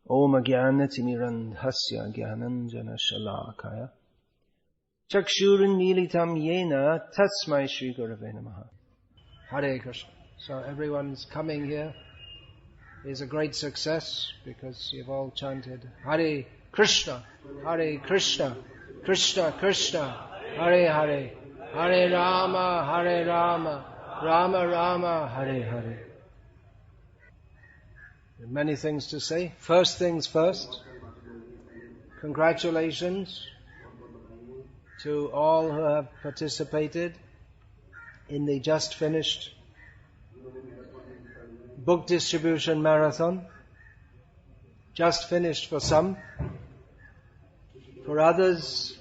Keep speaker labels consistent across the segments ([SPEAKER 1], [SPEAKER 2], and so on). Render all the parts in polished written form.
[SPEAKER 1] Om Jnanatimirandhasya Jnananjana Shalakaya Chakshurunmilitam Yena Tasmai Shri Gurave Namaha. Hare Krishna. So everyone's coming here is a great success because you've all chanted Hare Krishna, Krishna Krishna, Hare Hare, Hare Rama, Rama Rama, Hare Hare. There are many things to say. First things first, congratulations to all who have participated in the just finished book distribution marathon. Just finished for some. For others,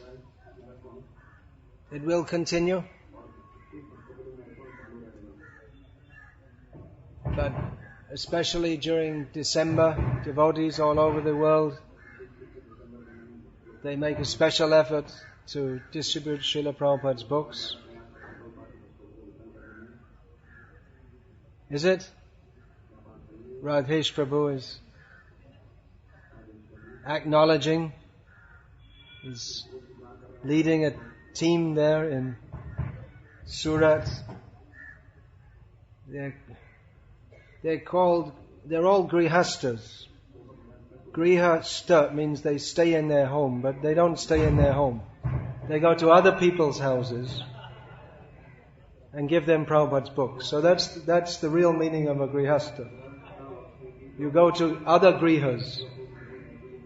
[SPEAKER 1] it will continue. But especially during December, devotees all over the world, they make a special effort to distribute Srila Prabhupada's books. Is it? Radhesh Prabhu is acknowledging, is leading a team there in Surat. They're all grihastas. Grihasta means they stay in their home, but they don't stay in their home. They go to other people's houses and give them Prabhupada's books. So that's the real meaning of a grihasta. You go to other grihas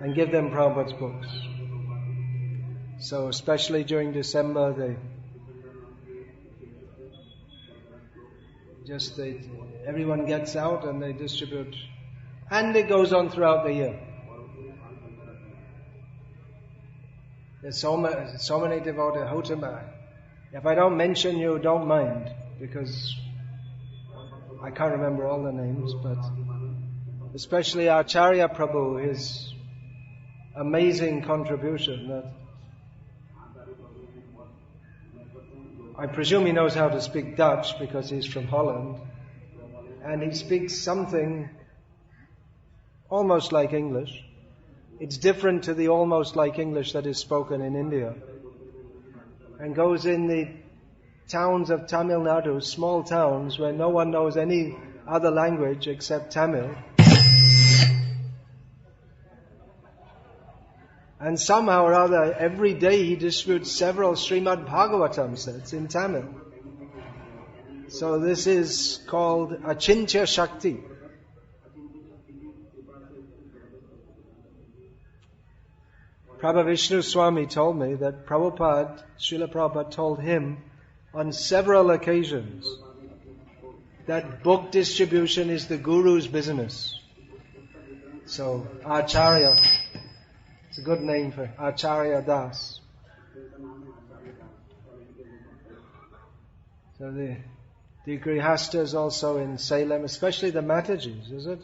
[SPEAKER 1] and give them Prabhupada's books. So especially during December, everyone gets out and they distribute. And it goes on throughout the year. There's so many devotees. If I don't mention you, don't mind, because I can't remember all the names, but especially Acharya Prabhu, his amazing contribution that I presume he knows how to speak Dutch because he's from Holland, and he speaks something almost like English. It's different to the almost like English that is spoken in India, and goes in the towns of Tamil Nadu, small towns where no one knows any other language except Tamil. And somehow or other, every day he distributes several Srimad Bhagavatam sets in Tamil. So this is called Achintya Shakti. Prabhu Vishnu Swami told me that Srila Prabhupada told him on several occasions that book distribution is the Guru's business. So Acharya, it's a good name for Acharya Das. So the Grihastas also in Salem, especially the Matajis, is it?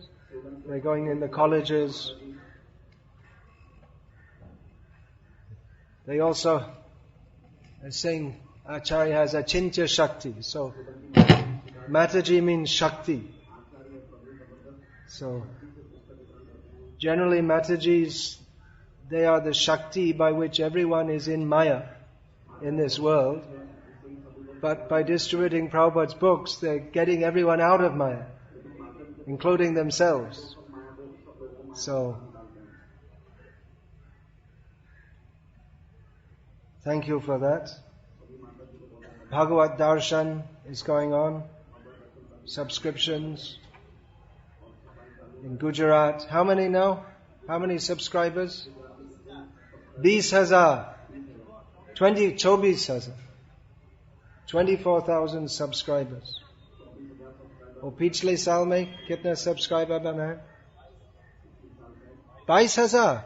[SPEAKER 1] They're going in the colleges. They also are saying Acharya has Achintya Shakti. So Mataji means Shakti. So generally Matajis, they are the Shakti by which everyone is in Maya in this world. But by distributing Prabhupada's books, they're getting everyone out of Maya, including themselves. So thank you for that. Bhagavad Darshan is going on. Subscriptions. In Gujarat. How many now? How many subscribers? 20,000. 24,000 subscribers. और पिछले साल में कितने subscriber बनाए? 22,000.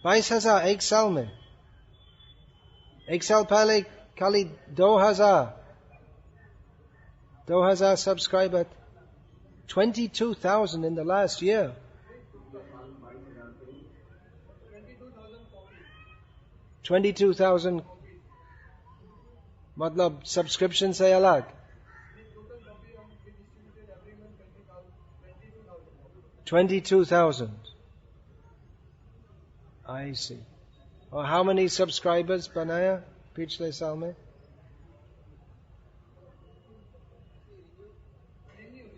[SPEAKER 1] 22,000 एक साल में. एक साल पहले खाली 2,000 subscribers. 22,000 in the last year. 22,000 मतलब सब्सक्रिप्शन से अलग. 22,000. I see. Oh, how many subscribers banaya पिछले साल में?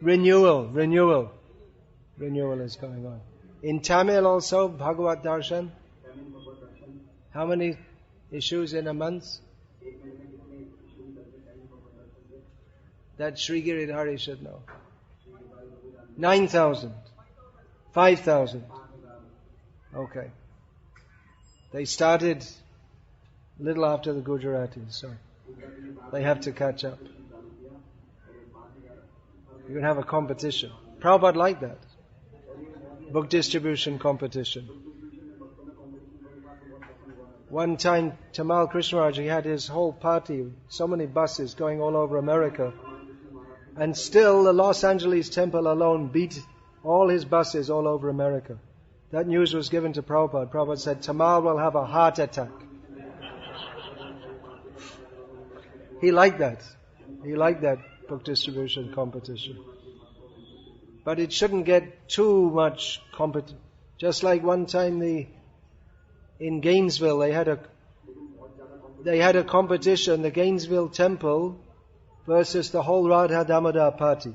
[SPEAKER 1] Renewal is going on. In Tamil also, Bhagavad Darshan. How many issues in a month? That Sri Giridhari should know. 9,000. 5,000. Okay. They started a little after the Gujaratis, so they have to catch up. You can have a competition. Prabhupada liked that. Book distribution competition. One time, Tamal Krishnaraj, he had his whole party, so many buses going all over America. And still, the Los Angeles temple alone beat all his buses all over America. That news was given to Prabhupada. Prabhupada said, Tamal will have a heart attack. He liked that. He liked that book distribution competition. But it shouldn't get too much competition. Just like one time in Gainesville, they had a competition, the Gainesville temple versus the whole Radha Damodar party.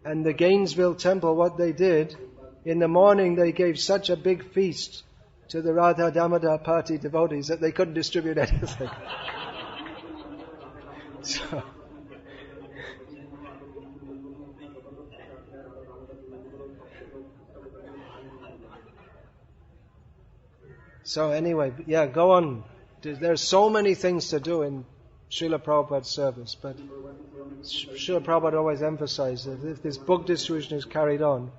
[SPEAKER 1] And the Gainesville temple, what they did, in the morning they gave such a big feast to the Radha Damodar party devotees that they couldn't distribute anything. So anyway, yeah, go on. There's so many things to do in Srila Prabhupada's service, but Srila Prabhupada always emphasized that if this book distribution is carried on,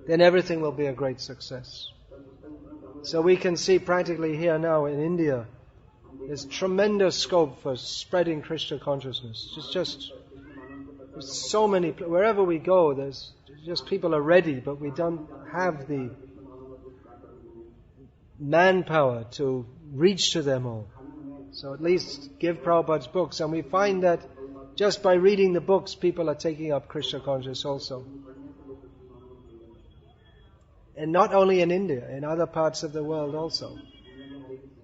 [SPEAKER 1] then everything will be a great success. So we can see practically here now in India, there's tremendous scope for spreading Krishna consciousness. There's so many, wherever we go, there's just people are ready, but we don't have the manpower to reach to them all. So at least give Prabhupada's books, and we find that just by reading the books, people are taking up Krishna consciousness also. And not only in India, in other parts of the world also.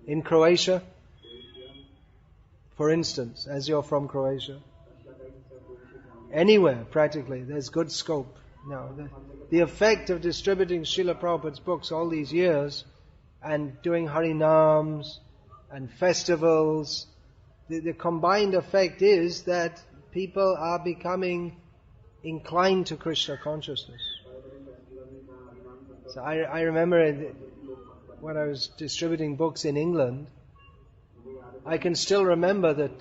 [SPEAKER 1] In Croatia, for instance, as you're from Croatia, anywhere practically, there's good scope. Now, the effect of distributing Srila Prabhupada's books all these years and doing Harinams and festivals, the combined effect is that people are becoming inclined to Krishna consciousness. So I remember when I was distributing books in England, I can still remember that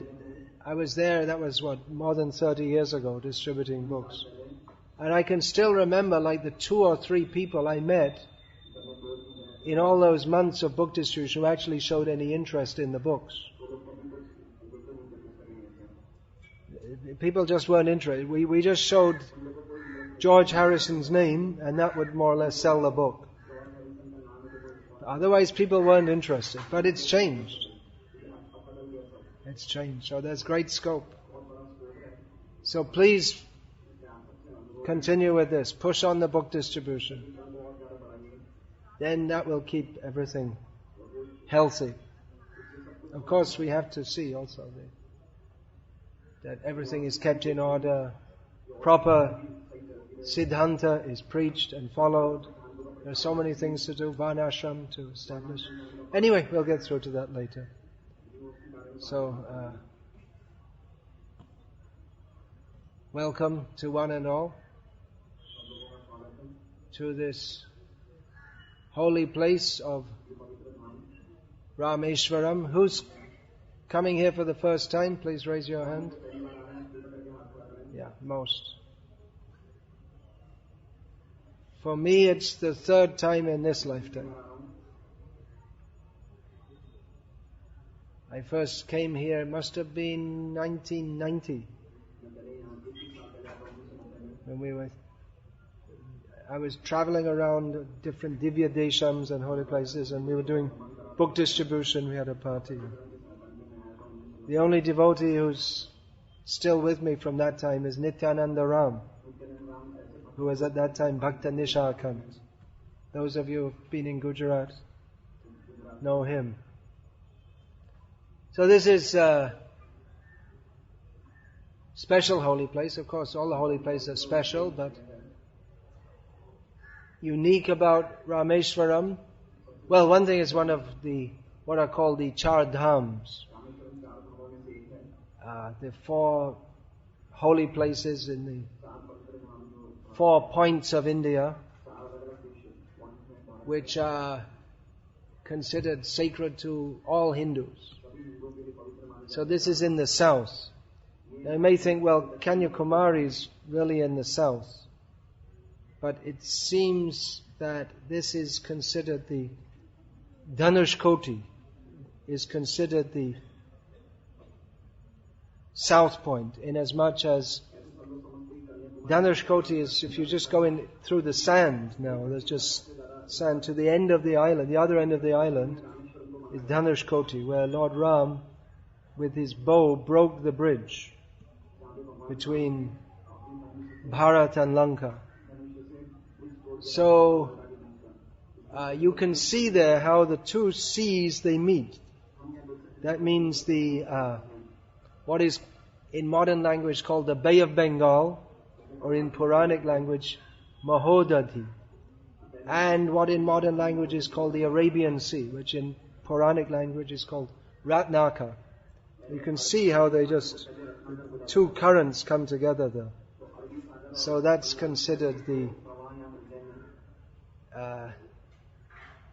[SPEAKER 1] I was there, that was more than 30 years ago, distributing books. And I can still remember like the 2 or 3 people I met in all those months of book distribution who actually showed any interest in the books. People just weren't interested. We just showed George Harrison's name and that would more or less sell the book. Otherwise people weren't interested. But it's changed. It's changed. So there's great scope. So please continue with this. Push on the book distribution. Then that will keep everything healthy. Of course, we have to see also that everything is kept in order. Proper Siddhanta is preached and followed. There are so many things to do. Varnashram to establish. Anyway, we'll get through to that later. So, welcome to one and all to this holy place of Rameshwaram. Who's coming here for the first time? Please raise your hand. Yeah, most. For me, it's the 3rd time in this lifetime. I first came here, it must have been 1990. When I was traveling around different Divya Deshams and holy places, and we were doing book distribution. We had a party. The only devotee who's still with me from that time is Nityananda Ram. who was at that time Bhakta Nishakant. Those of you who have been in Gujarat know him. So this is a special holy place. Of course, all the holy places are special, but unique about Rameshwaram. Well, one thing is one of the, what are called the Char Dhams. The 4 holy places in the 4 points of India, which are considered sacred to all Hindus. So this is in the south. Now you may think, well, Kanyakumari is really in the south. But it seems that this is considered the Dhanushkoti, is considered the south point, inasmuch as Dhanushkoti is, if you just go in through the sand now, there's just sand to the end of the island. The other end of the island is Dhanushkoti, where Lord Ram, with his bow, broke the bridge between Bharat and Lanka. So you can see there how the 2 seas they meet. That means the what is in modern language called the Bay of Bengal, or in Puranic language Mahodadhi, and what in modern language is called the Arabian Sea, which in Puranic language is called Ratnaka. You can see how they just 2 currents come together there. So that's considered the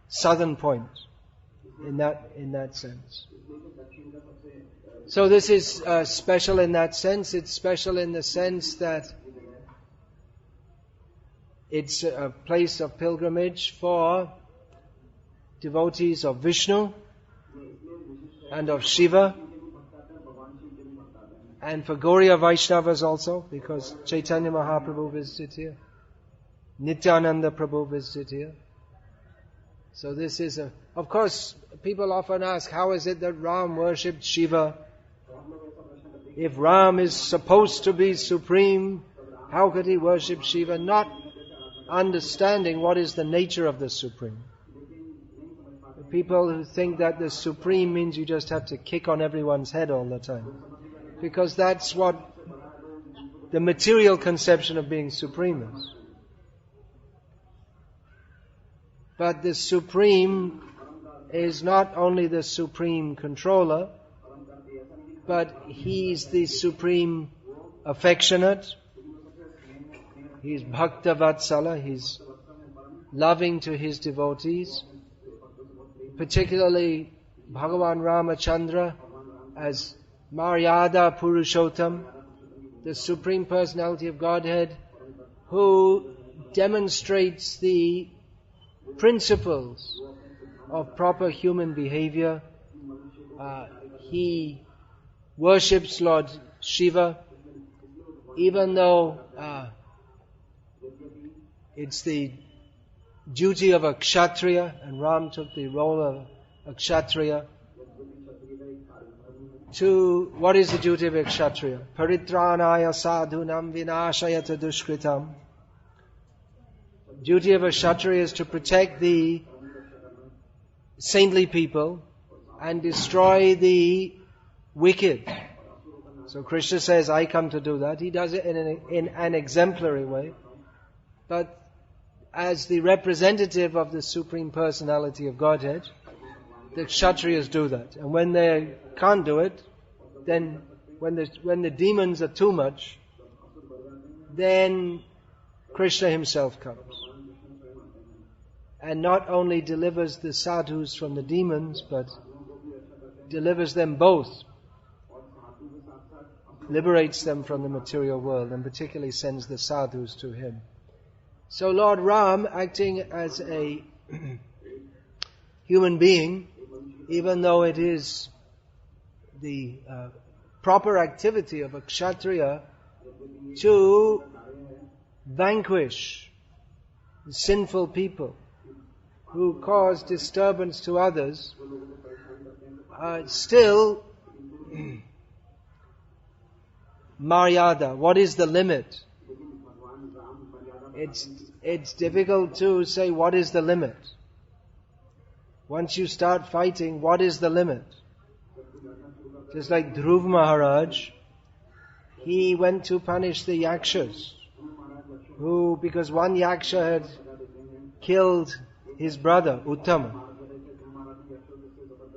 [SPEAKER 1] southern point in that sense. So this is special in that sense. It's special in the sense that it's a place of pilgrimage for devotees of Vishnu and of Shiva, and for Gauriya Vaishnavas also, because Chaitanya Mahaprabhu visited here, Nityananda Prabhu visited here. So this is of course, people often ask, how is it that Ram worshipped Shiva? If Ram is supposed to be supreme, how could he worship Shiva? Not understanding what is the nature of the supreme. The people who think that the supreme means you just have to kick on everyone's head all the time, because that's what the material conception of being supreme is. But the supreme is not only the supreme controller, but he's the supreme affectionate. He's Bhakta Vatsala, he's loving to his devotees. Particularly Bhagavan Ramachandra as Maryada Purushottam, the Supreme Personality of Godhead, who demonstrates the principles of proper human behavior. He worships Lord Shiva, even though it's the duty of a Kshatriya, and Ram took the role of a Kshatriya. What is the duty of a Kshatriya? Paritranaya sadhunam vinashayata dushkritam. Duty of a Kshatriya is to protect the saintly people and destroy the wicked. So Krishna says, I come to do that. He does it in an exemplary way. But as the representative of the Supreme Personality of Godhead, the Kshatriyas do that. And when they can't do it, then when the demons are too much, then Krishna himself comes. And not only delivers the sadhus from the demons, but delivers them both. Liberates them from the material world, and particularly sends the sadhus to him. So Lord Ram, acting as a human being, even though it is the proper activity of a Kshatriya to vanquish sinful people who cause disturbance to others, still Maryada, what is the limit? it's difficult to say what is the limit. Once you start fighting, what is the limit? Just like Dhruv Maharaj, he went to punish the yakshas, who, because one yaksha had killed his brother, Uttama.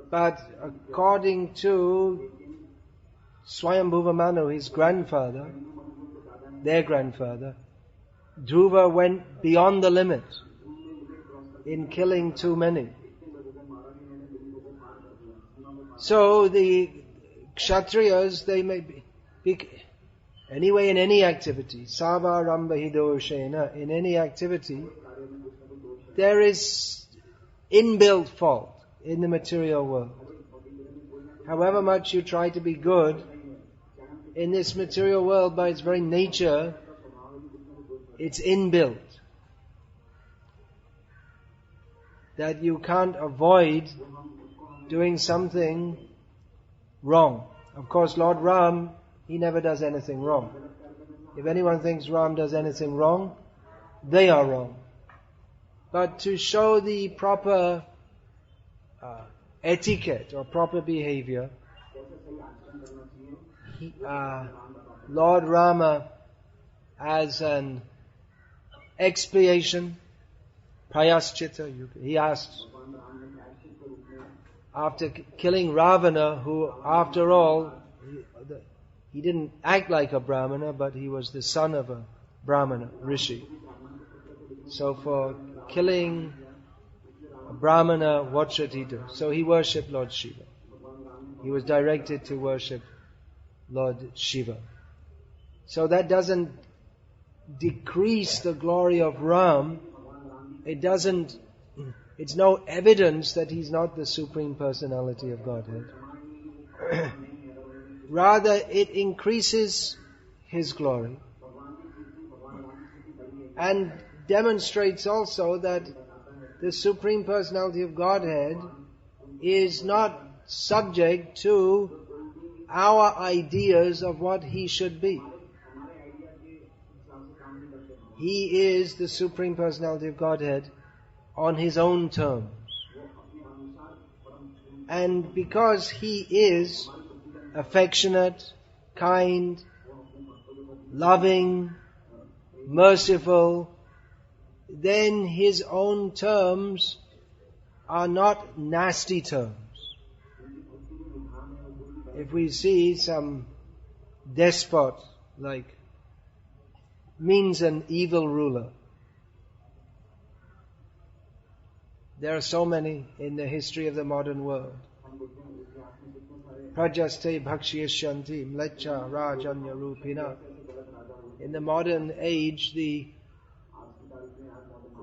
[SPEAKER 1] But according to Swayambhuva Manu, his grandfather, their grandfather, Dhruva went beyond the limit in killing too many. So the Kshatriyas, they may be anyway in any activity, Sava Ramba Hidoshena, in any activity, there is inbuilt fault in the material world. However much you try to be good, in this material world, by its very nature, it's inbuilt. That you can't avoid doing something wrong. Of course, Lord Ram, he never does anything wrong. If anyone thinks Ram does anything wrong, they are wrong. But to show the proper etiquette or proper behavior, Lord Rama, as an expiation, prayaschita, he asked, after killing Ravana, who after all, he didn't act like a Brahmana, but he was the son of a Brahmana, Rishi. So for killing a Brahmana, what should he do? So he worshipped Lord Shiva. He was directed to worship Lord Shiva. So that doesn't decrease the glory of Ram. It's no evidence that he's not the Supreme Personality of Godhead. Rather, it increases his glory and demonstrates also that the Supreme Personality of Godhead is not subject to our ideas of what he should be. He is the Supreme Personality of Godhead on his own terms. And because he is affectionate, kind, loving, merciful, then his own terms are not nasty terms. If we see some despot means an evil ruler. There are so many in the history of the modern world. Prajaste bhakshiyasyanti mlecha rajanya rupina. In the modern age, the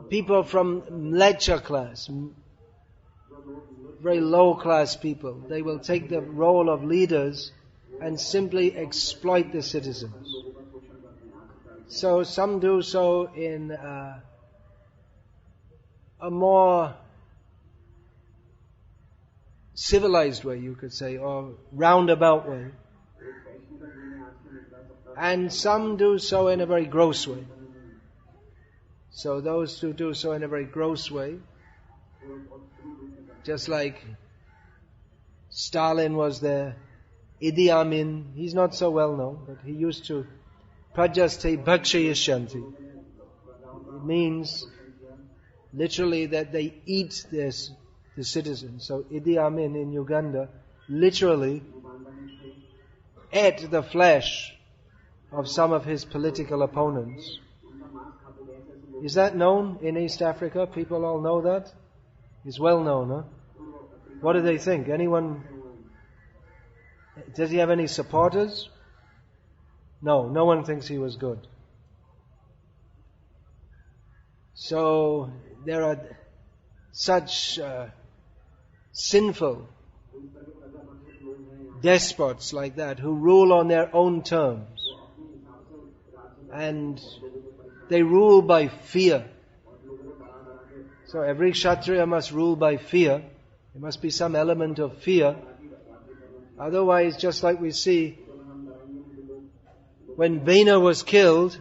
[SPEAKER 1] people from mlecha class, very low class people, they will take the role of leaders and simply exploit the citizens. So some do so in a more civilized way, you could say, or roundabout way. And some do so in a very gross way. So those who do so in a very gross way, just like Stalin was there, Idi Amin, he's not so well known, but he used to prajaste bhakshayasyanti. It means literally that they eat the citizens. So Idi Amin in Uganda literally ate the flesh of some of his political opponents. Is that known in East Africa? People all know that? It's well known, huh? What do they think? Anyone? Does he have any supporters? No one thinks he was good. So there are such sinful despots like that who rule on their own terms. And they rule by fear. So every Kshatriya must rule by fear. There must be some element of fear. Otherwise, just like we see, when Vena was killed,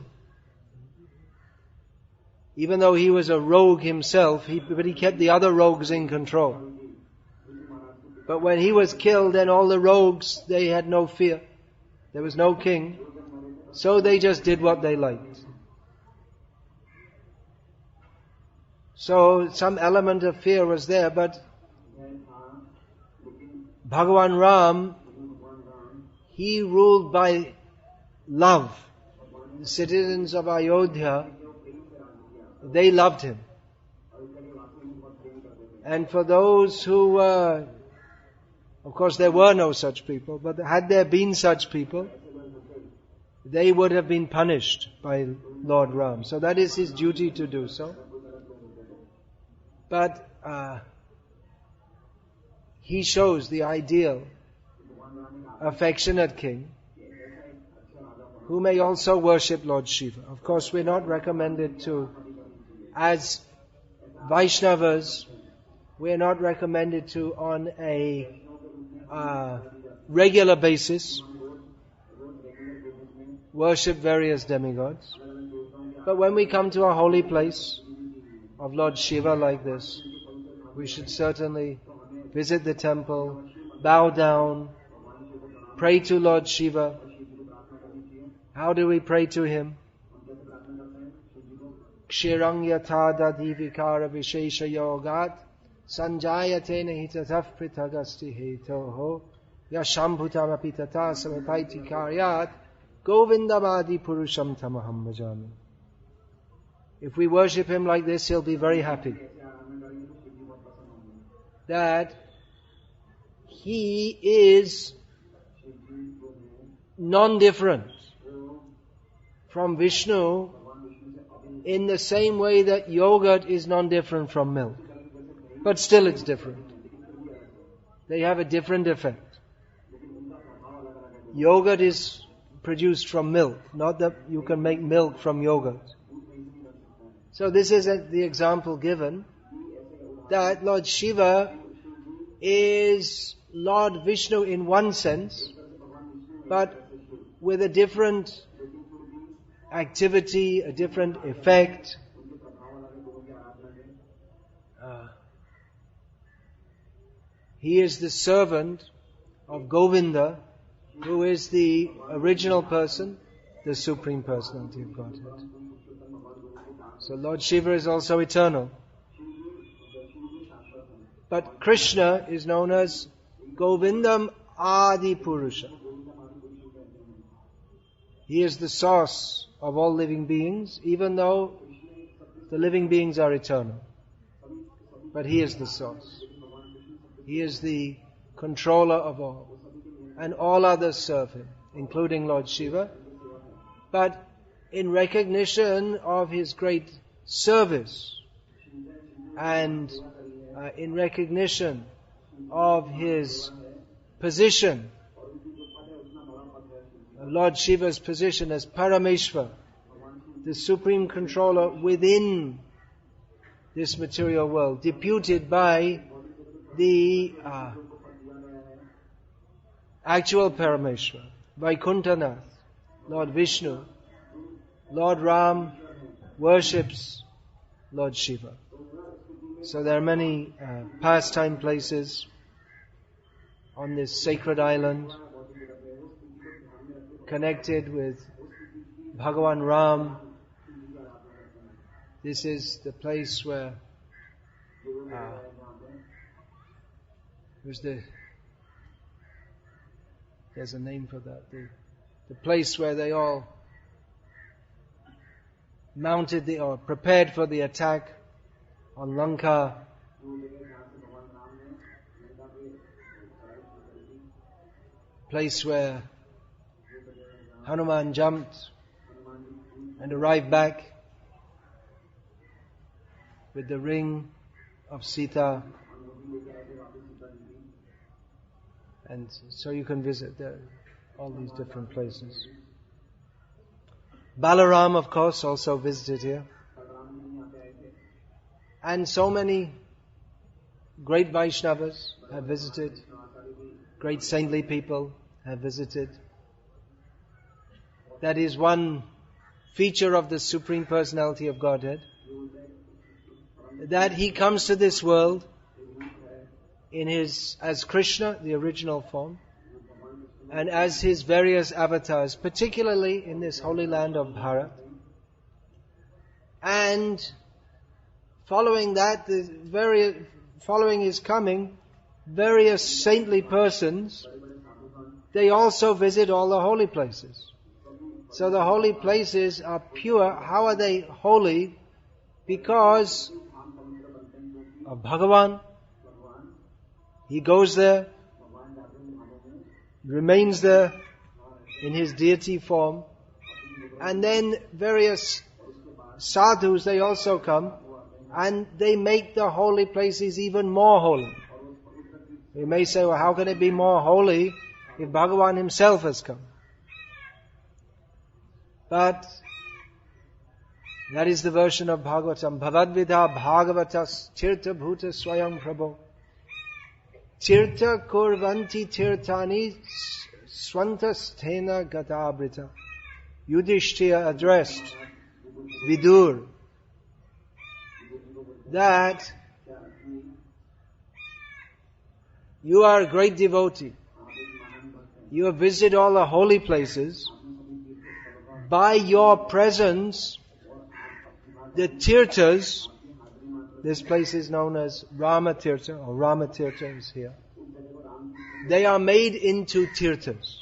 [SPEAKER 1] Even though he was a rogue himself, but he kept the other rogues in control. But when he was killed, then all the rogues, they had no fear. There was no king. So they just did what they liked. So some element of fear was there, but Bhagavan Ram, he ruled by love. The citizens of Ayodhya, they loved him. And for those who were, of course there were no such people, but had there been such people, they would have been punished by Lord Ram. So that is his duty to do so. But he shows the ideal, affectionate king who may also worship Lord Shiva. Of course, we're not recommended to, as Vaishnavas, we're not recommended to on a regular basis worship various demigods. But when we come to a holy place of Lord Shiva like this, we should certainly visit the temple, bow down, pray to Lord Shiva. How do we pray to him? Kshirang yatha dadi vikara vishesha yogat sanjayate nahitataf pritagasti hetoho yashambhutam apitata samapaiti karyat govindamadi purusham tamaham bhajami. If we worship him like this, he'll be very happy. That he is non-different from Vishnu in the same way that yogurt is non-different from milk. But still it's different. They have a different effect. Yogurt is produced from milk, not that you can make milk from yogurt. So this is the example given that Lord Shiva is Lord Vishnu in one sense, but with a different activity, a different effect. He is the servant of Govinda, who is the original person, the Supreme Personality of Godhead. So Lord Shiva is also eternal. But Krishna is known as Govindam Adi Purusha. He is the source of all living beings, even though the living beings are eternal. But he is the source. He is the controller of all. And all others serve him, including Lord Shiva. But in recognition of his great service and in recognition of his position, Lord Shiva's position as Parameshwar, the supreme controller within this material world, deputed by the actual Parameshwar, Vaikuntanath, Lord Vishnu. Lord Ram worships Lord Shiva. So there are many pastime places on this sacred island connected with Bhagavan Ram. This is the place where there's a name for that. The place where they all mounted or prepared for the attack on Lanka. Place where Hanuman jumped and arrived back with the ring of Sita. And so you can visit all these different places. Balaram, of course, also visited here. And so many great Vaishnavas have visited. Great saintly people have visited. That is one feature of the Supreme Personality of Godhead, that he comes to this world as Krishna, the original form, and as his various avatars, particularly in this holy land of Bharat. And following that, following his coming, various saintly persons, they also visit all the holy places. So the holy places are pure. How are they holy? Because of Bhagavan. He goes there, remains there in his deity form, and then various sadhus, they also come, and they make the holy places even more holy. We may say, well, how can it be more holy if Bhagavan himself has come? But that is the version of Bhagavatam. Bhavadvidha Bhagavatas Tirtha Bhuta Swayam Prabho Tirtha Kurvanti Tirthani Swantasthena Gatabrita. Yudhishthira addressed Vidur that you are a great devotee. You have visited all the holy places. By your presence, the Tirthas, this place is known as Ramatirtha, or Ramatirtha is here. They are made into Tirthas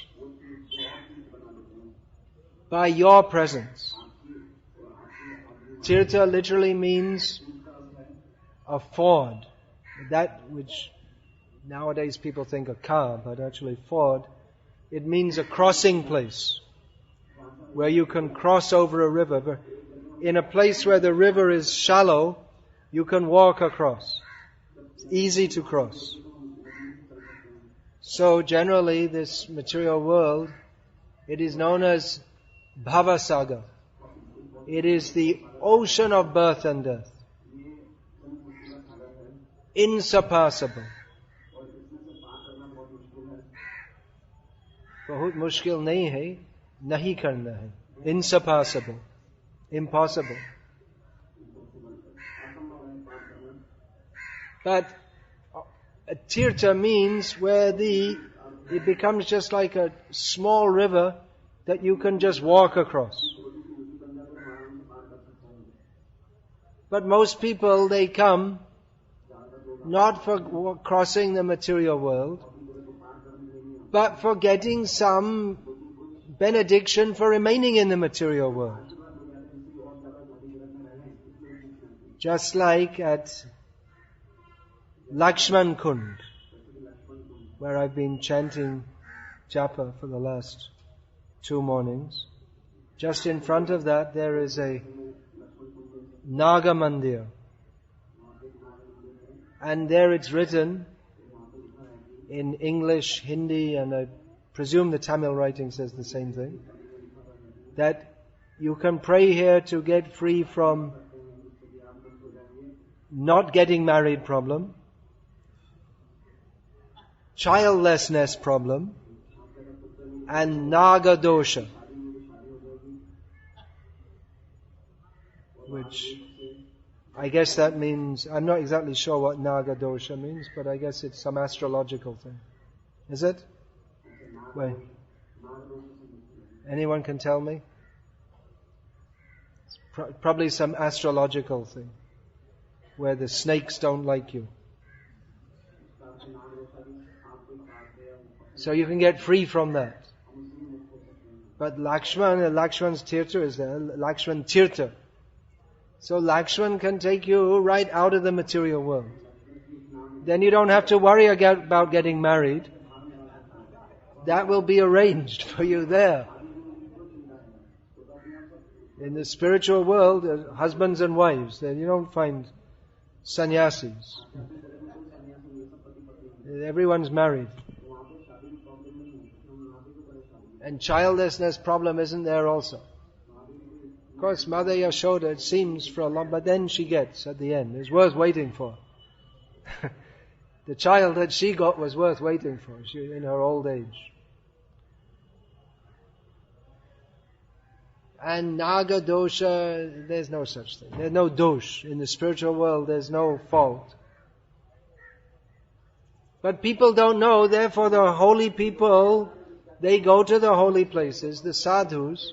[SPEAKER 1] by your presence. Tirtha literally means a ford. That which nowadays people think a car, but actually ford. It means a crossing place where you can cross over a river. In a place where the river is shallow, you can walk across. It's easy to cross. So generally, this material world, it is known as Bhavasaga. It is the ocean of birth and death. Insurpassable. बहुत मुश्किल नहीं है, नहीं करना है. Insurpassable. Impossible. But a tirtha means where it becomes just like a small river that you can just walk across. But most people, they come not for crossing the material world, but for getting some benediction for remaining in the material world. Just like at Lakshman Kund, where I've been chanting japa for the last 2 mornings. Just in front of that there is a Naga Mandir. And there it's written in English, Hindi, and I presume the Tamil writing says the same thing, that you can pray here to get free from not getting married problem, childlessness problem, and Naga dosha, which I guess that means, I'm not exactly sure what Naga dosha means, but I guess it's some astrological thing. Is it? Wait. Anyone can tell me? It's probably some astrological thing, where the snakes don't like you. So you can get free from that. But Lakshman's Tirtha is there, Lakshman Tirtha. So Lakshman can take you right out of the material world. Then you don't have to worry about getting married. That will be arranged for you there. In the spiritual world, husbands and wives, then you don't find sannyasis. Everyone's married. And childlessness problem isn't there also. Of course, Mother Yashoda, it seems for a long, but then she gets at the end. It's worth waiting for. The child that she got was worth waiting for. She in her old age. And naga dosha, there's no such thing. There's no dosh. In the spiritual world, there's no fault. But people don't know, therefore the holy people, they go to the holy places, the sadhus,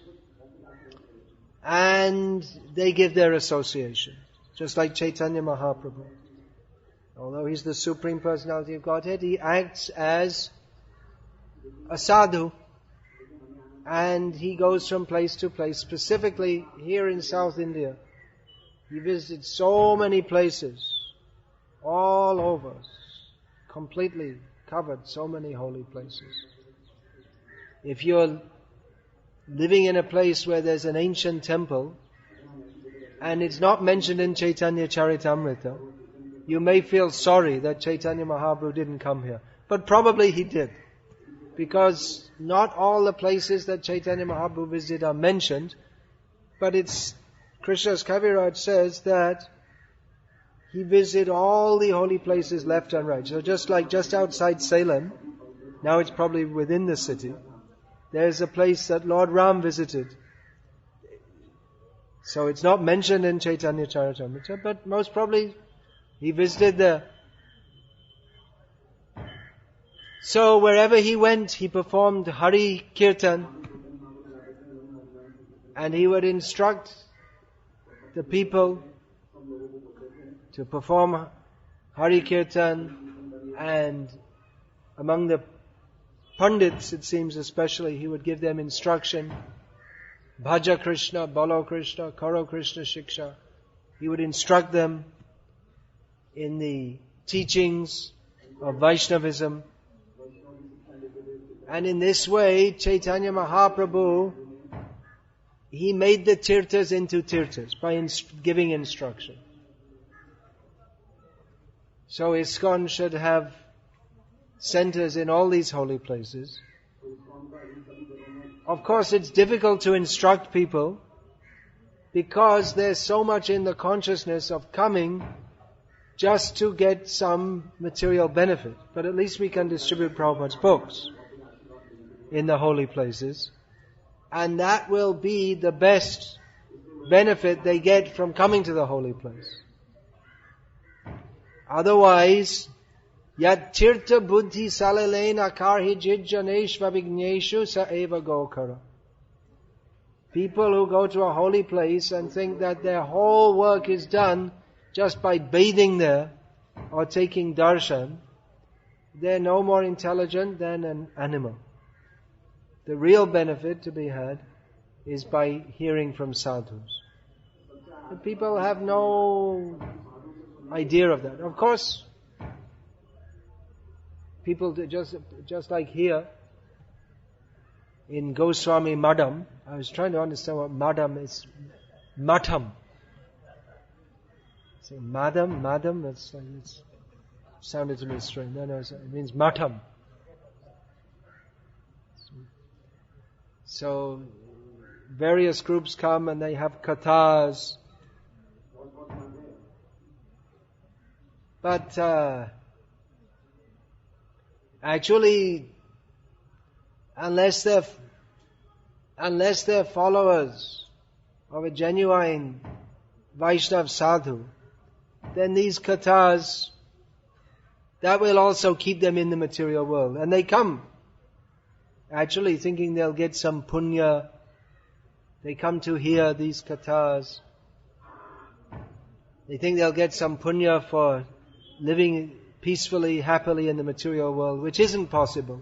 [SPEAKER 1] and they give their association. Just like Chaitanya Mahaprabhu. Although he's the Supreme Personality of Godhead, he acts as a sadhu. And he goes from place to place, specifically here in South India. He visited so many places, all over, completely covered so many holy places. If you're living in a place where there's an ancient temple, and it's not mentioned in Chaitanya Charitamrita, you may feel sorry that Chaitanya Mahaprabhu didn't come here. But probably he did. Because not all the places that Chaitanya Mahaprabhu visited are mentioned, but it's Krishna's Kaviraj says that he visited all the holy places left and right. So just outside Salem, now it's probably within the city, there's a place that Lord Ram visited. So it's not mentioned in Chaitanya Charitamrita, but most probably he visited there. So wherever he went, he performed Hari Kirtan, and he would instruct the people to perform Hari Kirtan, and among the Pandits, it seems especially, he would give them instruction. Bhaja Krishna, Balo Krishna, Karo Krishna Shiksha. He would instruct them in the teachings of Vaishnavism. And in this way, Chaitanya Mahaprabhu, he made the tirthas into tirthas by giving instruction. So ISKCON should have centers in all these holy places. Of course, it's difficult to instruct people because there's so much in the consciousness of coming just to get some material benefit. But at least we can distribute Prabhupada's books in the holy places. And that will be the best benefit they get from coming to the holy place. Otherwise, yat tirtha buddhi salalena karhi jijjanesh vabhigneshu sa eva gokara. People who go to a holy place and think that their whole work is done just by bathing there or taking darshan, they're no more intelligent than an animal. The real benefit to be had is by hearing from sadhus. But people have no idea of that. Of course, people just like here in Goswami Madam, I was trying to understand what Madam is. Matam. Say Madam, that's like, it's sounded to me strange. No, it means Matam. So various groups come and they have kathas. But actually, unless they're followers of a genuine Vaishnav sadhu, then these kathas, that will also keep them in the material world. And they come actually thinking they'll get some punya. They come to hear these kathas. They think they'll get some punya for living peacefully, happily in the material world, which isn't possible.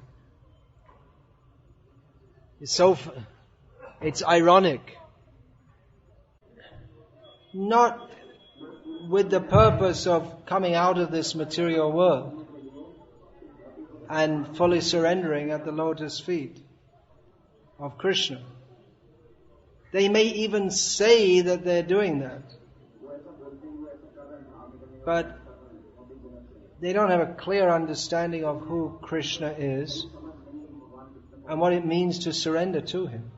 [SPEAKER 1] It's ironic. Not with the purpose of coming out of this material world and fully surrendering at the lotus feet of Krishna. They may even say that they're doing that, but they don't have a clear understanding of who Krishna is and what it means to surrender to Him.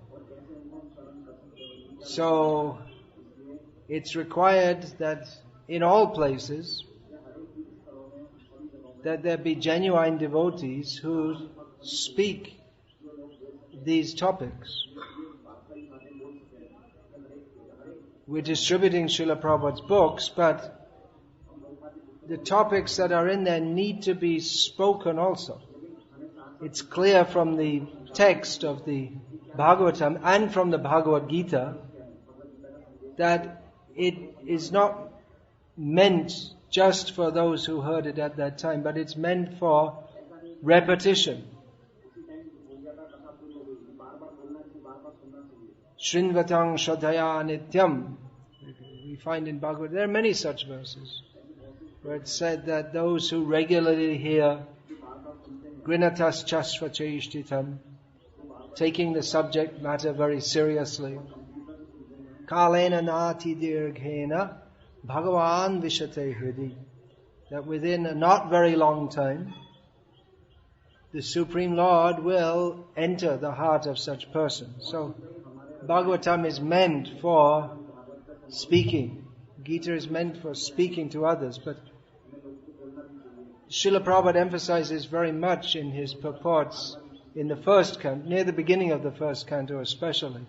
[SPEAKER 1] So it's required that in all places that there be genuine devotees who speak these topics. we're distributing Srila Prabhupada's books, but the topics that are in there need to be spoken also. It's clear from the text of the Bhagavatam and from the Bhagavad Gita that it is not meant just for those who heard it at that time, but it's meant for repetition. Shrinvatang Shadhaya Nityam. We find in Bhagavad, there are many such verses where it's said that those who regularly hear Grinatas Chasva Chaishtitam, taking the subject matter very seriously, Kalena Nati Dirghena Bhagavan Vishate Hridi, that within a not very long time the Supreme Lord will enter the heart of such person. So Bhagavatam is meant for speaking. Gita is meant for speaking to others, but Srila Prabhupada emphasizes very much in his purports in the first canto, near the beginning of the first canto especially,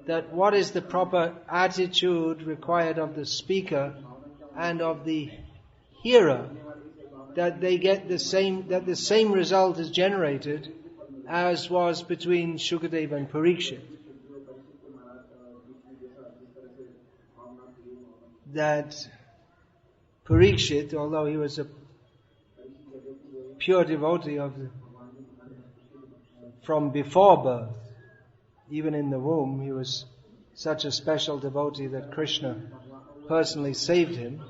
[SPEAKER 1] that what is the proper attitude required of the speaker and of the hearer, that they get the same result is generated as was between Shukadeva and Parikshit. That Parikshit, although he was a pure devotee from before birth, even in the womb, he was such a special devotee that Krishna personally saved him.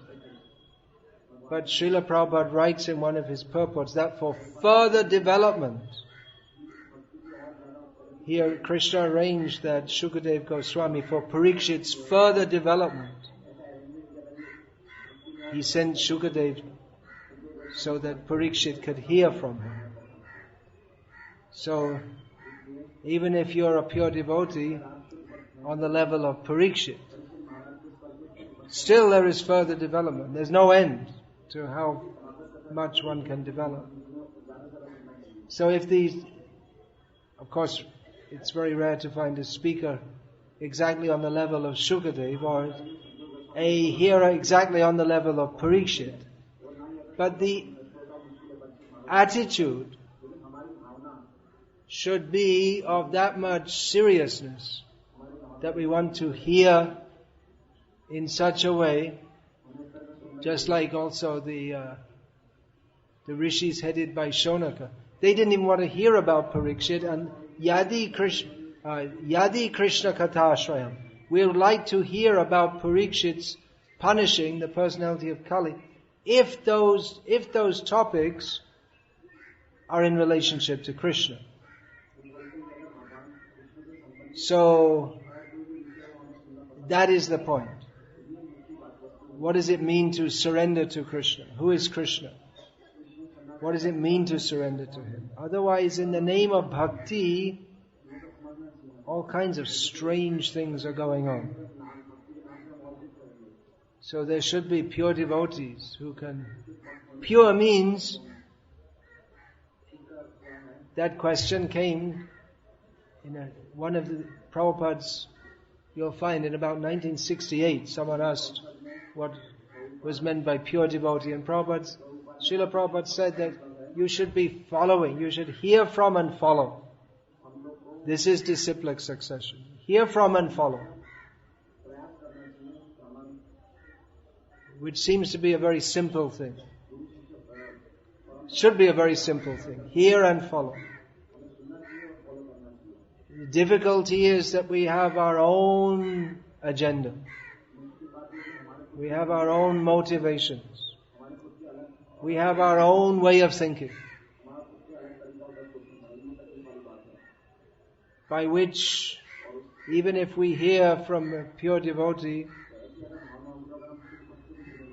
[SPEAKER 1] But Srila Prabhupada writes in one of his purports that for further development, here Krishna arranged that Shukadeva Goswami, for Parikshit's further development, he sent Shukadeva so that Parikshit could hear from him. So, even if you're a pure devotee on the level of Parikshit, still there is further development. There's no end to how much one can develop. So if of course, it's very rare to find a speaker exactly on the level of Shukadeva or a hearer exactly on the level of Parikshit. But the attitude should be of that much seriousness that we want to hear in such a way, just like also the rishis headed by Shonaka. They didn't even want to hear about Parikshit, and Yadi Krishna Kathashrayam. We would like to hear about Parikshit's punishing the personality of Kali, if those topics are in relationship to Krishna. So that is the point. What does it mean to surrender to Krishna? Who is Krishna? What does it mean to surrender to Him? Otherwise, in the name of Bhakti, all kinds of strange things are going on. So there should be pure devotees who can... Pure means... That question came in one of the Prabhupada's, you'll find in about 1968, someone asked what was meant by pure devotee, and Srila Prabhupada said that you should be following, you should hear from and follow. This is disciplic succession. Hear from and follow. Which seems to be a very simple thing. Should be a very simple thing. Hear and follow. The difficulty is that we have our own agenda. We have our own motivations. We have our own way of thinking, by which, even if we hear from a pure devotee,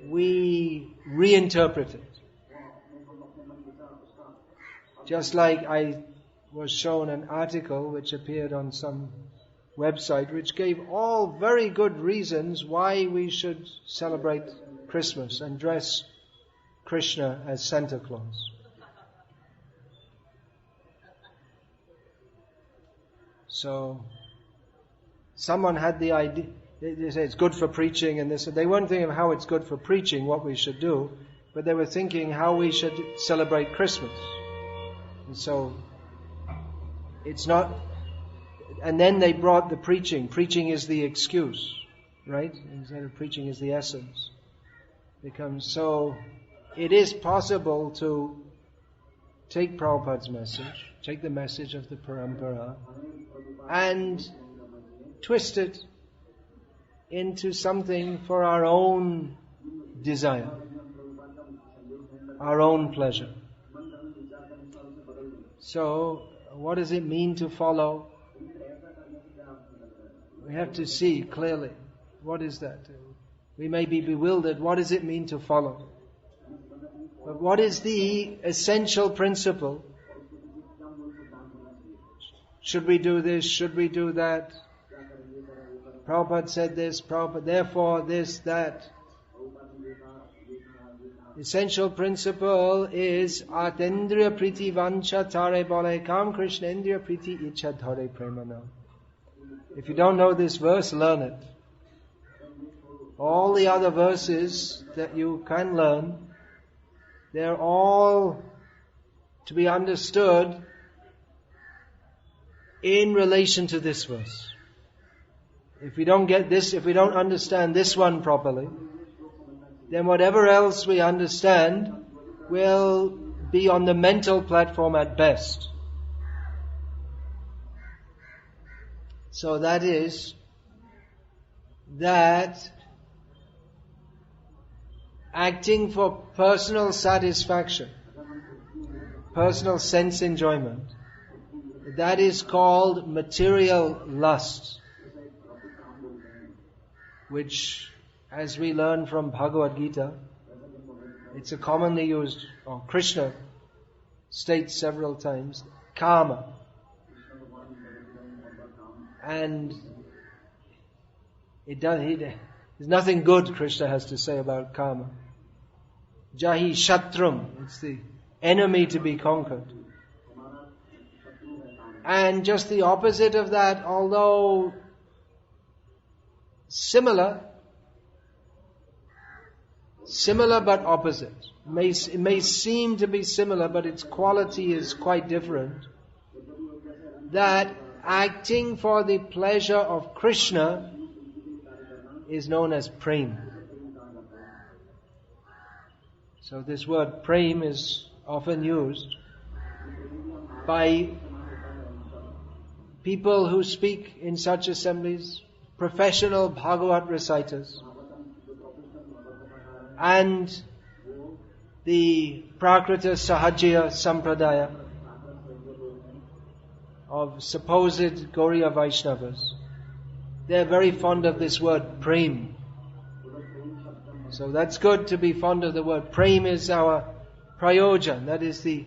[SPEAKER 1] we reinterpret it. Just like I was shown an article which appeared on some website which gave all very good reasons why we should celebrate Christmas and dress Krishna as Santa Claus. So, someone had the idea, They say it's good for preaching and this. They weren't thinking of how it's good for preaching, what we should do, but they were thinking how we should celebrate Christmas. And so, it's not... And then they brought the preaching. Preaching is the excuse, right? Instead of preaching is the essence. So, it is possible to take Prabhupada's message, take the message of the Parampara, and twist it into something for our own desire, our own pleasure. So, what does it mean to follow? We have to see clearly. What is that? We may be bewildered. What does it mean to follow? But what is the essential principle? Should we do this? Should we do that? Prabhupada said this, Prabhupada, therefore this, that. Essential principle is Atendriya Priti Vancha Tare Bale Kam Krishna Indriya Priti Icha Dhare Premana. If you don't know this verse, learn it. All the other verses that you can learn, they're all to be understood in relation to this verse. If we don't get this, if we don't understand this one properly, then whatever else we understand will be on the mental platform at best. So that is that acting for personal satisfaction, personal sense enjoyment, that is called material lust, which, as we learn from Bhagavad Gita, it's a commonly used, or Krishna states several times, karma. And there's nothing good Krishna has to say about karma. Jahi Shatrum, it's the enemy to be conquered. And just the opposite of that, although similar but opposite. It may seem to be similar, but its quality is quite different. That acting for the pleasure of Krishna is known as prem. So this word prem is often used by people who speak in such assemblies, professional Bhagavat reciters, and the Prakrita Sahajya Sampradaya of supposed Gauriya Vaishnavas. They're very fond of this word prem. So that's good to be fond of the word. Prem is our prayojan. That is the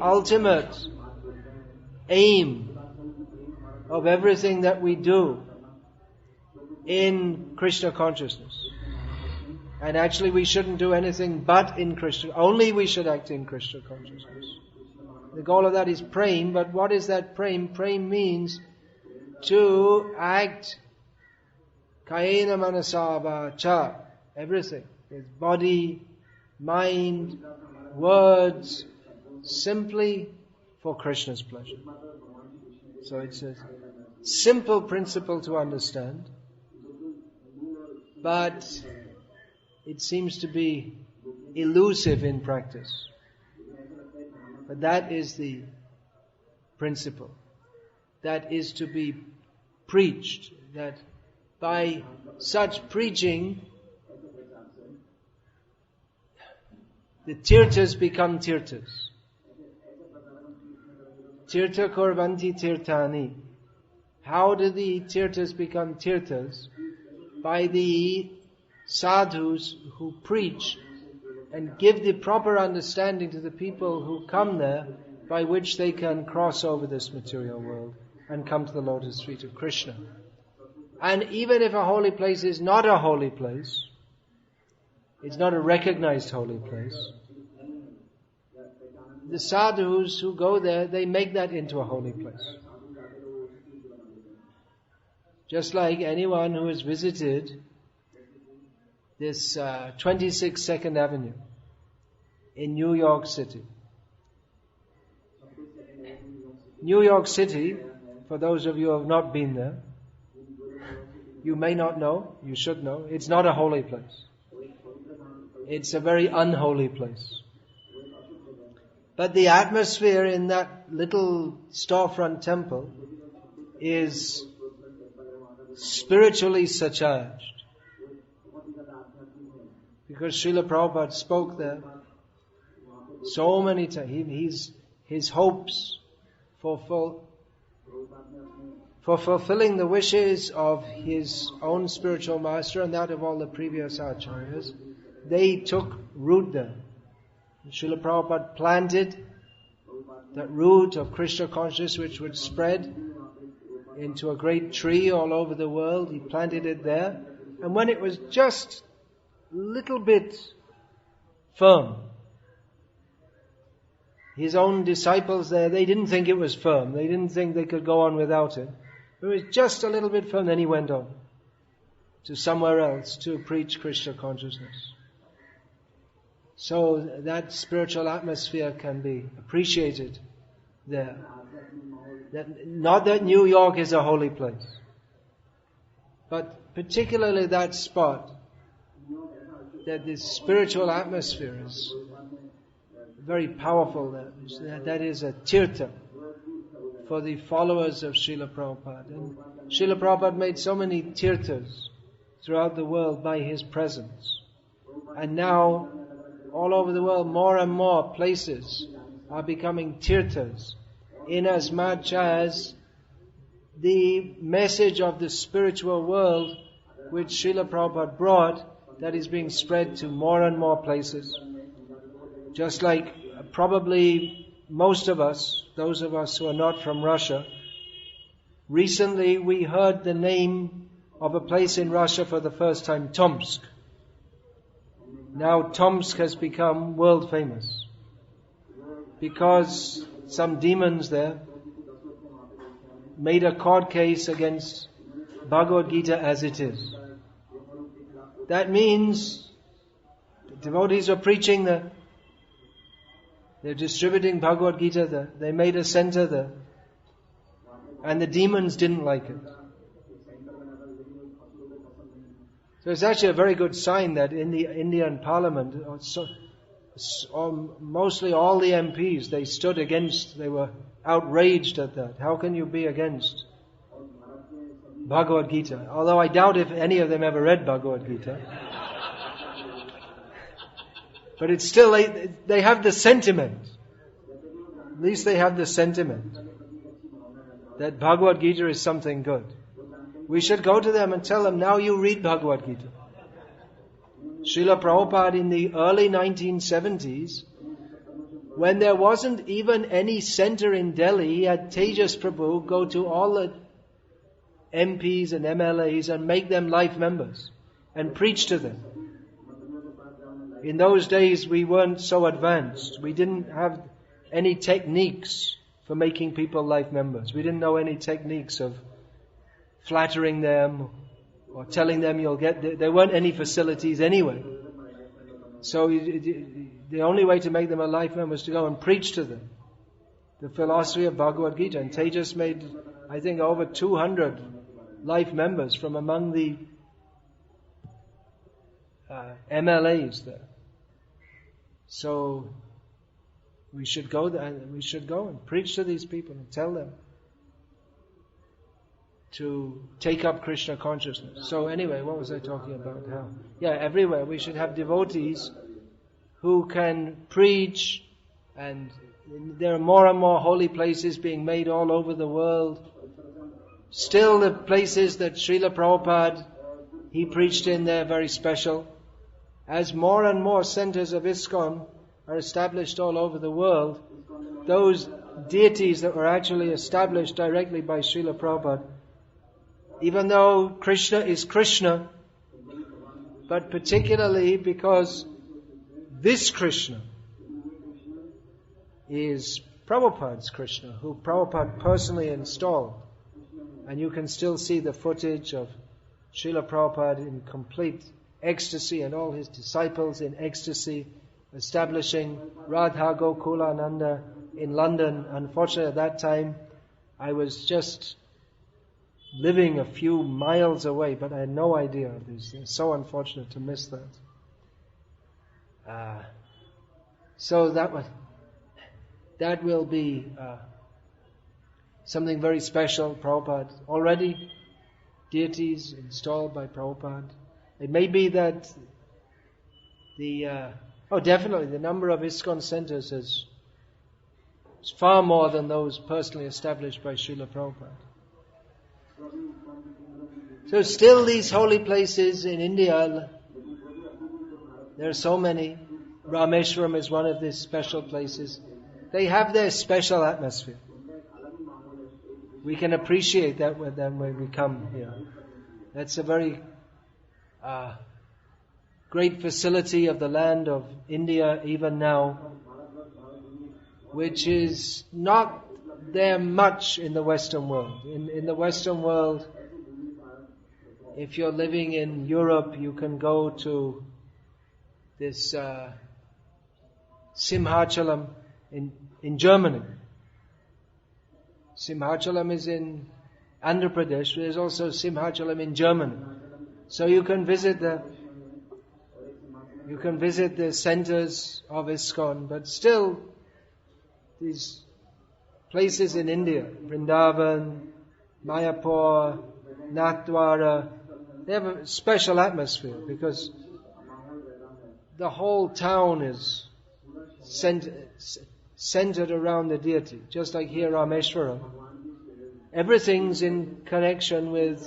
[SPEAKER 1] ultimate aim of everything that we do in Krishna consciousness. And actually we shouldn't do anything but in Krishna. Only we should act in Krishna consciousness. The goal of that is prem, but what is that prem? Prem means to act kayena manasa vacha, everything. It's body, mind, words, simply for Krishna's pleasure. So it's a simple principle to understand, but it seems to be elusive in practice. But that is the principle that is to be preached, that by such preaching the tirthas become tirthas. Tirtha korvanti tirthani. How do the tirthas become tirthas? By the sadhus who preach and give the proper understanding to the people who come there, by which they can cross over this material world and come to the lotus feet of Krishna. And even if a holy place is not a holy place, it's not a recognized holy place, the sadhus who go there, they make that into a holy place. Just like anyone who has visited this 26 Second Avenue in New York City. New York City, for those of you who have not been there, you may not know, you should know, it's not a holy place. It's a very unholy place. But the atmosphere in that little storefront temple is spiritually surcharged. Because Srila Prabhupada spoke there so many times. His hopes for fulfilling the wishes of his own spiritual master and that of all the previous acharyas, they took root there. Srila Prabhupada planted that root of Krishna consciousness which would spread into a great tree all over the world. He planted it there. And when it was just a little bit firm, his own disciples there, they didn't think it was firm. They didn't think they could go on without it. It was just a little bit firm, then he went on to somewhere else to preach Krishna consciousness. So that spiritual atmosphere can be appreciated there. Not that New York is a holy place, but particularly that spot, that this spiritual atmosphere is very powerful there. That is a tirtha for the followers of Srila Prabhupada. And Srila Prabhupada made so many tirthas throughout the world by his presence. And now, all over the world, more and more places are becoming tirthas, inasmuch as the message of the spiritual world which Srila Prabhupada brought, that is being spread to more and more places. Just like probably most of us, those of us who are not from Russia, recently we heard the name of a place in Russia for the first time, Tomsk. Now Tomsk has become world famous because some demons there made a court case against Bhagavad Gita as it is. That means the devotees are preaching there. They're distributing Bhagavad Gita there. They made a center there. And the demons didn't like it. So it's actually a very good sign that in the Indian Parliament, mostly all the MPs, they stood against, they were outraged at that. How can you be against Bhagavad Gita? Although I doubt if any of them ever read Bhagavad Gita. But it's still, they have the sentiment. At least they have the sentiment that Bhagavad Gita is something good. We should go to them and tell them, now you read Bhagavad Gita. Srila Prabhupada in the early 1970s, when there wasn't even any center in Delhi, he had Tejas Prabhu go to all the MPs and MLAs and make them life members and preach to them. In those days we weren't so advanced. We didn't have any techniques for making people life members. We didn't know any techniques of flattering them or telling them you'll get... There weren't any facilities anyway. So the only way to make them a life member was to go and preach to them the philosophy of Bhagavad Gita. And Tejas made, I think, over 200 life members from among the MLAs there. So we should go there, and we should go and preach to these people and tell them to take up Krishna consciousness. So anyway, what was I talking about? How? Yeah, everywhere we should have devotees who can preach, and there are more and more holy places being made all over the world. Still the places that Srila Prabhupada, he preached in, they're very special. As more and more centers of ISKCON are established all over the world, those deities that were actually established directly by Srila Prabhupada, even though Krishna is Krishna, but particularly because this Krishna is Prabhupada's Krishna, who Prabhupada personally installed. And you can still see the footage of Srila Prabhupada in complete ecstasy and all his disciples in ecstasy, establishing Radha Gokulananda in London. Unfortunately, at that time, I was just living a few miles away, but I had no idea of this. It's so unfortunate to miss that. So that will be something very special. Prabhupada already deities installed by Prabhupada. It may be that definitely the number of ISKCON centers is far more than those personally established by Srila Prabhupada. So still these holy places in India, there are so many. Rameshwaram is one of these special places. They have their special atmosphere. We can appreciate that with them when we come here. That's a very great facility of the land of India even now, which is not there much in the Western world. In the Western world, if you're living in Europe, you can go to this Simhachalam in Germany. Simhachalam is in Andhra Pradesh. There's also Simhachalam in Germany. So you can visit the centers of ISKCON, but still these places in India, Vrindavan, Mayapur, Nathdwara, they have a special atmosphere because the whole town is centered around the deity. Just like here, Rameshwaram. Everything's in connection with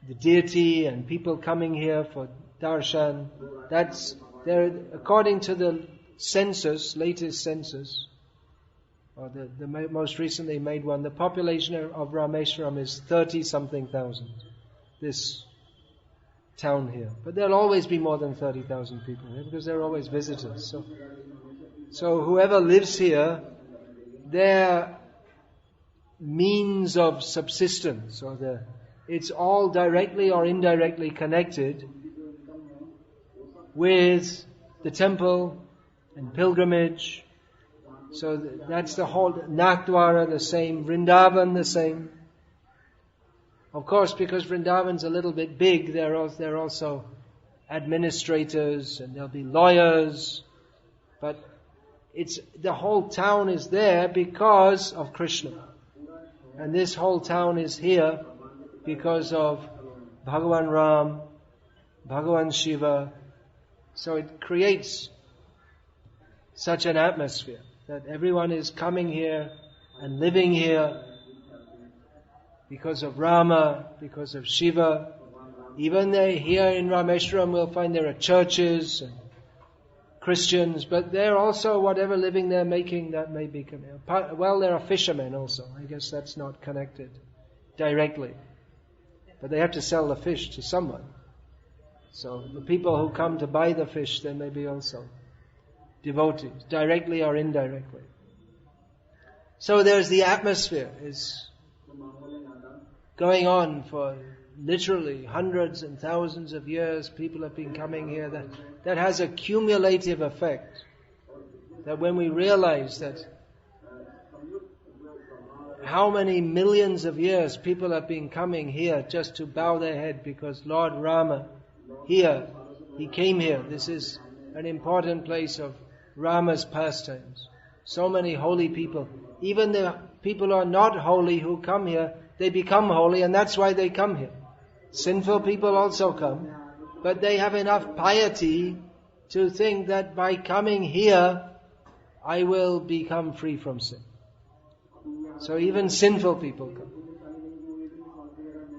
[SPEAKER 1] the deity and people coming here for darshan. That's there, according to the census, latest census, or the most recently made one, the population of Rameshwaram is 30-something thousand. This town here. But there'll always be more than 30,000 people here because there are always visitors. So whoever lives here, their means of subsistence, it's all directly or indirectly connected with the temple and pilgrimage. So that's the whole, Nathdwara the same, Vrindavan the same. Of course, because Vrindavan's a little bit big, there are also administrators and there'll be lawyers, but the whole town is there because of Krishna. And this whole town is here because of Bhagavan Ram, Bhagavan Shiva. So it creates such an atmosphere that everyone is coming here and living here because of Rama, because of Shiva. Even here in Rameshwaram we'll find there are churches and Christians, but they're also whatever living they're making, that may be connected. Well, there are fishermen also. I guess that's not connected directly. But they have to sell the fish to someone. So the people who come to buy the fish, they may be also devotees, directly or indirectly. So there's the atmosphere is going on for literally hundreds and thousands of years. People have been coming here. That has a cumulative effect. That when we realize that how many millions of years people have been coming here just to bow their head because Lord Rama here, he came here. This is an important place of Rama's pastimes. So many holy people. Even the people who are not holy who come here, they become holy, and that's why they come here. Sinful people also come, but they have enough piety to think that by coming here, I will become free from sin. So even sinful people come.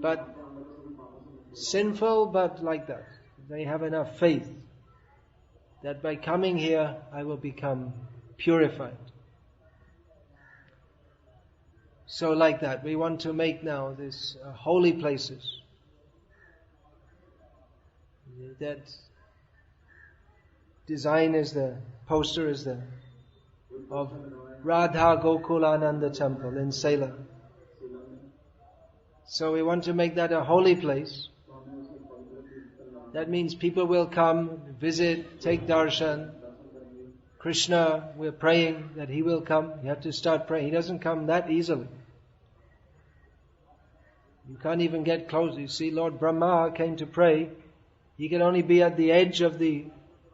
[SPEAKER 1] But sinful, but like that. They have enough faith that by coming here, I will become purified. So like that, we want to make now this holy places. That design is the poster is the of Radha Gokulananda temple in Salem. So we want to make that a holy place. That means people will come, visit, take darshan. Krishna, we're praying that he will come. You have to start praying. He doesn't come that easily. You can't even get close. You see, Lord Brahma came to pray. He could only be at the edge of the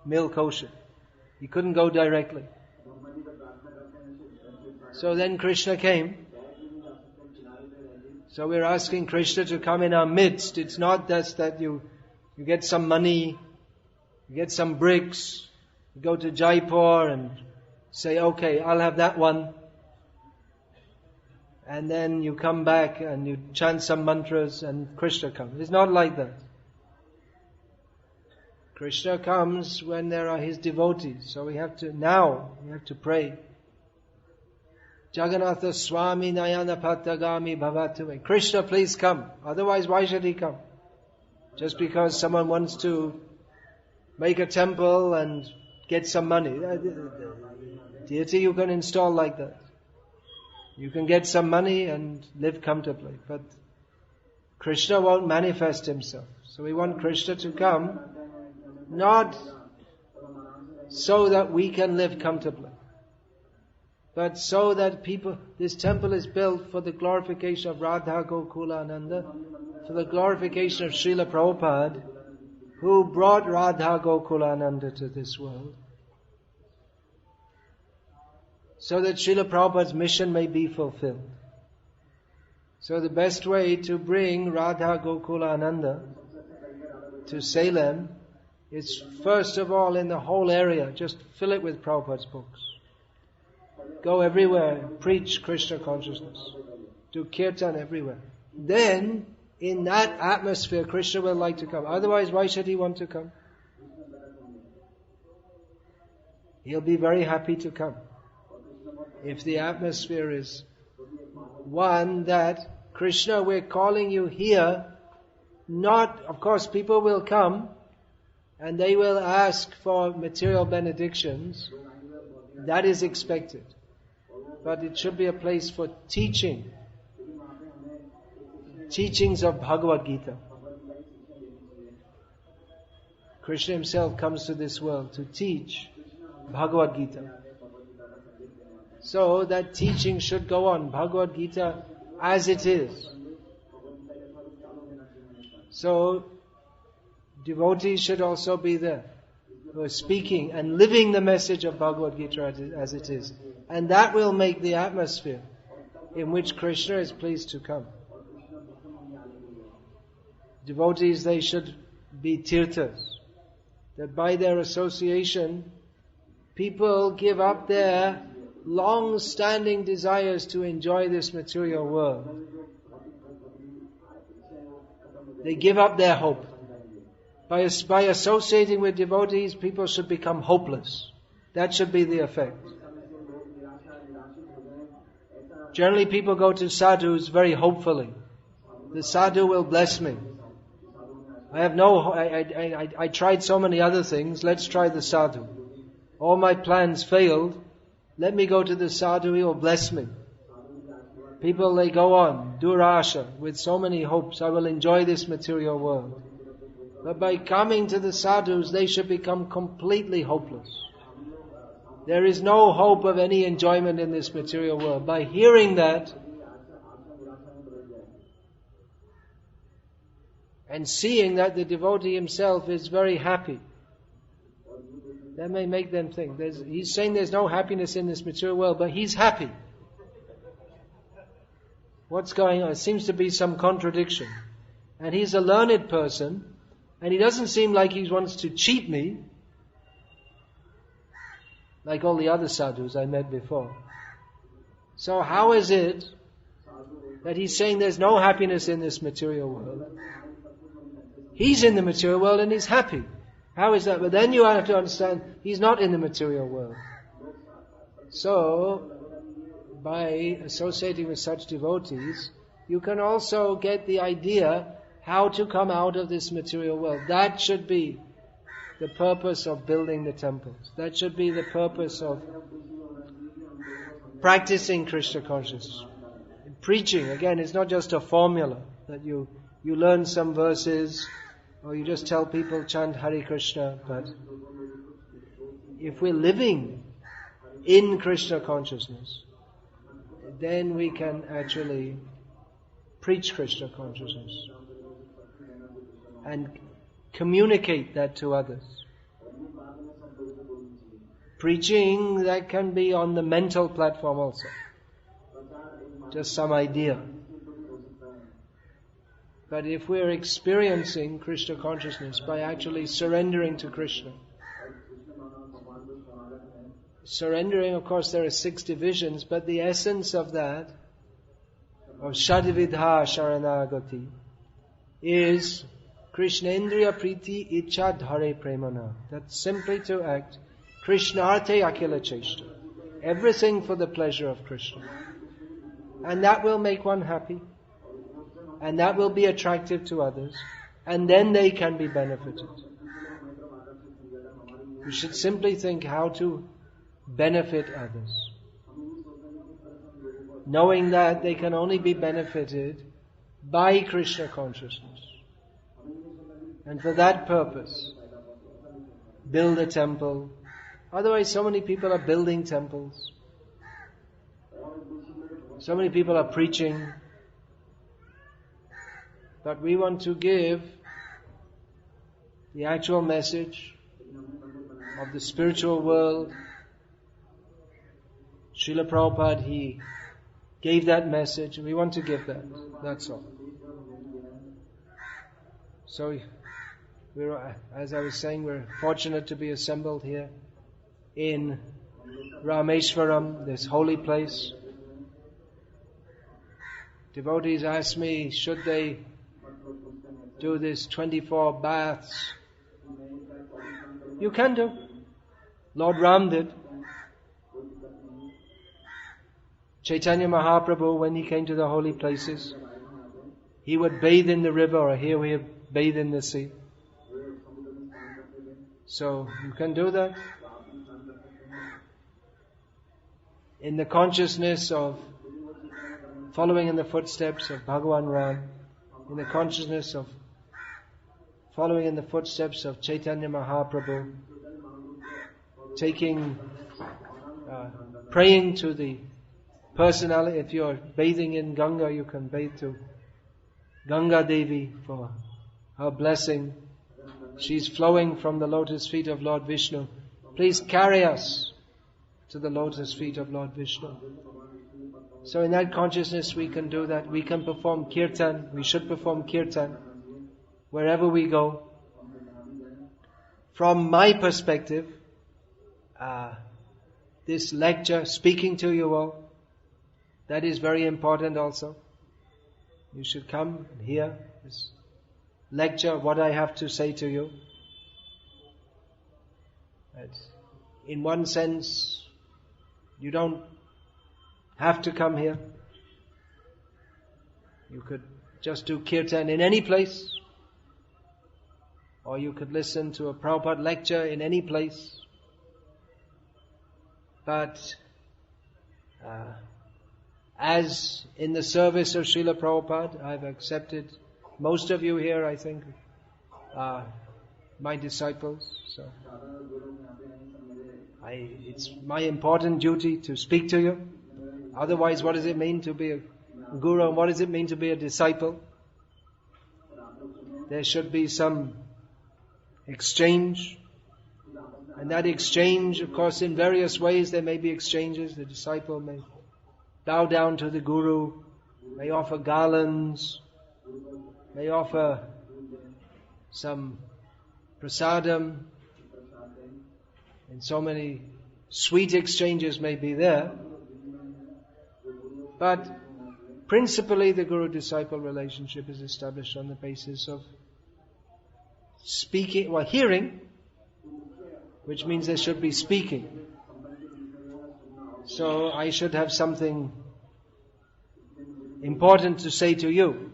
[SPEAKER 1] milk ocean. He couldn't go directly. So then Krishna came. So we're asking Krishna to come in our midst. It's not just that you get some money, you get some bricks, you go to Jaipur and say, okay, I'll have that one. And then you come back and you chant some mantras and Krishna comes. It's not like that. Krishna comes when there are his devotees. So we have to pray. Jagannatha Swami Nayana Patagami Bhavatu. Krishna, please come. Otherwise, why should he come? Just because someone wants to make a temple and get some money. Deity you can install like that. You can get some money and live comfortably. But Krishna won't manifest himself. So we want Krishna to come, not so that we can live comfortably, but so that this temple is built for the glorification of Radha Gokula Ananda, for the glorification of Srila Prabhupada, who brought Radha Gokula Ananda to this world, so that Srila Prabhupada's mission may be fulfilled. So the best way to bring Radha Gokula Ananda to Salem is first of all in the whole area, just fill it with Prabhupada's books. Go everywhere, preach Krishna consciousness. Do kirtan everywhere. Then, in that atmosphere, Krishna will like to come. Otherwise, why should he want to come? He'll be very happy to come. If the atmosphere is one that, Krishna, we're calling you here, not, of course, people will come and they will ask for material benedictions. That is expected. But it should be a place for teaching. Teachings of Bhagavad Gita. Krishna himself comes to this world to teach Bhagavad Gita. So that teaching should go on, Bhagavad Gita as it is. So devotees should also be there, who are speaking and living the message of Bhagavad Gita as it is. And that will make the atmosphere in which Krishna is pleased to come. Devotees, they should be tirthas. That by their association, people give up their long-standing desires to enjoy this material world. They give up their hope. By associating with devotees, people should become hopeless. That should be the effect. Generally, people go to sadhus very hopefully. The sadhu will bless me. I tried so many other things. Let's try the sadhu. All my plans failed. Let me go to the sadhu. He will bless me. People, they go on, durasha, with so many hopes. I will enjoy this material world. But by coming to the sadhus, they should become completely hopeless. There is no hope of any enjoyment in this material world. By hearing that and seeing that the devotee himself is very happy, that may make them think. He's saying there's no happiness in this material world, but he's happy. What's going on? It seems to be some contradiction. And he's a learned person, and he doesn't seem like he wants to cheat me, like all the other sadhus I met before. So how is it that he's saying there's no happiness in this material world? He's in the material world and he's happy. How is that? But then you have to understand, he's not in the material world. So, by associating with such devotees, you can also get the idea how to come out of this material world. That should be the purpose of building the temples. That should be the purpose of practicing Krishna consciousness. Preaching, again, it's not just a formula. that you learn some verses, or you just tell people chant Hare Krishna, but if we're living in Krishna consciousness, then we can actually preach Krishna consciousness and communicate that to others. Preaching, that can be on the mental platform also. Just some idea. But if we're experiencing Krishna consciousness by actually surrendering to Krishna, surrendering, of course, there are 6 divisions, but the essence of that, of Shadvidha Sharanagati, is Krishnendriya Priti Icha Dhare Premana. That's simply to act Krishnarte Akila Cheshta. Everything for the pleasure of Krishna. And that will make one happy. And that will be attractive to others. And then they can be benefited. We should simply think how to benefit others, knowing that they can only be benefited by Krishna consciousness. And for that purpose, build a temple. Otherwise, so many people are building temples. So many people are preaching. But we want to give the actual message of the spiritual world. Srila Prabhupada, he gave that message, and we want to give that. That's all. So, as I was saying, we're fortunate to be assembled here in Rameshwaram, this holy place. Devotees ask me, should they do this 24 baths? You can do. Lord Ram did. Chaitanya Mahaprabhu, when he came to the holy places, he would bathe in the river, or here we bathe in the sea. So you can do that. In the consciousness of following in the footsteps of Bhagavan Ram, in the consciousness of following in the footsteps of Chaitanya Mahaprabhu, praying to the personality. If you're bathing in Ganga, you can bathe to Ganga Devi for her blessing. She's flowing from the lotus feet of Lord Vishnu. Please carry us to the lotus feet of Lord Vishnu. So in that consciousness we can do that. We can perform kirtan. We should perform kirtan wherever we go. From my perspective, this lecture, speaking to you all, that is very important also. You should come and hear this lecture, what I have to say to you. In one sense, you don't have to come here. You could just do kirtan in any place, or you could listen to a Prabhupada lecture in any place. But as in the service of Srila Prabhupada, I've accepted most of you here, I think, are my disciples. So it's my important duty to speak to you. Otherwise, what does it mean to be a guru, and what does it mean to be a disciple? There should be some exchange. And that exchange, of course, in various ways there may be exchanges. The disciple may bow down to the guru, may offer garlands, may offer some prasadam, and so many sweet exchanges may be there. But principally the guru-disciple relationship is established on the basis of speaking, hearing, which means there should be speaking. So I should have something important to say to you.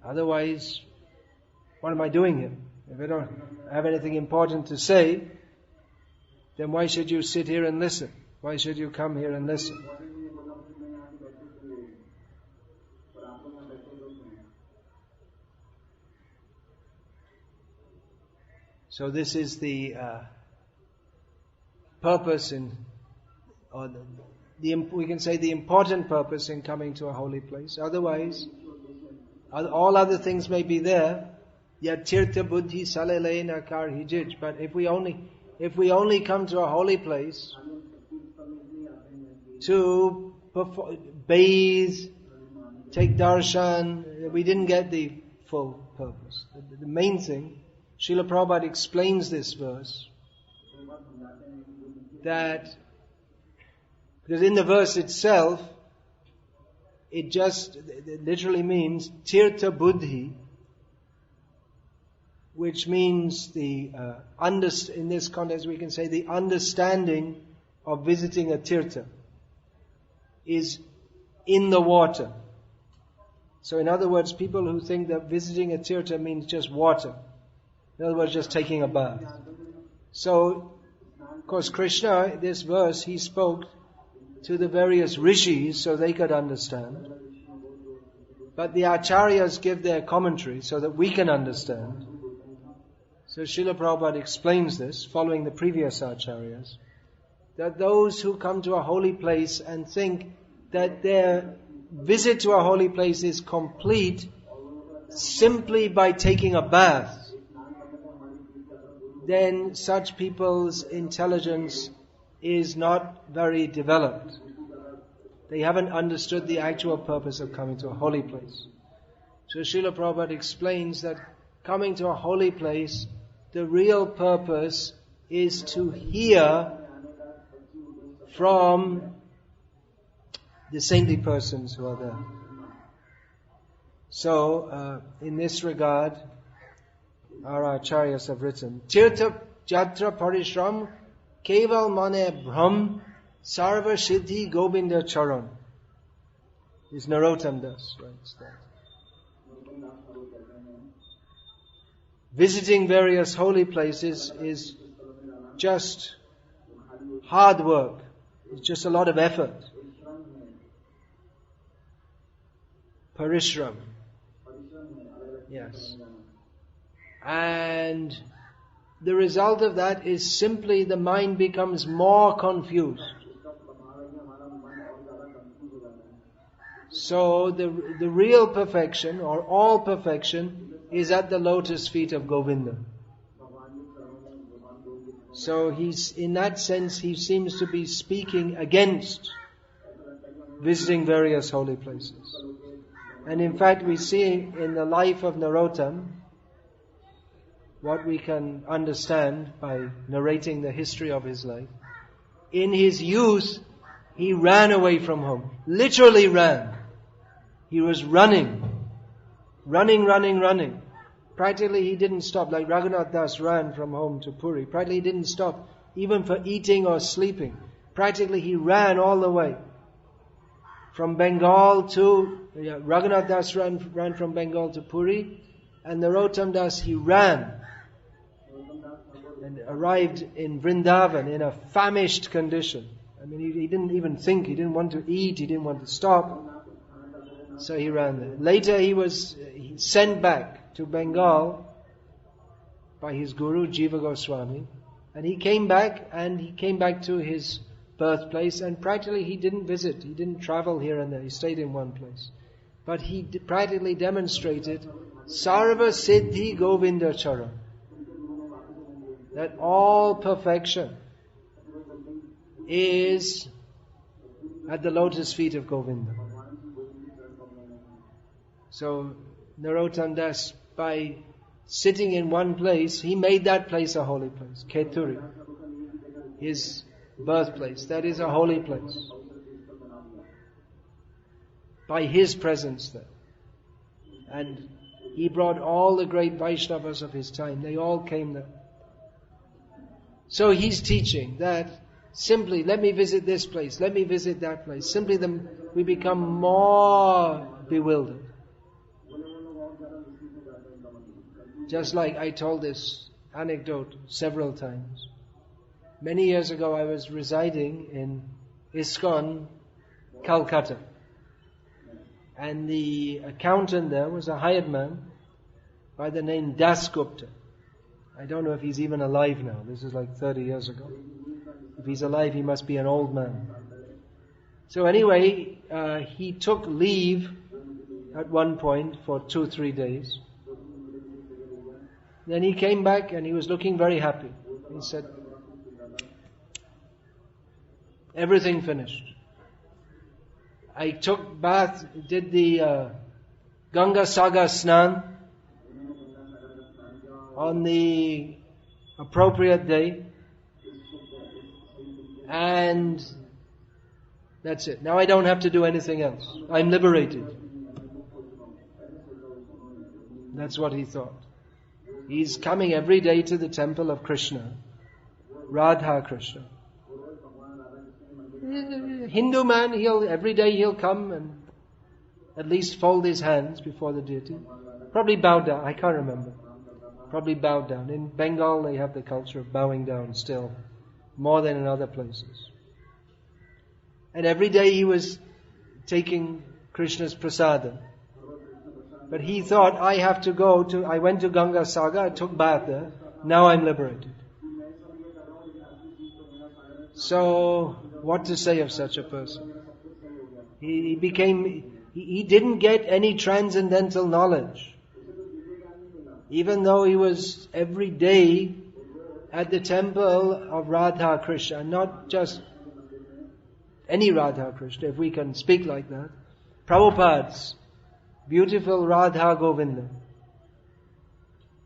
[SPEAKER 1] Otherwise, what am I doing here? If I don't have anything important to say, then why should you sit here and listen? Why should you come here and listen? So this is the purpose we can say the important purpose in coming to a holy place. Otherwise, all other things may be there. Yat tirtha buddhi salelena kar hijij. But if we only come to a holy place to bathe, take darshan, we didn't get the full purpose. The main thing, Srila Prabhupada explains this verse, that because in the verse itself, it literally means tirtha buddhi, which means in this context we can say the understanding of visiting a tirtha is in the water. So in other words, people who think that visiting a tirtha means just water, in other words, just taking a bath. So, of course, Krishna, this verse, he spoke to the various rishis so they could understand. But the acharyas give their commentary so that we can understand. So Srila Prabhupada explains this, following the previous acharyas, that those who come to a holy place and think that their visit to a holy place is complete simply by taking a bath, then such people's intelligence is not very developed. They haven't understood the actual purpose of coming to a holy place. So Srila Prabhupada explains that coming to a holy place, the real purpose is to hear from the saintly persons who are there. So, in this regard, our acharyas have written, Tirtha Jatra Parishram Keval Mane Brahm Sarva Siddhi Govinda Charan. This Narottam Das writes that. Visiting various holy places is just hard work. It's just a lot of effort. Parishram. Yes. And the result of that is simply the mind becomes more confused. So the real perfection, or all perfection, is at the lotus feet of Govinda. So in that sense, he seems to be speaking against visiting various holy places. And in fact, we see in the life of Narottam, what we can understand by narrating the history of his life. In his youth, he ran away from home. Literally ran. He was running. Practically he didn't stop. Like Raghunath Das ran from home to Puri. Practically he didn't stop, even for eating or sleeping. Practically he ran all the way. From Bengal to, Raghunath Das ran from Bengal to Puri. And Narottam Das, he ran. And arrived in Vrindavan in a famished condition. I mean, he didn't even think, he didn't want to eat, he didn't want to stop. So he ran there. Later he was sent back to Bengal by his guru, Jiva Goswami. And he came back to his birthplace, and practically he didn't visit, he didn't travel here and there, he stayed in one place. But he practically demonstrated Sarva Siddhi Govinda Charan, that all perfection is at the lotus feet of Govinda. So Narottam Das, by sitting in one place, he made that place a holy place. Keturi, his birthplace, that is a holy place. By his presence there. And he brought all the great Vaishnavas of his time. They all came there. So he's teaching that simply, let me visit this place, let me visit that place. Simply we become more bewildered. Just like I told this anecdote several times. Many years ago I was residing in ISKCON, Calcutta. And the accountant there was a hired man by the name Das Gupta. I don't know if he's even alive now. This is like 30 years ago. If he's alive, he must be an old man. So anyway, he took leave at one point for 2-3 days. Then he came back and he was looking very happy. He said, everything finished. I took bath, did the Ganga Sagar Snan on the appropriate day, and that's it. Now I don't have to do anything else. I'm liberated. That's what he thought. He's coming every day to the temple of Krishna, Radha Krishna. Hindu man, every day he'll come and at least fold his hands before the deity. Probably bow down, I can't remember. Probably bow down. In Bengal they have the culture of bowing down still, more than in other places. And every day he was taking Krishna's prasadam. But he thought, I went to Ganga Sagar, I took bath there, now I'm liberated. So, what to say of such a person? He didn't get any transcendental knowledge. Even though he was every day at the temple of Radha Krishna, not just any Radha Krishna, if we can speak like that. Prabhupada's beautiful Radha Govinda.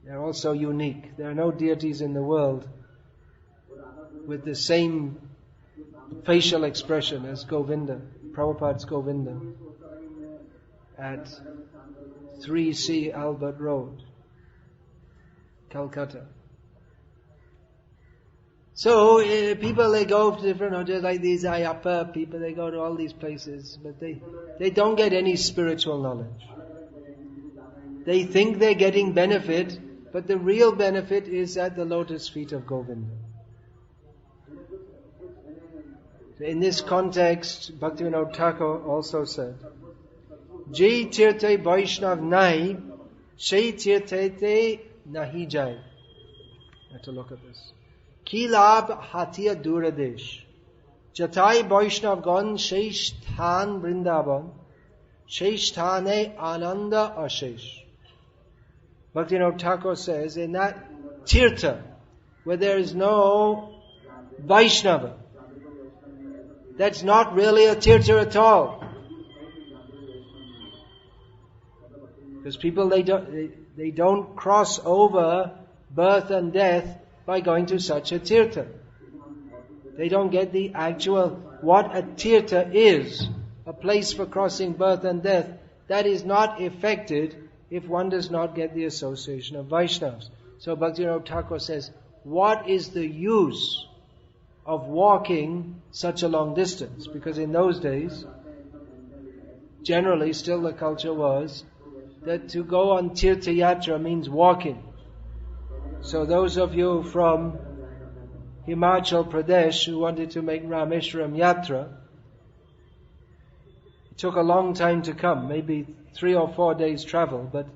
[SPEAKER 1] They're also unique. There are no deities in the world with the same facial expression as Govinda, Prabhupada's Govinda, at 3C Albert Road, Calcutta. So people, they go to different hotels, like these Ayappa people, they go to all these places, but they don't get any spiritual knowledge. They think they're getting benefit, but the real benefit is at the lotus feet of Govinda. In this context, Bhaktivinoda Thakur also said, Jai tirthe Vaishnav nai, Shai tirthe nahi jai. I have to look at this. Ki labh hatiya duradesh. Jatai Vaishnav gon Shaish Than Vrindavan, Shaish Thane Ananda Ashesh. Bhaktivinoda Thakur says, in that tirtha, where there is no Vaishnava, that's not really a tirtha at all. Because people, they don't cross over birth and death by going to such a tirtha. They don't get the actual, what a tirtha is, a place for crossing birth and death. That is not affected if one does not get the association of Vaishnavas. So Bhaktivinoda Thakur says, what is the use of walking such a long distance? Because in those days, generally still the culture was that to go on Tirtha Yatra means walking. So those of you from Himachal Pradesh who wanted to make Rameshwaram Yatra, it took a long time to come, maybe 3 or 4 days travel, but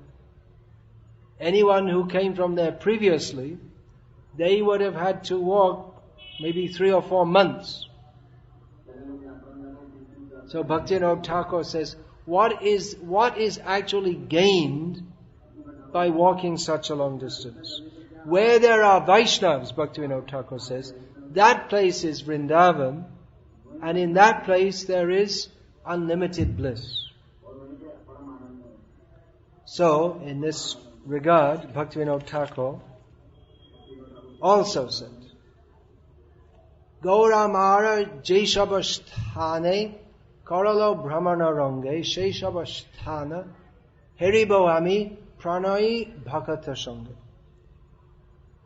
[SPEAKER 1] anyone who came from there previously, they would have had to walk maybe 3 or 4 months. So Bhaktivinoda Thakur says, what is actually gained by walking such a long distance? Where there are Vaishnavas, Bhaktivinoda Thakur says, that place is Vrindavan, and in that place there is unlimited bliss. So, in this regard, Bhaktivinoda Thakur also said, Gauramara Jaishabasthane Karalo Brahmana Range Sheshabasthana Heriboami Pranai Bhakata Sangha.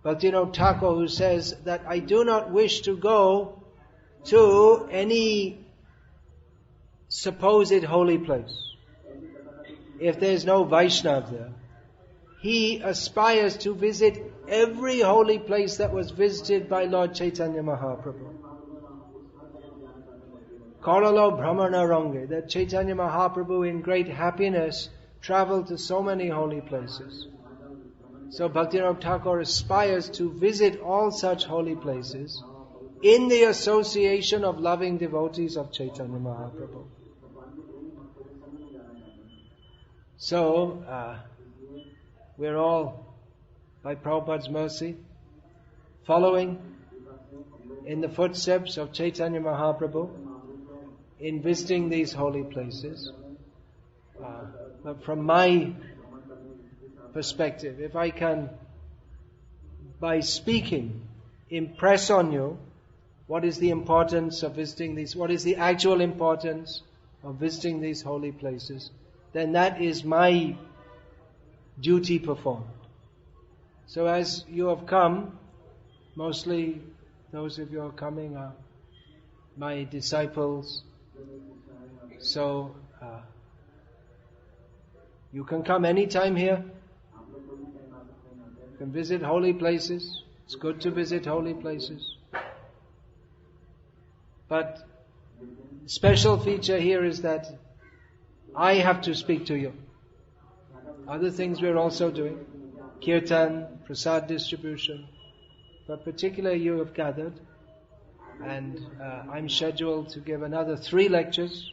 [SPEAKER 1] Bhaktivinoda Thakur, who says that I do not wish to go to any supposed holy place if there is no Vaishnav there. He aspires to visit every holy place that was visited by Lord Chaitanya Mahaprabhu. Karalo Brahmana Range, that Chaitanya Mahaprabhu in great happiness traveled to so many holy places. So Bhaktivinoda Thakur aspires to visit all such holy places in the association of loving devotees of Chaitanya Mahaprabhu. So, we're all, by Prabhupada's mercy, following in the footsteps of Chaitanya Mahaprabhu in visiting these holy places. But from my perspective, if I can, by speaking, impress on you what is the importance of visiting these, what is the actual importance of visiting these holy places, then that is my duty performed. So as you have come, mostly those of you who are coming are my disciples. So you can come anytime here. You can visit holy places. It's good to visit holy places. But special feature here is that I have to speak to you. Other things we're also doing. Kirtan, prasad distribution. But particularly you have gathered. And I'm scheduled to give another 3 lectures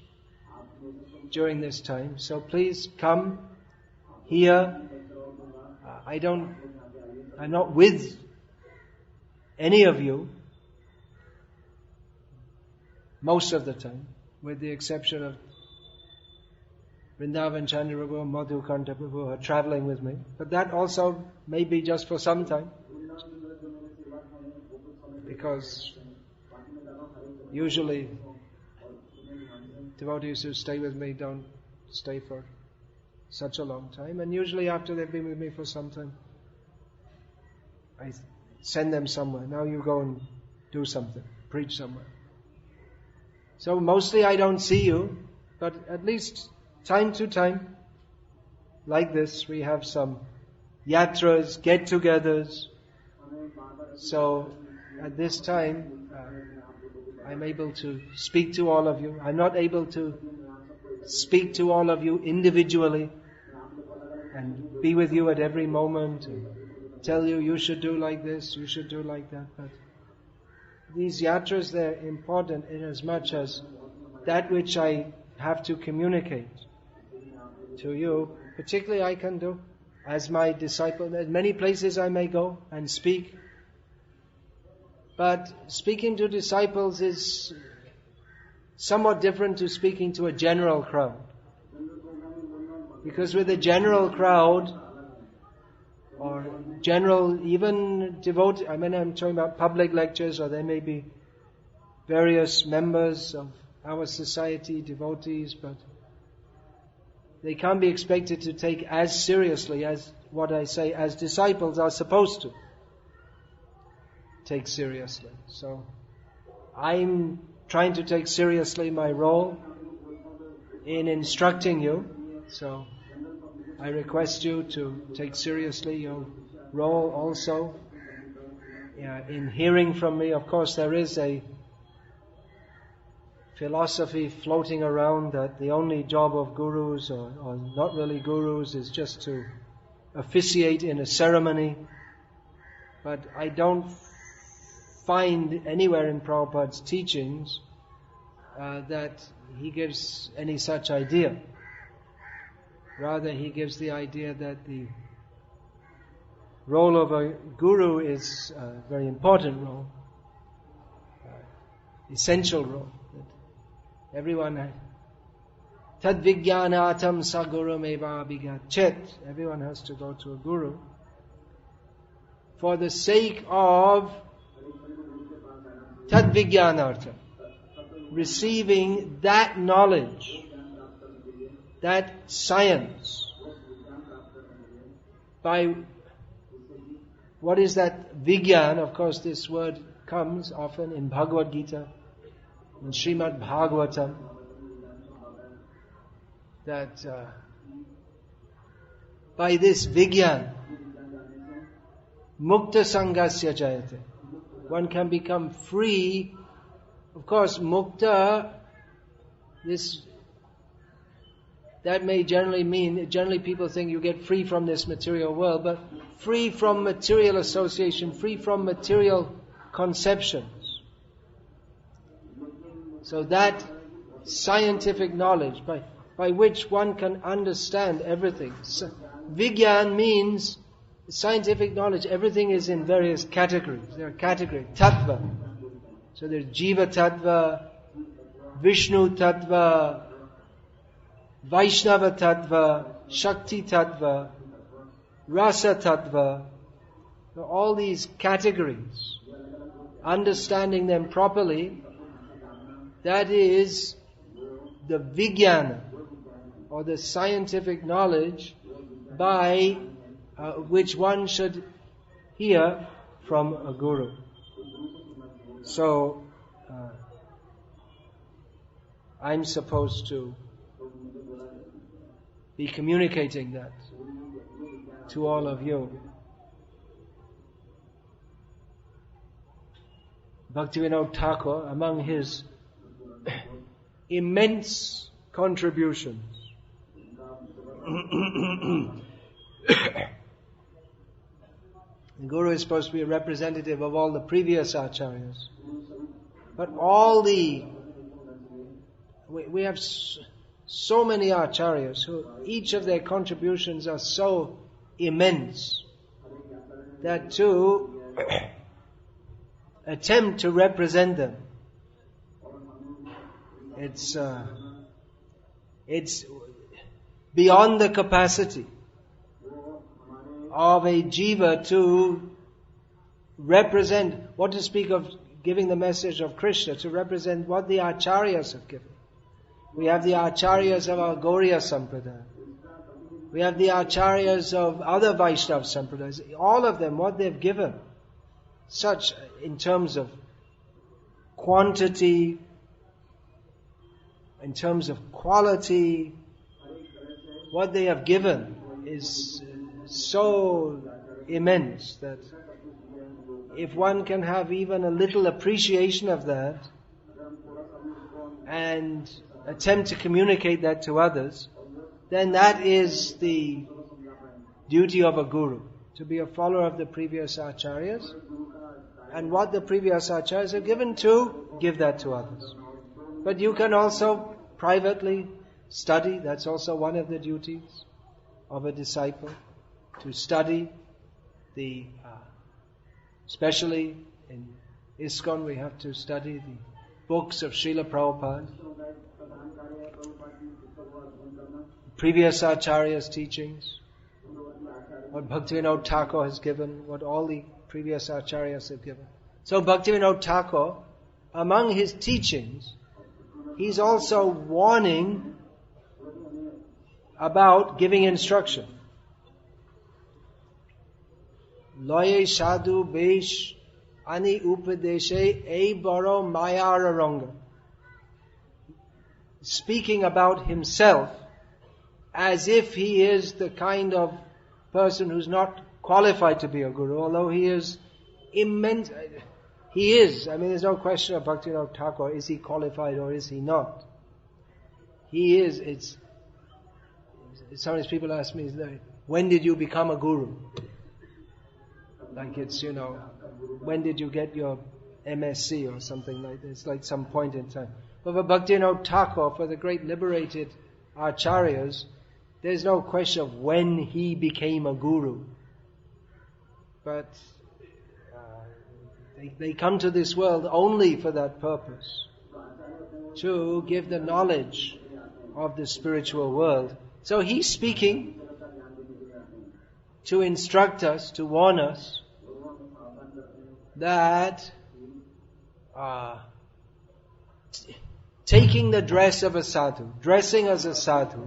[SPEAKER 1] during this time. So please come here. I'm not with any of you most of the time, with the exception of Vrindavan Chandra Prabhu and Madhukanta Prabhu who are traveling with me. But that also may be just for some time. Because usually devotees who stay with me don't stay for such a long time. And usually after they've been with me for some time, I send them somewhere. Now you go and do something, preach somewhere. So mostly I don't see you, but at least time to time, like this, we have some yatras, get-togethers. So at this time, I'm able to speak to all of you. I'm not able to speak to all of you individually and be with you at every moment and tell you, you should do like this, you should do like that. But these yatras, they're important in as much as that which I have to communicate to you, particularly I can do as my disciple. There are many places I may go and speak. But speaking to disciples is somewhat different to speaking to a general crowd. Because with a general crowd, or general, even devotee, I'm talking about public lectures, or there may be various members of our society, devotees, but they can't be expected to take as seriously as what I say as disciples are supposed to take seriously. So I'm trying to take seriously my role in instructing you. So I request you to take seriously your role also in hearing from me. Of course, there is a philosophy floating around that the only job of gurus, or not really gurus, is just to officiate in a ceremony. But I don't find anywhere in Prabhupada's teachings that he gives any such idea. Rather, he gives the idea that the role of a guru is a very important role, essential role. That everyone has tad vijnanatam sagurum eva abhigachet. Everyone has to go to a guru for the sake of tad vijnanartam, receiving that knowledge, that science. By what is that vigyan? Of course, this word comes often in Bhagavad Gita, in Srimad Bhagavatam, that by this vigyan, mukta sangasya jayate, one can become free. Of course, mukta, that may generally people think you get free from this material world, but free from material association, free from material conceptions. So that scientific knowledge by which one can understand everything. So, Vigyan means scientific knowledge. Everything is in various categories. There are categories. Tattva. So there's Jiva Tattva, Vishnu Tattva, Vaishnava Tattva, Shakti Tattva, Rasa Tattva. All these categories. Understanding them properly, that is the Vijnana, or the scientific knowledge by which one should hear from a guru. So, I'm supposed to be communicating that to all of you. Bhaktivinoda Thakur, among his immense contributions, the Guru is supposed to be a representative of all the previous acharyas. But we have so many acharyas who each of their contributions are so immense that to attempt to represent them, it's beyond the capacity of a jiva to represent, what to speak of giving the message of Krishna, to represent what the acharyas have given. We have the acharyas of our Gauriya Sampradaya. We have the acharyas of other Vaishnava Sampradayas. All of them, what they've given, such in terms of quantity, in terms of quality, what they have given is so immense that if one can have even a little appreciation of that and attempt to communicate that to others, then that is the duty of a guru, to be a follower of the previous acharyas, and what the previous acharyas have given, to give that to others. But you can also privately study. That's also one of the duties of a disciple, to study especially in ISKCON we have to study the books of Srila Prabhupada, previous acharyas' teachings, what Bhaktivinoda Thakur has given, what all the previous acharyas have given. So Bhaktivinoda Thakur, among his teachings, he's also warning about giving instruction. Loye sadhu besh ani upadeshe e baro mayararanga. Speaking about himself as if he is the kind of person who's not qualified to be a guru, although he is immense. He is. I mean, there's no question of Bhaktivinoda Thakur. Is he qualified or is he not? He is. Sometimes people ask me, when did you become a guru? Like it's, when did you get your MSc or something like this? It's like some point in time. But for Bhaktivinoda Thakur, for the great liberated acharyas, there's no question of when he became a guru. But they come to this world only for that purpose, to give the knowledge of the spiritual world. So he's speaking to instruct us, to warn us that taking the dress of a sadhu, dressing as a sadhu,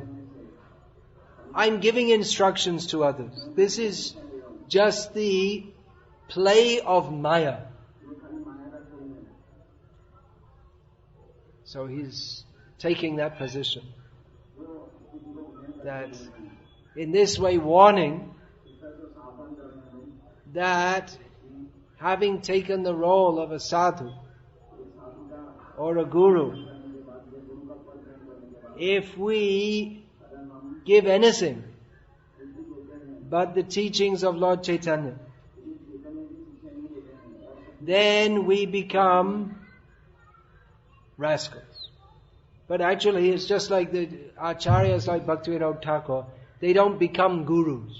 [SPEAKER 1] I'm giving instructions to others. This is just the play of Maya. So he's taking that position, that in this way warning that having taken the role of a sadhu or a guru, if we give anything but the teachings of Lord Chaitanya, then we become rascals. But actually it's just like the acharyas like Bhaktivinoda Thakur, they don't become gurus.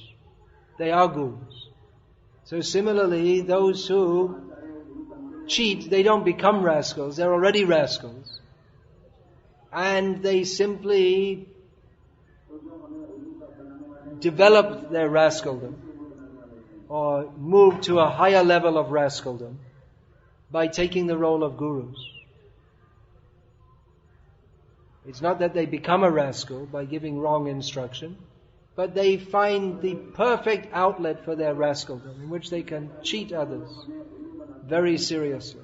[SPEAKER 1] They are gurus. So similarly, those who cheat, they don't become rascals, they're already rascals. And they simply develop their rascaldom or move to a higher level of rascaldom by taking the role of gurus. It's not that they become a rascal by giving wrong instruction, but they find the perfect outlet for their rascaldom in which they can cheat others very seriously.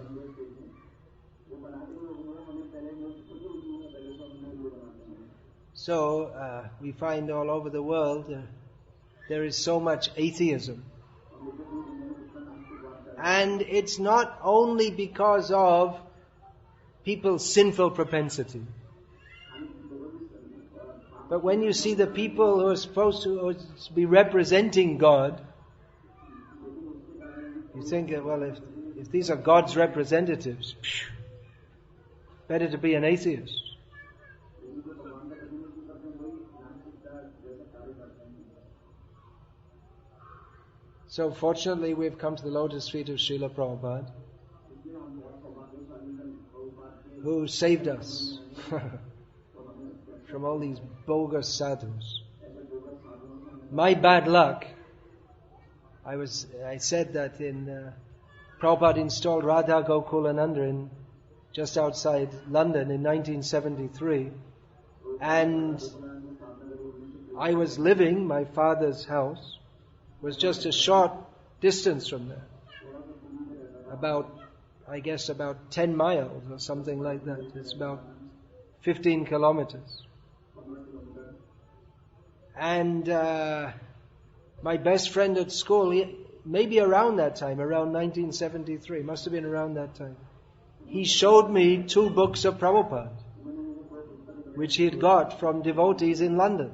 [SPEAKER 1] So we find all over the world there is so much atheism. And it's not only because of people's sinful propensity. But when you see the people who are supposed to be representing God, you think, well, if these are God's representatives, better to be an atheist. So fortunately we've come to the lotus feet of Srila Prabhupada, who saved us from all these bogus sadhus. My bad luck, I said that in Prabhupada installed Radha Gokulananda just outside London in 1973, and I was living, my father's house was just a short distance from there. About 10 miles or something like that. It's about 15 kilometers. And my best friend at school, maybe around that time, around 1973, must have been around that time, he showed me 2 books of Prabhupada, which he had got from devotees in London.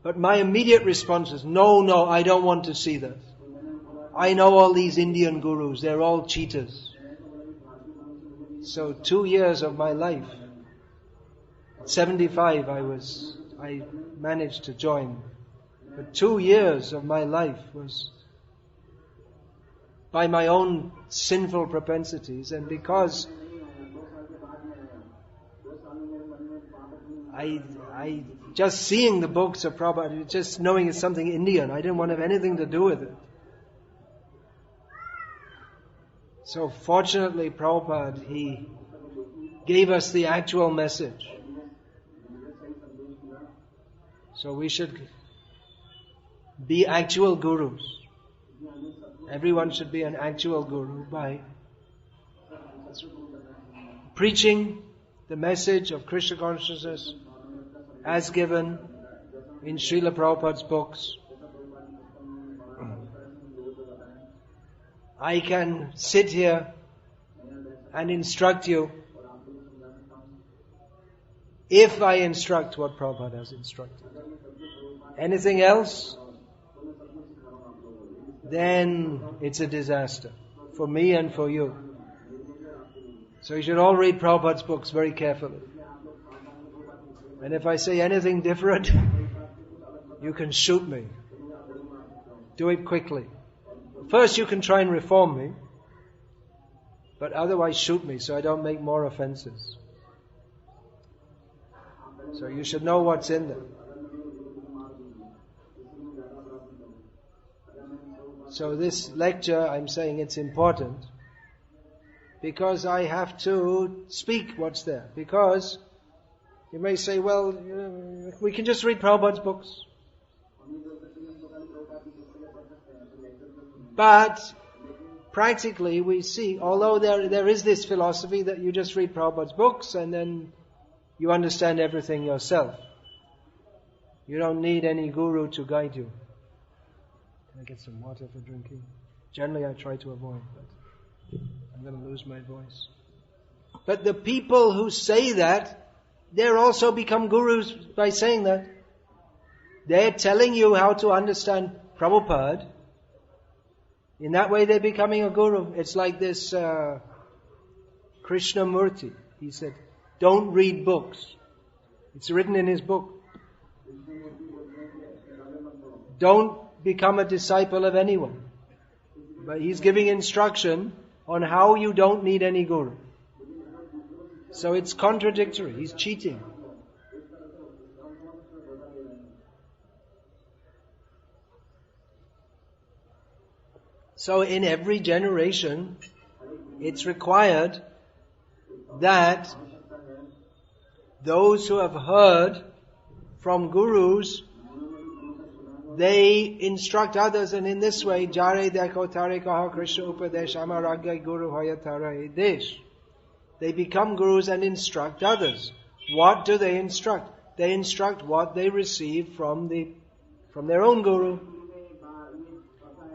[SPEAKER 1] But my immediate response was, no, I don't want to see that. I know all these Indian gurus, they're all cheaters. So 2 years of my life, at 75 I managed to join. But 2 years of my life was by my own sinful propensities, and because I just seeing the books of Prabhupada, just knowing it's something Indian, I didn't want to have anything to do with it. So fortunately Prabhupada, he gave us the actual message. So we should be actual gurus. Everyone should be an actual guru by preaching the message of Krishna consciousness as given in Srila Prabhupada's books. I can sit here and instruct you if I instruct what Prabhupada has instructed. Anything else, then it's a disaster for me and for you. So you should all read Prabhupada's books very carefully. And if I say anything different, you can shoot me. Do it quickly. First you can try and reform me, but otherwise shoot me so I don't make more offenses. So you should know what's in them. So this lecture, I'm saying it's important because I have to speak what's there. Because you may say, well, we can just read Prabhupada's books. But practically we see, although there is this philosophy that you just read Prabhupada's books and then you understand everything yourself. You don't need any guru to guide you. Can I get some water for drinking? Generally I try to avoid, but I'm going to lose my voice. But the people who say that, they're also become gurus by saying that. They're telling you how to understand Prabhupada. In that way they're becoming a guru. It's like this Krishnamurti. He said, don't read books. It's written in his book. Don't become a disciple of anyone. But he's giving instruction on how you don't need any guru. So it's contradictory. He's cheating. So in every generation, it's required that those who have heard from gurus, they instruct others, and in this way, Jare Dekho Tare Kaha Krishna Upadesh Amaragya Guru Hoya Tare Desh. They become gurus and instruct others. What do they instruct? They instruct what they receive from their own guru.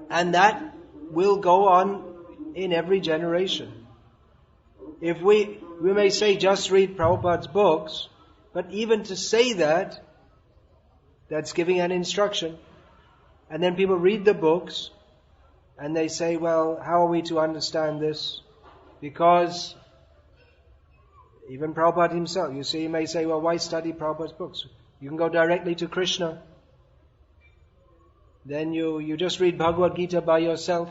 [SPEAKER 1] And that will go on in every generation. If we may say just read Prabhupada's books, but even to say that, that's giving an instruction. And then people read the books and they say, well, how are we to understand this? Because even Prabhupada himself, you see, he may say, well, why study Prabhupada's books? You can go directly to Krishna. Then you just read Bhagavad Gita by yourself.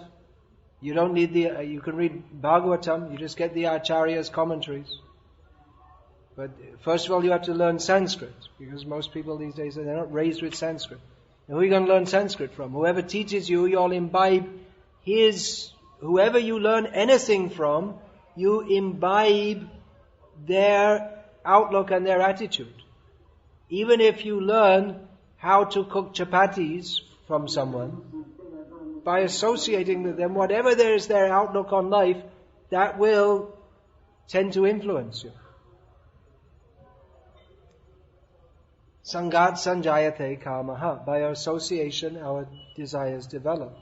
[SPEAKER 1] You don't need you can read Bhagavatam, you just get the Acharya's commentaries. But first of all, you have to learn Sanskrit, because most people these days, they're not raised with Sanskrit. And who are you going to learn Sanskrit from? Whoever teaches you, you all imbibe whoever you learn anything from, you imbibe their outlook and their attitude. Even if you learn how to cook chapatis from someone, by associating with them, whatever there is their outlook on life, that will tend to influence you. Sangat sanjayate kamaha. By association, our desires develop.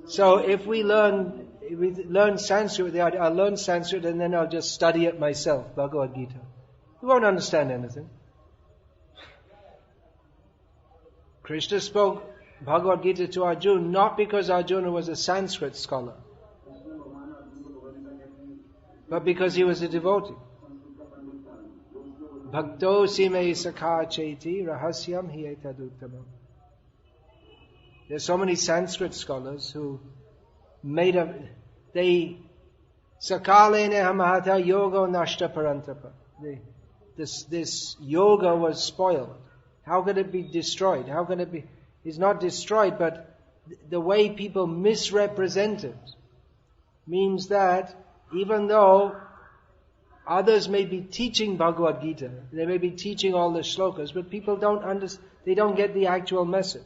[SPEAKER 1] So if we learn Sanskrit, I'll learn Sanskrit and then I'll just study it myself, Bhagavad Gita. You won't understand anything. Krishna spoke Bhagavad Gita to Arjuna not because Arjuna was a Sanskrit scholar, but because he was a devotee. Bhakto sime sakha cheti rahasyam hi etaduttamam. There's so many Sanskrit scholars who they sakalene hamahata yoga nashta parantapa. This yoga was spoiled. How could it be destroyed? How can it be? It's not destroyed, but the way people misrepresent it means that even though others may be teaching Bhagavad Gita, they may be teaching all the shlokas, but people they don't get the actual message.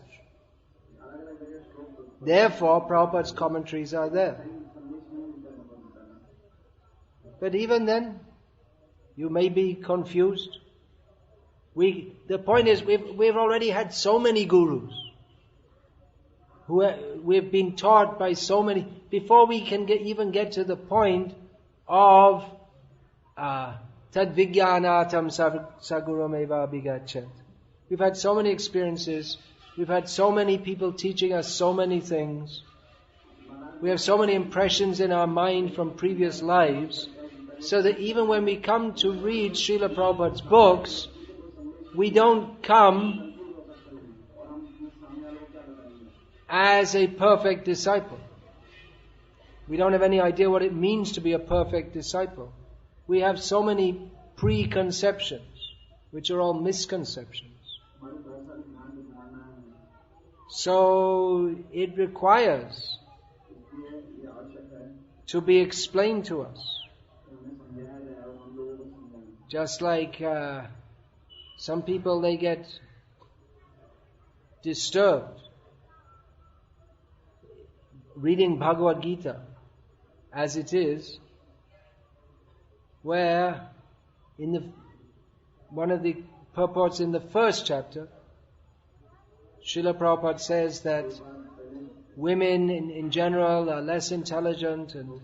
[SPEAKER 1] Therefore, Prabhupada's commentaries are there. But even then, you may be confused. The point is, we've already had so many gurus. We've been taught by so many, before we can even get to the point of tad vijnanatam sagurumeva abhigachat. We've had so many experiences. We've had so many people teaching us so many things. We have so many impressions in our mind from previous lives, so that even when we come to read Srila Prabhupada's books, we don't come as a perfect disciple. We don't have any idea what it means to be a perfect disciple. We have so many preconceptions, which are all misconceptions. So it requires to be explained to us. Just like some people, they get disturbed reading Bhagavad Gita as it is, where one of the purports in the first chapter, Srila Prabhupada says that women in general are less intelligent and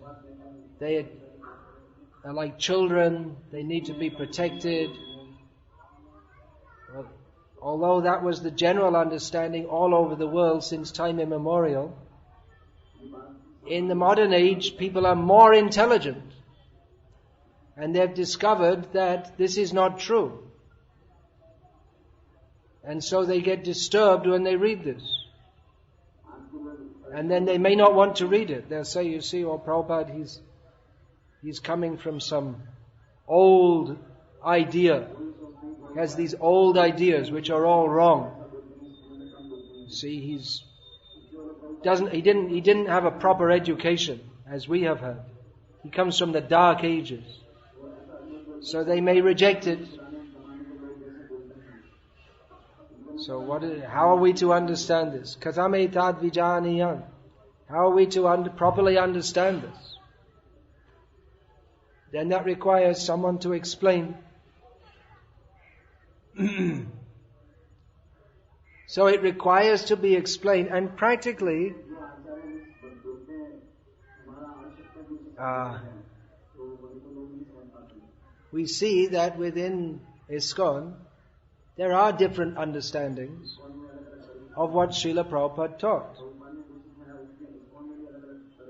[SPEAKER 1] are like children, they need to be protected. Well, although that was the general understanding all over the world since time immemorial, in the modern age, people are more intelligent. And they've discovered that this is not true. And so they get disturbed when they read this. And then they may not want to read it. They'll say, you see, oh Prabhupada, he's coming from some old idea. He has these old ideas which are all wrong. See, he didn't have a proper education as we have had. He comes from the dark ages. So they may reject it. So how are we to understand this? Kathame tad vijaniyan. How are we to properly understand this? Then that requires someone to explain. So it requires to be explained, and practically we see that within ISKCON there are different understandings of what Srila Prabhupada taught.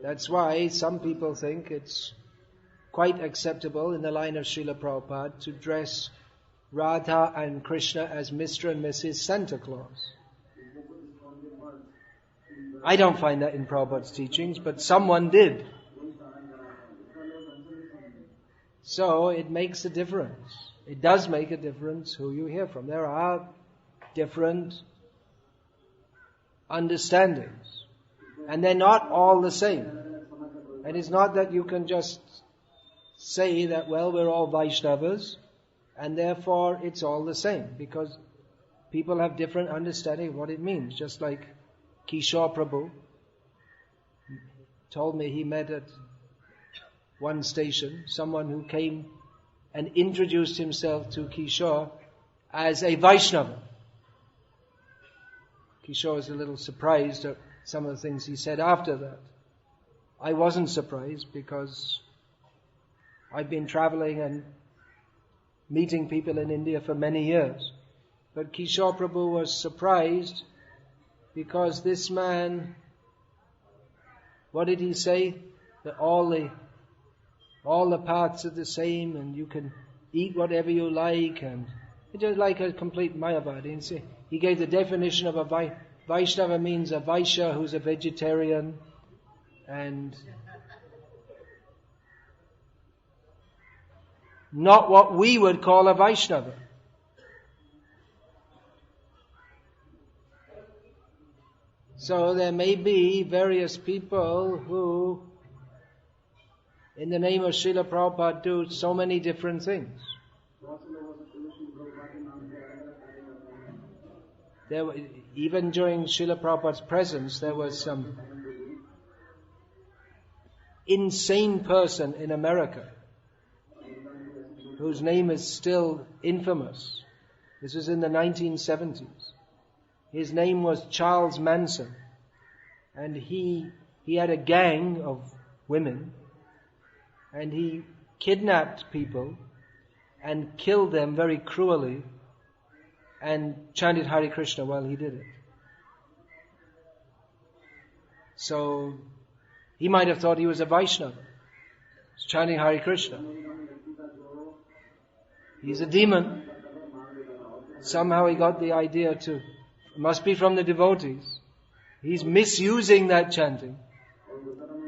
[SPEAKER 1] That's why some people think it's quite acceptable in the line of Srila Prabhupada to dress Radha and Krishna as Mr. and Mrs. Santa Claus. I don't find that in Prabhupada's teachings, but someone did. So it makes a difference. It does make a difference who you hear from. There are different understandings. And they're not all the same. And it's not that you can just say that, well, we're all Vaishnavas, and therefore it's all the same. Because people have different understanding of what it means. Just like Kishore Prabhu told me he met at one station someone who came and introduced himself to Kishore as a Vaishnava. Kishore was a little surprised at some of the things he said after that. I wasn't surprised because I've been traveling and meeting people in India for many years. But Kishore Prabhu was surprised because this man, what did he say? That all the paths are the same and you can eat whatever you like, and it's just like a complete Mayavadi. And he gave the definition of a Vaishnava means a Vaishya who's a vegetarian, and not what we would call a Vaishnava. So there may be various people who, in the name of Srila Prabhupada, do so many different things. Even during Srila Prabhupada's presence, there was some insane person in America whose name is still infamous. This was in the 1970s. His name was Charles Manson, and he had a gang of women, and he kidnapped people and killed them very cruelly and chanted Hare Krishna while he did it. So he might have thought he was a Vaishnava, chanting Hare Krishna. He's a demon. Somehow he got the idea it must be from the devotees. He's misusing that chanting.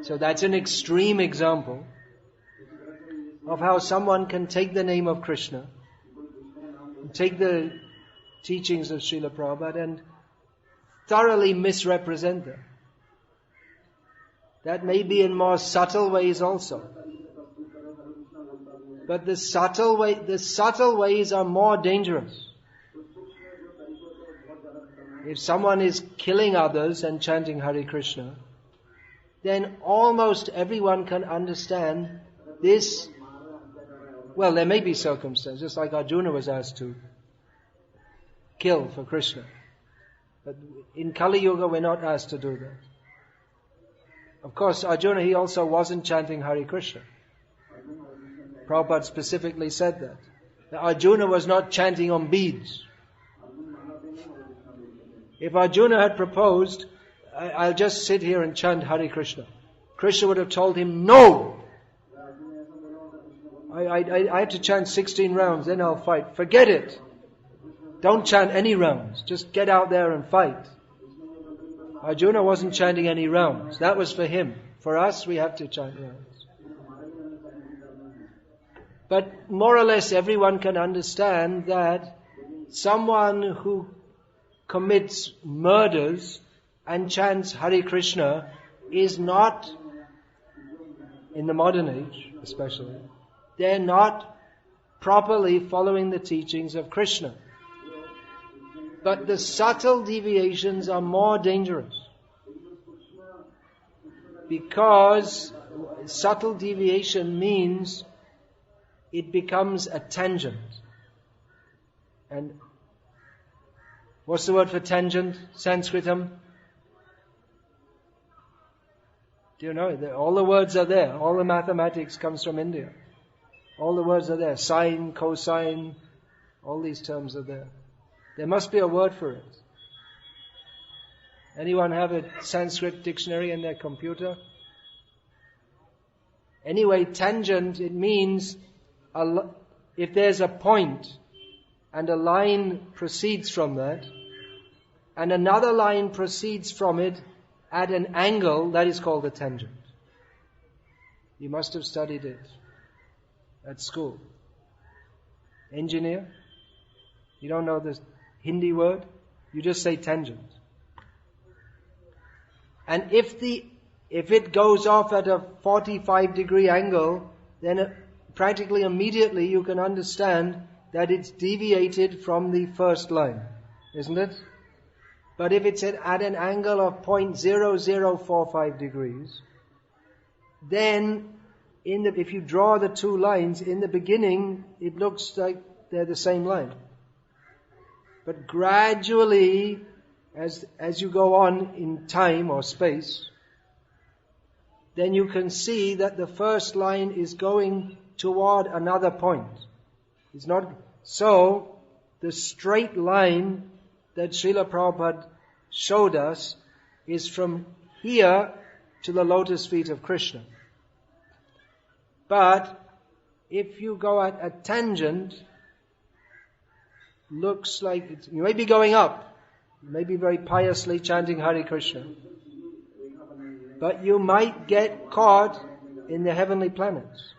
[SPEAKER 1] So that's an extreme example of how someone can take the name of Krishna, take the teachings of Srila Prabhupada and thoroughly misrepresent them. That may be in more subtle ways also. But the subtle ways are more dangerous. If someone is killing others and chanting Hare Krishna, then almost everyone can understand this. Well, there may be circumstances, just like Arjuna was asked to kill for Krishna. But in Kali Yuga, we're not asked to do that. Of course, Arjuna, he also wasn't chanting Hare Krishna. Prabhupada specifically said that Arjuna was not chanting on beads. If Arjuna had proposed, I'll just sit here and chant Hare Krishna, Krishna would have told him, no! I have to chant 16 rounds, then I'll fight. Forget it. Don't chant any rounds. Just get out there and fight. Arjuna wasn't chanting any rounds. That was for him. For us, we have to chant rounds. But more or less everyone can understand that someone who commits murders and chants Hare Krishna is not, in the modern age especially, they're not properly following the teachings of Krishna. But the subtle deviations are more dangerous. Because subtle deviation means it becomes a tangent. And what's the word for tangent? Sanskritam? Do you know? All the words are there. All the mathematics comes from India. All the words are there. Sine, cosine, all these terms are there. There must be a word for it. Anyone have a Sanskrit dictionary in their computer? Anyway, tangent, it means if there's a point and a line proceeds from that, and another line proceeds from it at an angle, that is called a tangent. You must have studied it at school. Engineer? You don't know this Hindi word? You just say tangent. And if it goes off at a 45-degree angle, then practically immediately you can understand that it's deviated from the first line, isn't it? But if it's at an angle of 0.0045 degrees, then if you draw the two lines, in the beginning it looks like they're the same line. But gradually, as you go on in time or space, then you can see that the first line is going toward another point. It's not so. The straight line that Srila Prabhupada showed us is from here to the lotus feet of Krishna. But if you go at a tangent, looks like you may be going up, you may be very piously chanting Hare Krishna, but you might get caught in the heavenly planets,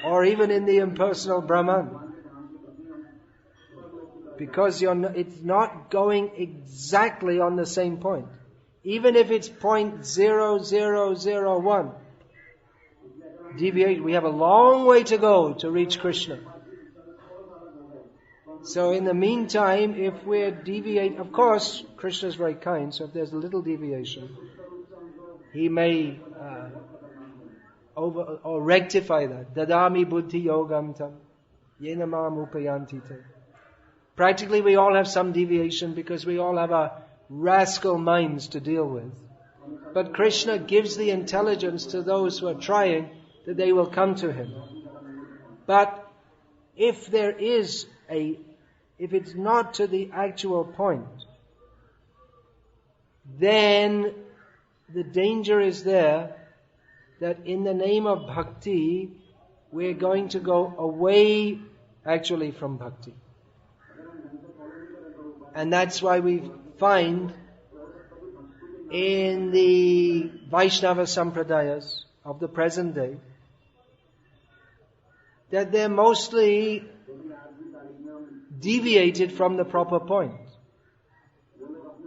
[SPEAKER 1] or even in the impersonal Brahman, because it's not going exactly on the same point. Even if it's 0.0001 deviate, we have a long way to go to reach Krishna. So in the meantime, if we're deviate, of course, Krishna is very kind, so if there's a little deviation, He may rectify that. Dadami buddhi yogam tam yena mam upayanti te. Practically we all have some deviation because we all have our rascal minds to deal with. But Krishna gives the intelligence to those who are trying that they will come to Him. But if it's not to the actual point, then the danger is there that in the name of Bhakti, we're going to go away actually from Bhakti. And that's why we find in the Vaishnava Sampradayas of the present day that they're mostly deviated from the proper point.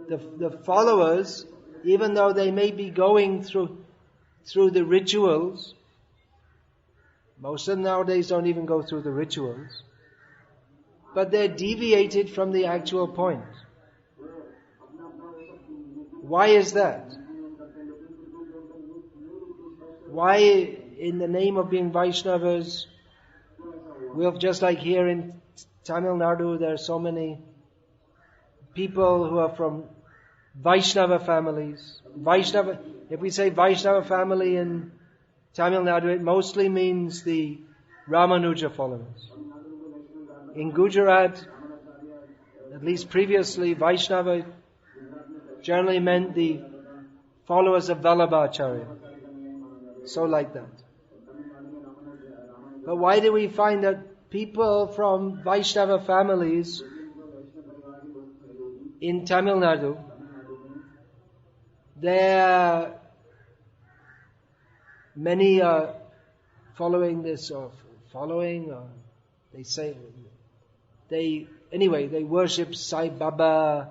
[SPEAKER 1] The followers, even though they may be going through the rituals, most of them nowadays don't even go through the rituals, but they're deviated from the actual point. Why is that? Why, in the name of being Vaishnavas, just like here in Tamil Nadu, there are so many people who are from Vaishnava families. If we say Vaishnava family in Tamil Nadu, it mostly means the Ramanuja followers. In Gujarat, at least previously, Vaishnava generally meant the followers of Vallabhacharya. So like that. But why do we find that people from Vaishnava families in Tamil Nadu, many are following this, they say, they worship Sai Baba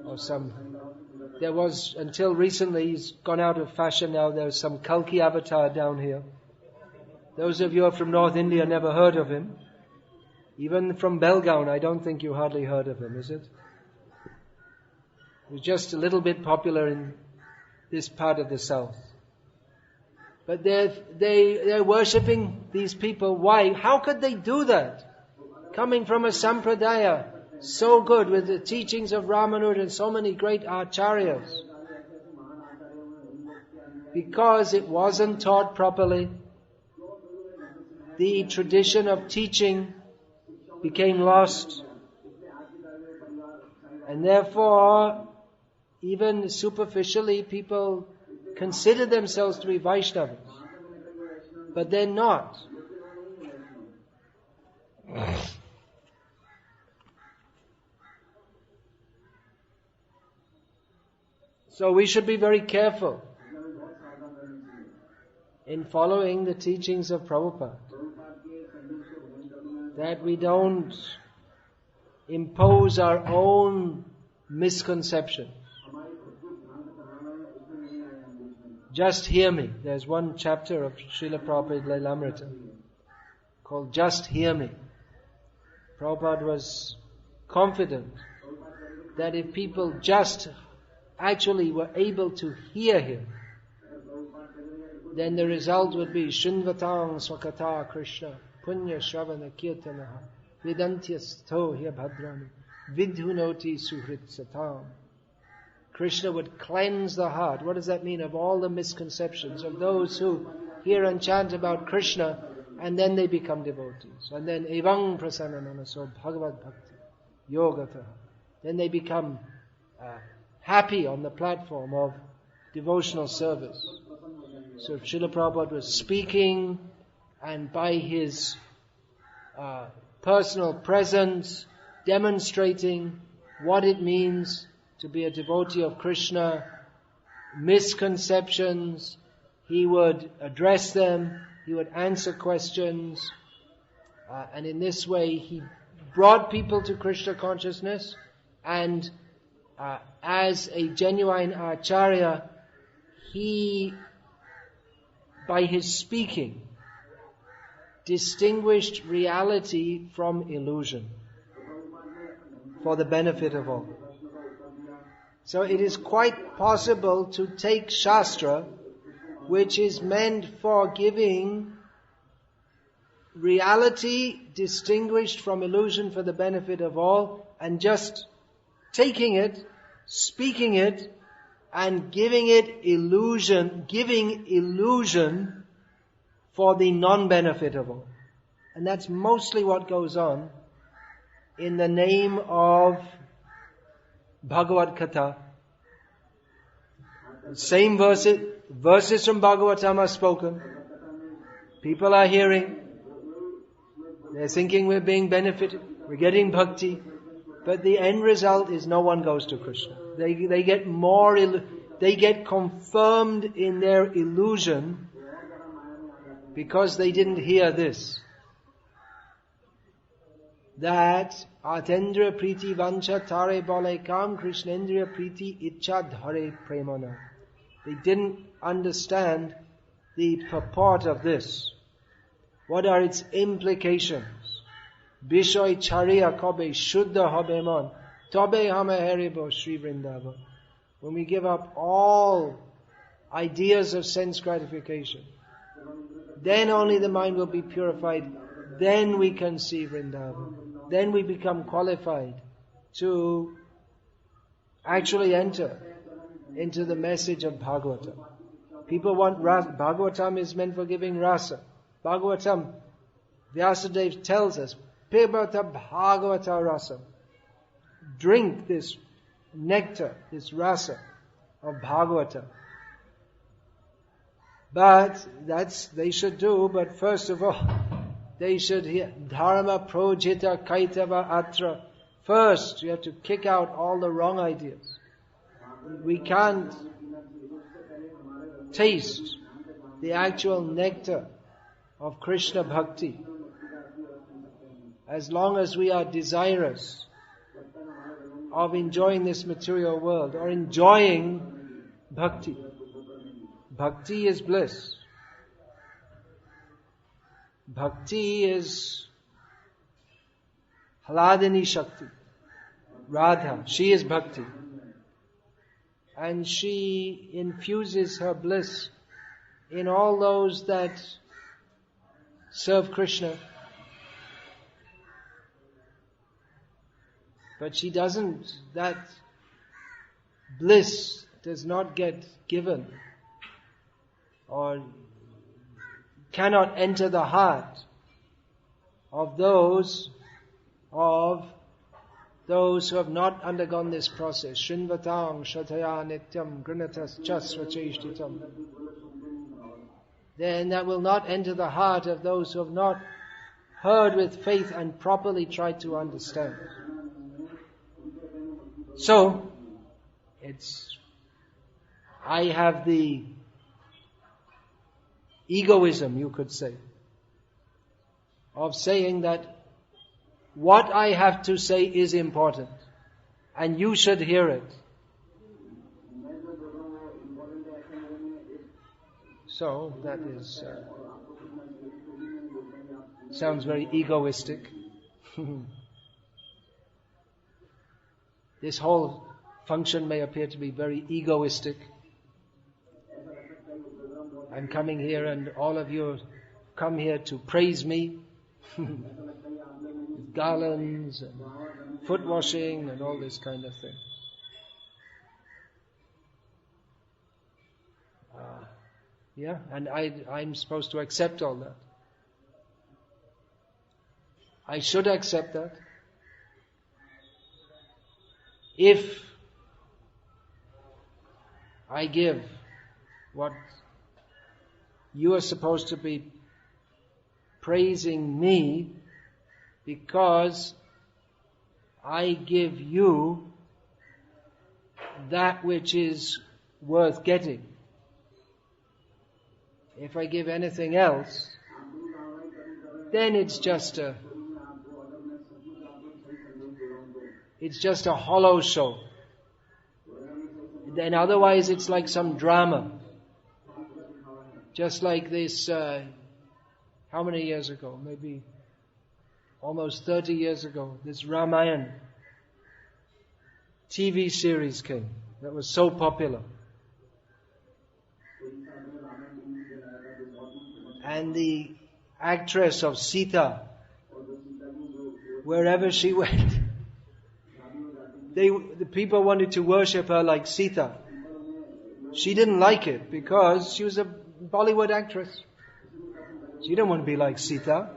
[SPEAKER 1] or some. There was, until recently, he's gone out of fashion now, there's some Kalki avatar down here. Those of you who are from North India never heard of him. Even from Belgaum, I don't think you hardly heard of him, is it? He was just a little bit popular in this part of the south. But they're worshipping these people. Why? How could they do that? Coming from a sampradaya so good with the teachings of Ramanuja and so many great acharyas. Because it wasn't taught properly. The tradition of teaching became lost. And therefore, even superficially, people consider themselves to be Vaishnavas. But they're not. So we should be very careful in following the teachings of Prabhupada. That we don't impose our own misconceptions. Just hear me. There's one chapter of Srila Prabhupada Lailamrita called Just Hear Me. Prabhupada was confident that if people just actually were able to hear him, then the result would be Shinvatang Swakata Krishna Punya Shravana Kirtanaha Vedantyastho Hya Bhadrani Vidhunoti Suhrit Satam. Krishna would cleanse the heart. What does that mean? Of all the misconceptions of those who hear and chant about Krishna and then they become devotees. And then Evang Prasanna Manaso Bhagavad Bhakti Yogataha. Then they become happy on the platform of devotional service. So Srila Prabhupada was speaking, and by his personal presence, demonstrating what it means to be a devotee of Krishna, misconceptions, he would address them, he would answer questions, and in this way he brought people to Krishna consciousness, and as a genuine acharya, he, by his speaking, distinguished reality from illusion for the benefit of all. So it is quite possible to take Shastra, which is meant for giving reality distinguished from illusion for the benefit of all, and just taking it, speaking it, and giving illusion for the non-benefit of all. And that's mostly what goes on in the name of Bhagavad Katha. Same verses from Bhagavatam are spoken. People are hearing. They're thinking we're being benefited. We're getting bhakti. But the end result is no one goes to Krishna. They get confirmed in their illusion because they didn't hear this. That Atendra Priti Vancha Tare Bale Kam Krishnendriya Priti Icha Dhare Premana. They didn't understand the purport of this. What are its implications? Bishoy Chariya Kobe Shuddha Hobe Tobe Hame Haribo Sri Vrindavan. When we give up all ideas of sense gratification, then only the mind will be purified. Then we can see Vrindavan. Then we become qualified to actually enter into the message of Bhagavatam. People want rasa. Bhagavatam is meant for giving rasa. Bhagavatam, Vyasadeva tells us, Pibata Bhagavata rasa. Drink this nectar, this rasa of Bhagavata. But they should do, but first of all, they should hear Dharma Projita Kaitava Atra. First, you have to kick out all the wrong ideas. We can't taste the actual nectar of Krishna Bhakti as long as we are desirous of enjoying this material world or enjoying Bhakti. Bhakti is bliss. Bhakti is Hladini Shakti. Radha, she is Bhakti. And she infuses her bliss in all those that serve Krishna. But she doesn't, that bliss does not get given or cannot enter the heart of those who have not undergone this process. Shinvatang shataya nityam grinatas chasvacheshtitam. Then that will not enter the heart of those who have not heard with faith and properly tried to understand. So, I have the egoism, you could say, of saying that what I have to say is important and you should hear it. So that is sounds very egoistic. This whole function may appear to be very egoistic. I'm coming here and all of you come here to praise me. With garlands and foot washing and all this kind of thing. And I'm supposed to accept all that. I should accept that. If I give what you are supposed to be praising me because I give you that which is worth getting. If I give anything else, then it's just a hollow show. Then otherwise it's like some drama. Just like this, how many years ago? Maybe almost 30 years ago, this Ramayana TV series came that was so popular. And the actress of Sita, wherever she went, the people wanted to worship her like Sita. She didn't like it because she was a Bollywood actress. She didn't want to be like Sita.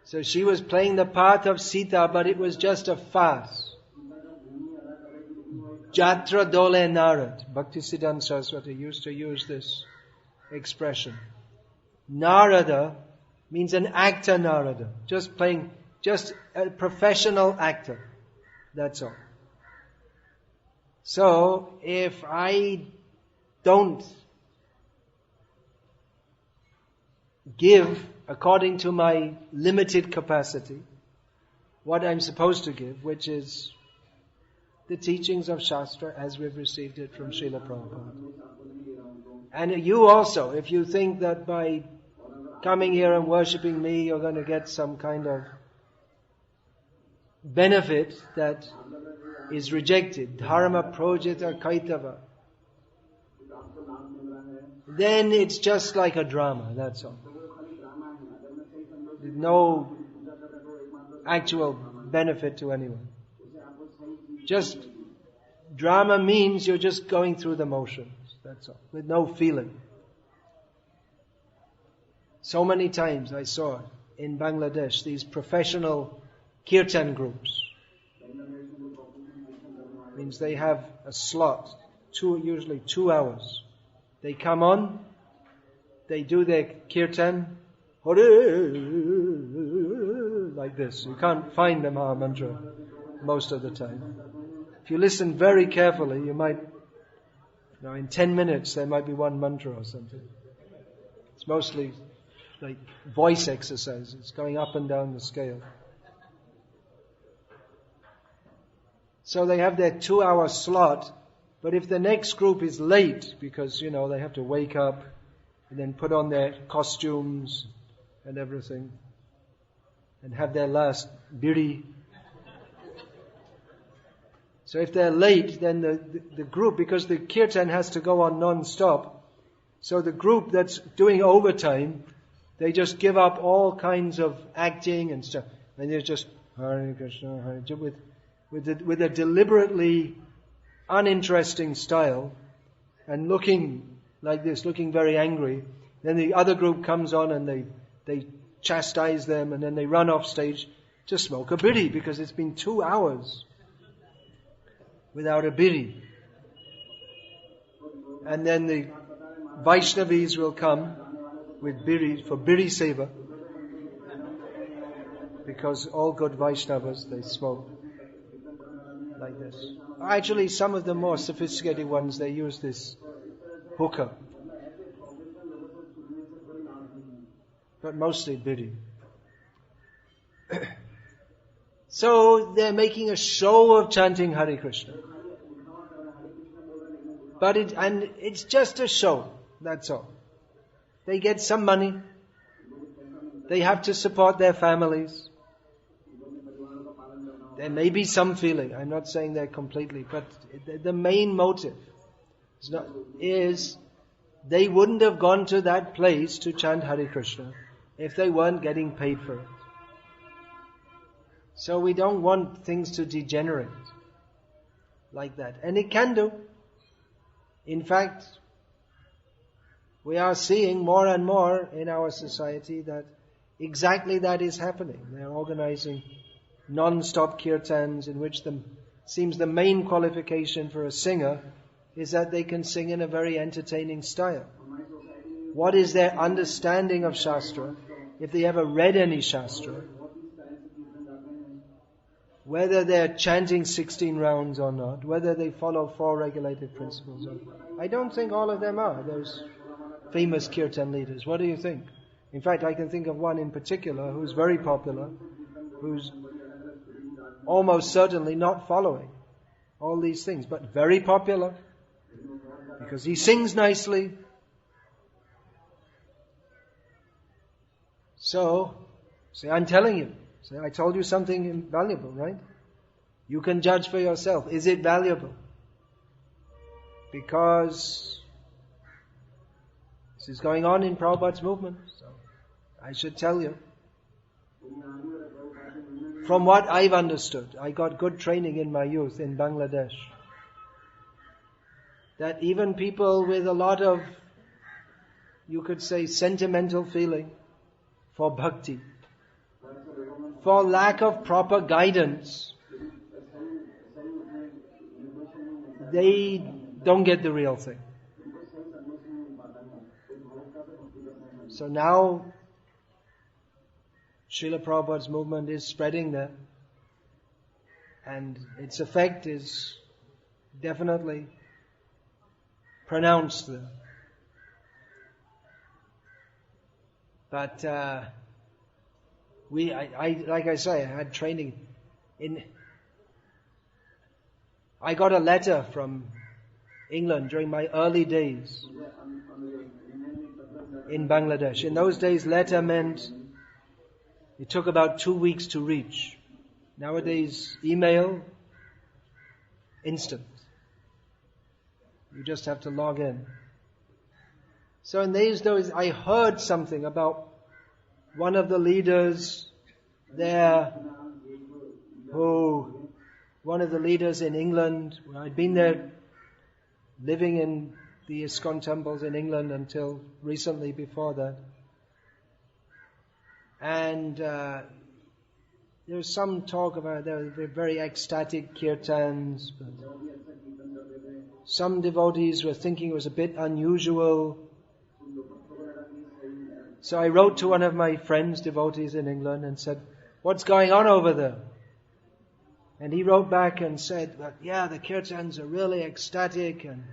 [SPEAKER 1] So she was playing the part of Sita, but it was just a farce. Jatra Dole Narad. Bhaktisiddhanta Saraswati used to use this expression. Narada means an actor Narada. Just a professional actor. That's all. So, if I don't give according to my limited capacity what I'm supposed to give, which is the teachings of Shastra as we've received it from Srila Prabhupada. And you also, if you think that by coming here and worshipping me you're going to get some kind of benefit that is rejected, dharma projita kaitava, then it's just like a drama, that's all. No actual benefit to anyone. Just Drama means you're just going through the motions. That's all, with no feeling. So many times I saw in Bangladesh these professional kirtan groups. Means they have a slot, usually 2 hours. They come on, they do their kirtan, like this. You can't find the Maha Mantra most of the time. If you listen very carefully, you might, in 10 minutes there might be one mantra or something. It's mostly like voice exercise. It's going up and down the scale. So they have their 2-hour slot, but if the next group is late, because, they have to wake up and then put on their costumes and everything, and have their last biri. So if they're late, then the group, because the kirtan has to go on non-stop, so the group that's doing overtime, they just give up all kinds of acting and stuff, and they're just Hare Krishna, Hare Krishna, with a deliberately uninteresting style, and looking like this, looking very angry. Then the other group comes on and they chastise them, and then they run off stage to smoke a bidi, because it's been 2 hours without a bidi. And then the Vaishnavis will come with bidi, for bidi seva, because all good Vaishnavas, they smoke like this. Actually, some of the more sophisticated ones, they use this hookah, but mostly bidi. So they're making a show of chanting Hare Krishna, but it's just a show. That's all. They get some money. They have to support their families. There may be some feeling. I'm not saying that completely, but the main motive is they wouldn't have gone to that place to chant Hare Krishna if they weren't getting paid for it. So we don't want things to degenerate like that. And it can do. In fact, we are seeing more and more in our society that exactly that is happening. They're organizing non-stop kirtans in which seems the main qualification for a singer is that they can sing in a very entertaining style. What is their understanding of Shastra? If they ever read any Shastra, whether they're chanting 16 rounds or not, whether they follow 4 regulated principles or not. I don't think all of them are, those famous kirtan leaders. What do you think? In fact, I can think of one in particular who's very popular, who's almost certainly not following all these things, but very popular because he sings nicely. So, I'm telling you. I told you something invaluable, right? You can judge for yourself. Is it valuable? Because this is going on in Prabhupada's movement. So I should tell you. From what I've understood, I got good training in my youth in Bangladesh, that even people with a lot of, you could say, sentimental feeling for bhakti, for lack of proper guidance, they don't get the real thing. So now Srila Prabhupada's movement is spreading there, and its effect is definitely pronounced there. But like I say, I had training I got a letter from England during my early days in Bangladesh. In those days, letter meant it took about 2 weeks to reach. Nowadays, email, instant. You just have to log in. So in these days, I heard something about one of the leaders there who one of the leaders in England. I'd been there living in the ISKCON temples in England until recently before that. And there was some talk about there were very ecstatic kirtans. But some devotees were thinking it was a bit unusual. So I wrote to one of my friends, devotees in England, and said, "What's going on over there?" And he wrote back and said that, yeah, the kirtans are really ecstatic, and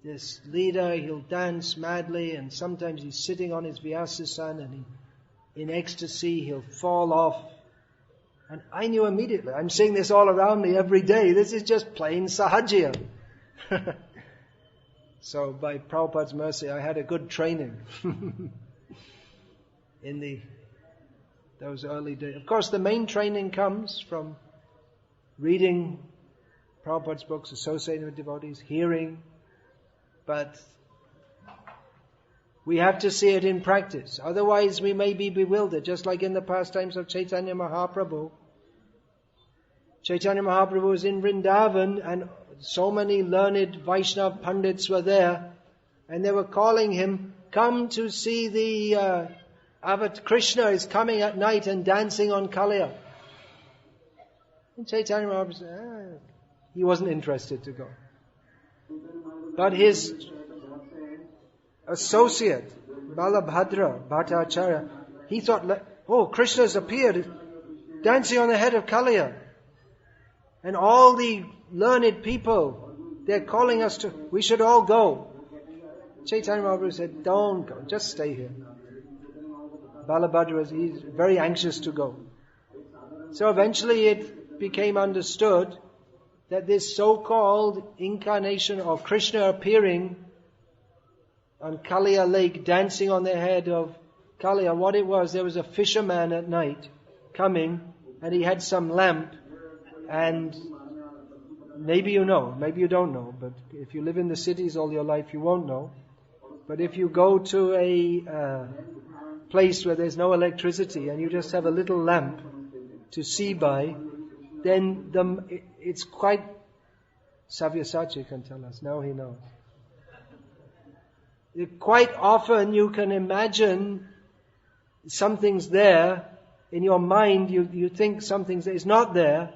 [SPEAKER 1] this leader, he'll dance madly, and sometimes he's sitting on his Vyasasan and in ecstasy he'll fall off. And I knew immediately, I'm seeing this all around me every day, this is just plain sahajya. So by Prabhupada's mercy, I had a good training in those early days. Of course, the main training comes from reading Prabhupada's books, associating with devotees, hearing, but we have to see it in practice. Otherwise, we may be bewildered, just like in the pastimes of Chaitanya Mahaprabhu. Chaitanya Mahaprabhu was in Vrindavan, and so many learned Vaishnava Pandits were there, and they were calling him, "Come to see the Krishna is coming at night and dancing on Kaliya." And Chaitanya Mahaprabhu said, he wasn't interested to go. But his associate, Balabhadra Bhattacharya, he thought, oh, Krishna's appeared, dancing on the head of Kaliya. And all the learned people, they're calling us we should all go. Chaitanya Mahaprabhu said, don't go, just stay here. Balabhadra, he's very anxious to go. So eventually it became understood that this so-called incarnation of Krishna appearing on Kaliya lake, dancing on the head of Kaliya, what it was, there was a fisherman at night coming, and he had some lamp, and maybe you know, maybe you don't know, but if you live in the cities all your life, you won't know. But if you go to a place where there's no electricity and you just have a little lamp to see by, then it's quite... Savyasachi can tell us, now he knows. Quite often you can imagine something's there in your mind, you think something is not there,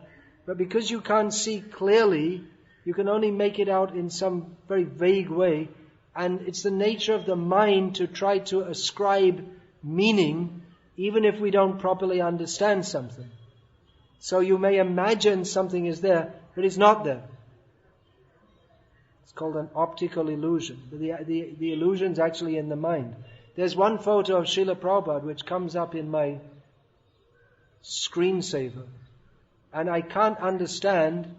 [SPEAKER 1] but because you can't see clearly, you can only make it out in some very vague way, and it's the nature of the mind to try to ascribe meaning even if we don't properly understand something. So you may imagine something is there, but it's not there. It's called an optical illusion. But the illusion's actually in the mind. There's one photo of Srila Prabhupada which comes up in my screensaver. And I can't understand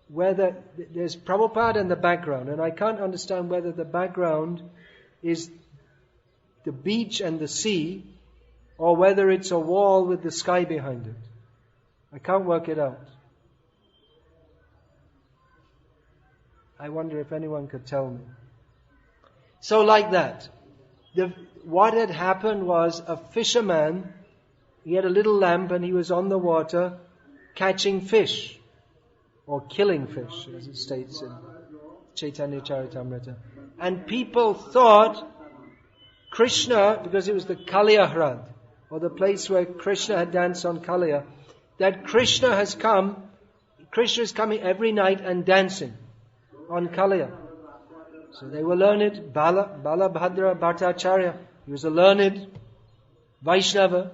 [SPEAKER 1] whether... There's Prabhupada in the background, and I can't understand whether the background is the beach and the sea, or whether it's a wall with the sky behind it. I can't work it out. I wonder if anyone could tell me. So like that, what had happened was a fisherman, he had a little lamp and he was on the water catching fish, or killing fish, as it states in Chaitanya Charitamrita. And people thought Krishna, because it was the Kaliya Hrad, or the place where Krishna had danced on Kaliya, that Krishna has come, Krishna is coming every night and dancing on Kaliya. So they were learned, Balabhadra Bhattacharya, he was a learned Vaishnava,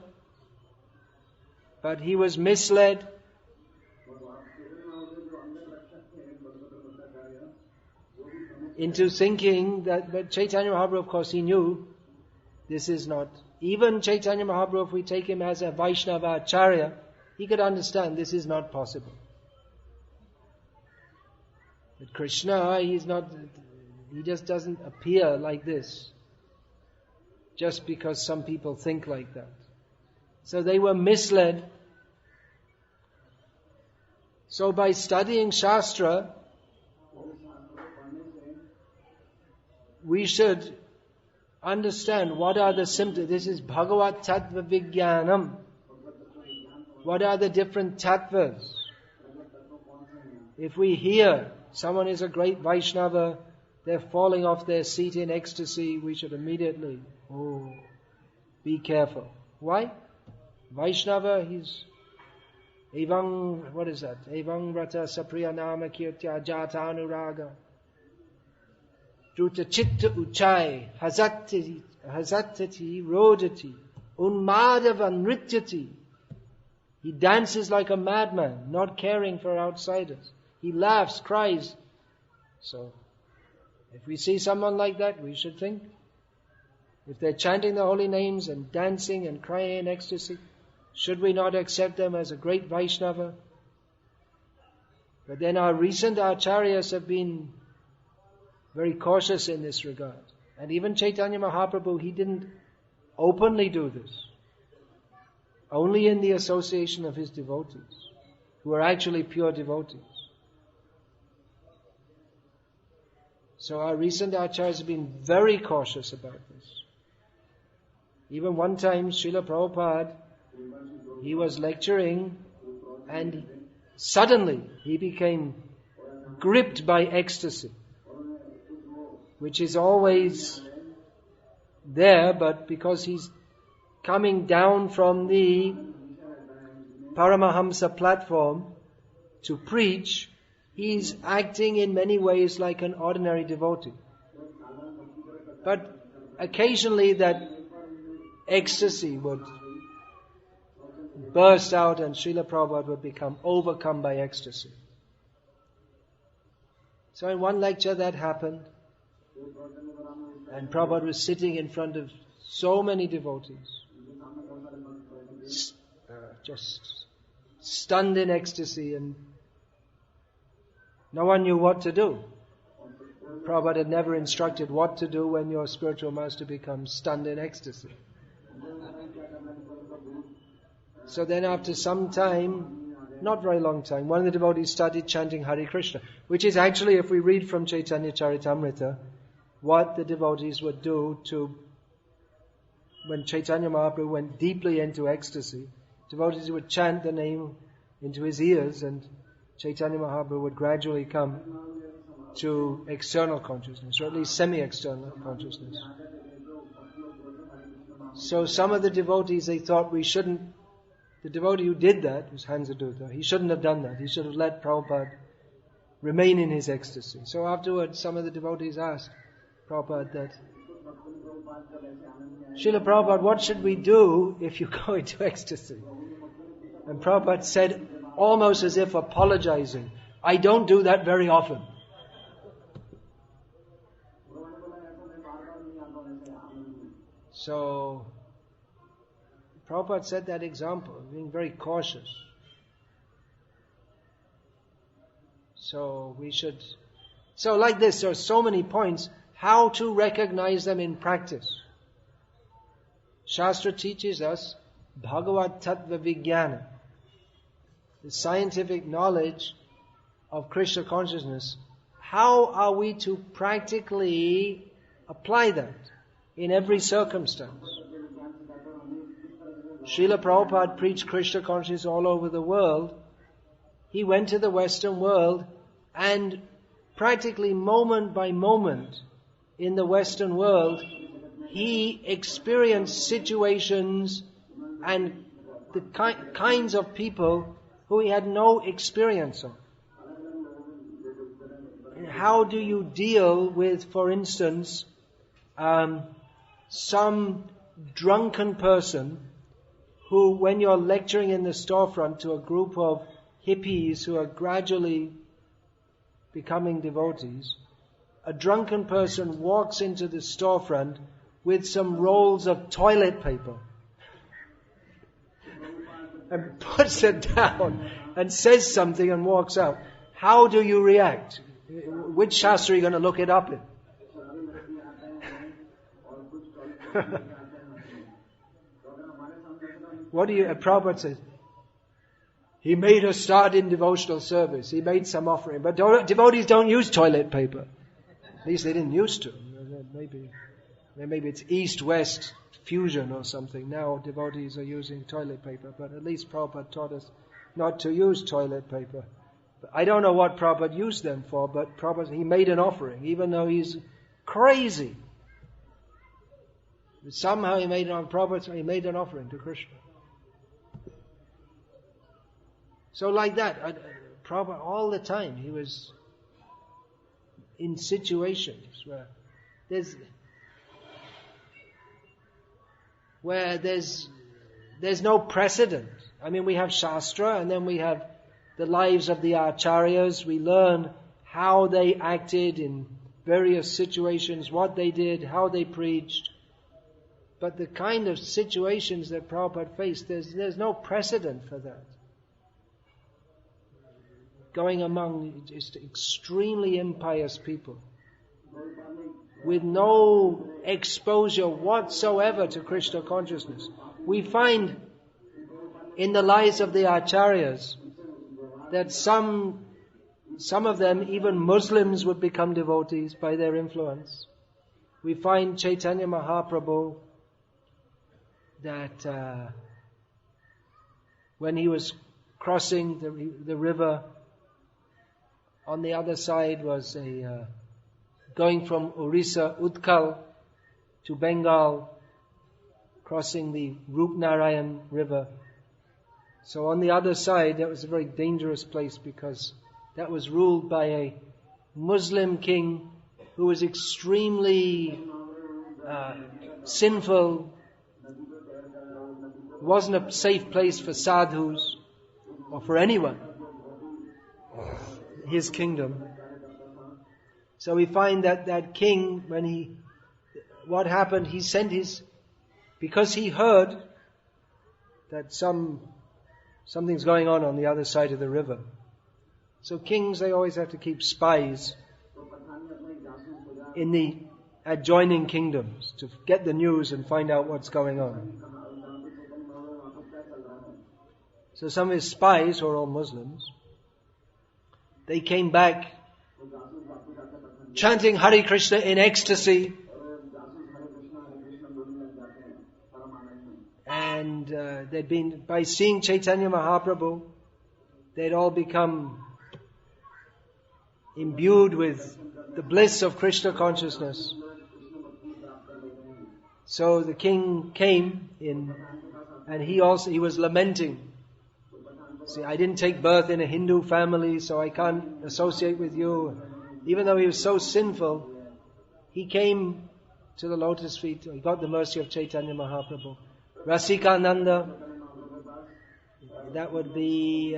[SPEAKER 1] but he was misled. Into thinking that, but Chaitanya Mahaprabhu, of course, he knew this is not, even Chaitanya Mahaprabhu, if we take him as a Vaishnava Acharya, he could understand this is not possible. But Krishna, he just doesn't appear like this, just because some people think like that. So they were misled. So by studying Shastra, we should understand what are the symptoms. This is Bhagavat Tattva Vijnanam. What are the different tattvas? If we hear someone is a great Vaishnava, they're falling off their seat in ecstasy, we should immediately, be careful. Why? Vaishnava, he's Evang, what is that? Evang Rata Sapriya Nama Kirtya Jata Anuraga Druta Chitta Uchai Hazatati Rodati Unmadava Nrityati. He dances like a madman, not caring for outsiders. He laughs, cries. So, if we see someone like that, we should think, if they're chanting the holy names and dancing and crying in ecstasy, should we not accept them as a great Vaishnava? But then our recent acharyas have been very cautious in this regard. And even Chaitanya Mahaprabhu, he didn't openly do this. Only in the association of his devotees, who are actually pure devotees. So our recent acharyas have been very cautious about this. Even one time, Srila Prabhupada, he was lecturing and suddenly he became gripped by ecstasy, which is always there, but because he's coming down from the Paramahamsa platform to preach, he's acting in many ways like an ordinary devotee. But occasionally that ecstasy would burst out and Srila Prabhupada would become overcome by ecstasy. So in one lecture that happened, and Prabhupada was sitting in front of so many devotees, just stunned in ecstasy, and no one knew what to do. Prabhupada had never instructed what to do when your spiritual master becomes stunned in ecstasy. So then after some time, not very long time, one of the devotees started chanting Hare Krishna, which is actually, if we read from Chaitanya Charitamrita, what the devotees would do to, when Chaitanya Mahaprabhu went deeply into ecstasy, devotees would chant the name into his ears and Chaitanya Mahaprabhu would gradually come to external consciousness, or at least semi-external consciousness. So some of the devotees, they thought the devotee who did that was Hansadutta. He shouldn't have done that. He should have let Prabhupada remain in his ecstasy. So afterwards, some of the devotees asked Prabhupada that, Srila Prabhupada, what should we do if you go into ecstasy? And Prabhupada said, almost as if apologizing, I don't do that very often. So, Prabhupada set that example, being very cautious. So like this, there are so many points, how to recognize them in practice. Shastra teaches us Bhagavad Tattva Vijnana, the scientific knowledge of Krishna consciousness. How are we to practically apply that in every circumstance? Srila Prabhupada preached Krishna consciousness all over the world. He went to the Western world and practically moment by moment in the Western world, he experienced situations and the kinds of people who he had no experience of. How do you deal with, for instance, some drunken person who, when you're lecturing in the storefront to a group of hippies who are gradually becoming devotees, a drunken person walks into the storefront with some rolls of toilet paper and puts it down and says something and walks out. How do you react? Which shastra are you going to look it up in? What do you, Prabhupada says, he made us start in devotional service. He made some offering. But devotees don't use toilet paper. At least they didn't used to. Maybe it's East-West fusion or something. Now devotees are using toilet paper. But at least Prabhupada taught us not to use toilet paper, I don't know what Prabhupada used them for, but Prabhupada, he made an offering, even though he's crazy. But somehow he made an offering to Krishna. So like that, Prabhupada all the time, he was in situations where there's no precedent. I mean, we have Shastra, and then we have the lives of the Acharyas. We learn how they acted in various situations, what they did, how they preached. But the kind of situations that Prabhupada faced, there's no precedent for that. Going among just extremely impious people with no exposure whatsoever to Krishna consciousness. We find in the lives of the Acharyas that some of them, even Muslims, would become devotees by their influence. We find Chaitanya Mahaprabhu that when he was crossing the river, on the other side was going from Orissa, Utkal, to Bengal, crossing the Rupnarayan river. So on the other side, that was a very dangerous place because that was ruled by a Muslim king who was extremely sinful. It wasn't a safe place for sadhus or for anyone. His kingdom. So we find that king, what happened, he sent because he heard that something's going on the other side of the river. So kings, they always have to keep spies in the adjoining kingdoms to get the news and find out what's going on. So some of his spies, who are all Muslims, they came back chanting Hare Krishna in ecstasy. And they'd been, by seeing Chaitanya Mahaprabhu, they'd all become imbued with the bliss of Krishna consciousness. So the king came in, and he was lamenting. See, I didn't take birth in a Hindu family, so I can't associate with you. Even though he was so sinful, he came to the lotus feet. He got the mercy of Chaitanya Mahaprabhu. Rasikananda, that would be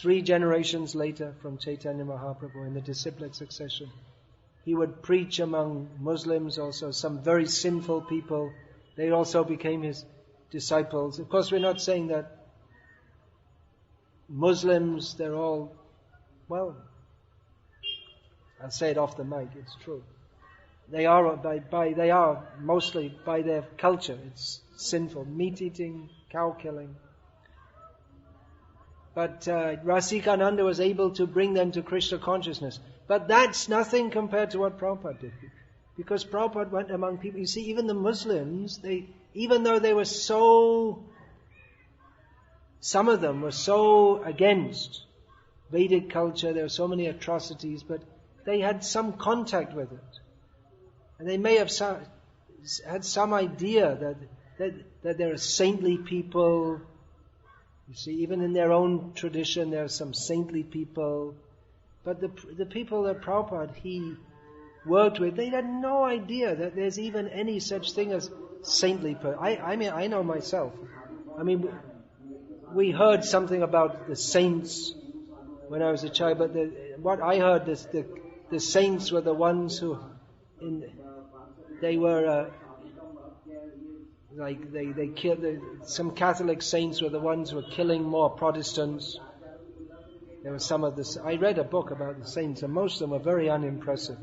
[SPEAKER 1] 3 generations later from Chaitanya Mahaprabhu in the disciplic succession. He would preach among Muslims also, some very sinful people. They also became his disciples. Of course, we're not saying that Muslims, they're all, well, I'll say it off the mic, it's true. They are mostly by their culture, it's sinful, meat eating, cow killing. But Rasikananda was able to bring them to Krishna consciousness. But that's nothing compared to what Prabhupada did. Because Prabhupada went among people, you see, even the Muslims, even though they were some of them were so against Vedic culture, there were so many atrocities, but they had some contact with it. And they may have had some idea that there are saintly people. You see, even in their own tradition, there are some saintly people. But the people that Prabhupada, he worked with, they had no idea that there's even any such thing as saintly person. I mean, I know myself. I mean, we heard something about the saints when I was a child, but what I heard is the saints were the ones who, they were they killed some Catholic saints were the ones who were killing more Protestants. There were some of this. I read a book about the saints, and most of them were very unimpressive.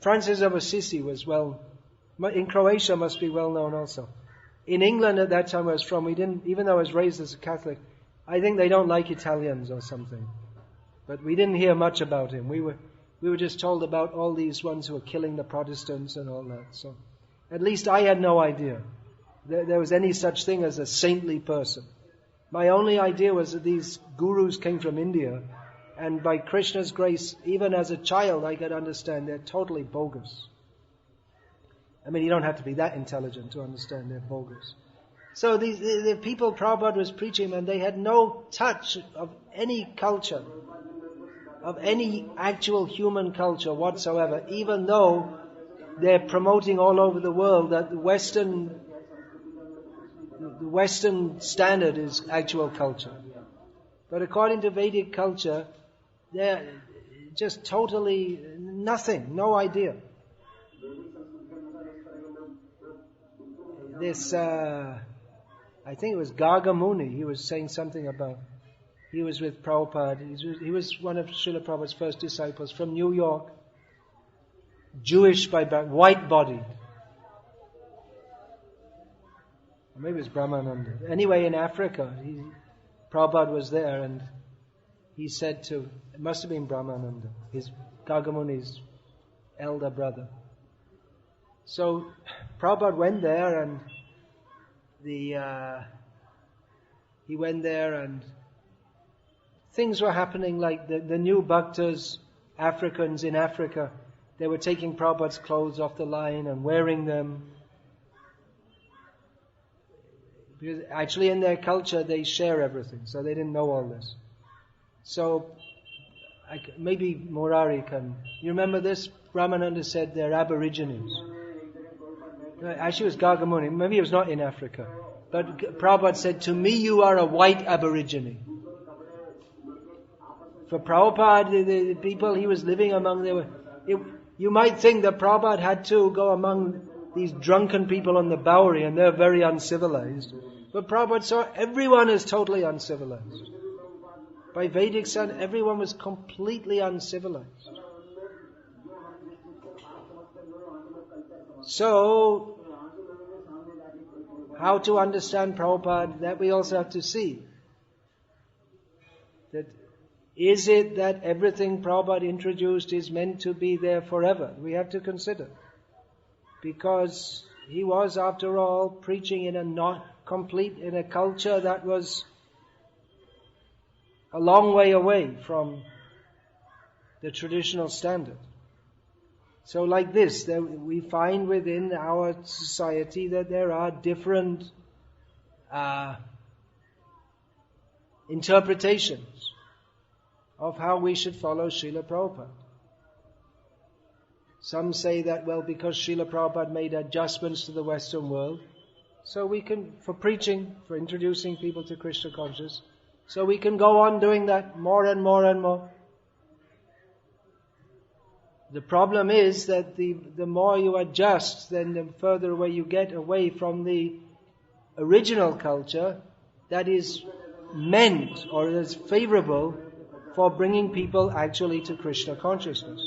[SPEAKER 1] Francis of Assisi was in Croatia must be well known also. In England at that time I was from, even though I was raised as a Catholic, I think they don't like Italians or something. But we didn't hear much about him. We were just told about all these ones who were killing the Protestants and all that. So at least I had no idea there was any such thing as a saintly person. My only idea was that these gurus came from India, and by Krishna's grace, even as a child, I could understand they're totally bogus. I mean, you don't have to be that intelligent to understand they're bogus. So the people Prabhupada was preaching, and they had no touch of any culture, of any actual human culture whatsoever, even though they're promoting all over the world that the Western standard is actual culture. But according to Vedic culture, they're just totally nothing, no idea. This, I think it was Garga Muni, he was saying something about, he was with Prabhupada, he was one of Srila Prabhupada's first disciples from New York, Jewish by background, white-bodied. Maybe it was Brahmananda. Anyway, in Africa, Prabhupada was there, and he said to, it must have been Brahmananda, his Gagamuni's elder brother. So Prabhupada went there, and he went there, and things were happening like the new bhaktas, Africans in Africa, they were taking Prabhupada's clothes off the line and wearing them. Because actually in their culture they share everything, so they didn't know all this. So maybe Murari can... You remember this? Ramananda said they're Aborigines. Actually it was Gargamuni, maybe it was not in Africa. But Prabhupada said, to me you are a white Aborigine. For Prabhupada, the people he was living among, you might think that Prabhupada had to go among these drunken people on the Bowery, and they're very uncivilized. But Prabhupada saw everyone is totally uncivilized. By Vedic standard, everyone was completely uncivilized. So, how to understand Prabhupada, that we also have to see. That is it that everything Prabhupada introduced is meant to be there forever? We have to consider. Because he was, after all, preaching in a culture that was a long way away from the traditional standard. So like this, we find within our society that there are different interpretations of how we should follow Srila Prabhupada. Some say that, well, because Srila Prabhupada made adjustments to the Western world, so we can, for preaching, for introducing people to Krishna consciousness, so we can go on doing that more and more and more. The problem is that the more you adjust, then the further away you get away from the original culture that is meant or is favorable for bringing people actually to Krishna consciousness.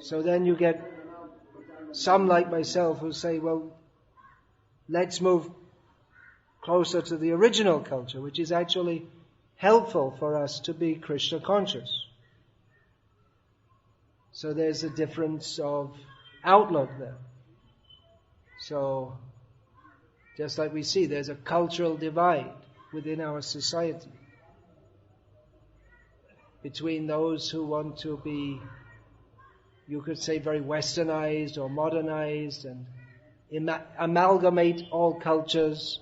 [SPEAKER 1] So then you get some like myself who say, well, let's move closer to the original culture, which is actually helpful for us to be Krishna conscious. So there's a difference of outlook there. So, just like we see, there's a cultural divide within our society between those who want to be, you could say, very westernized or modernized and amalgamate all cultures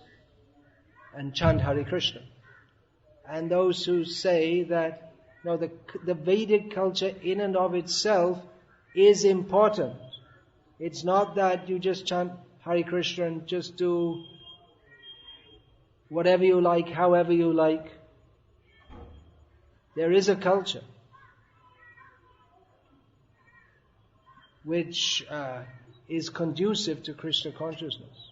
[SPEAKER 1] and chant Hare Krishna. And those who say that, no, the Vedic culture in and of itself is important. It's not that you just chant Hare Krishna and just do whatever you like, however you like. There is a culture which is conducive to Krishna consciousness.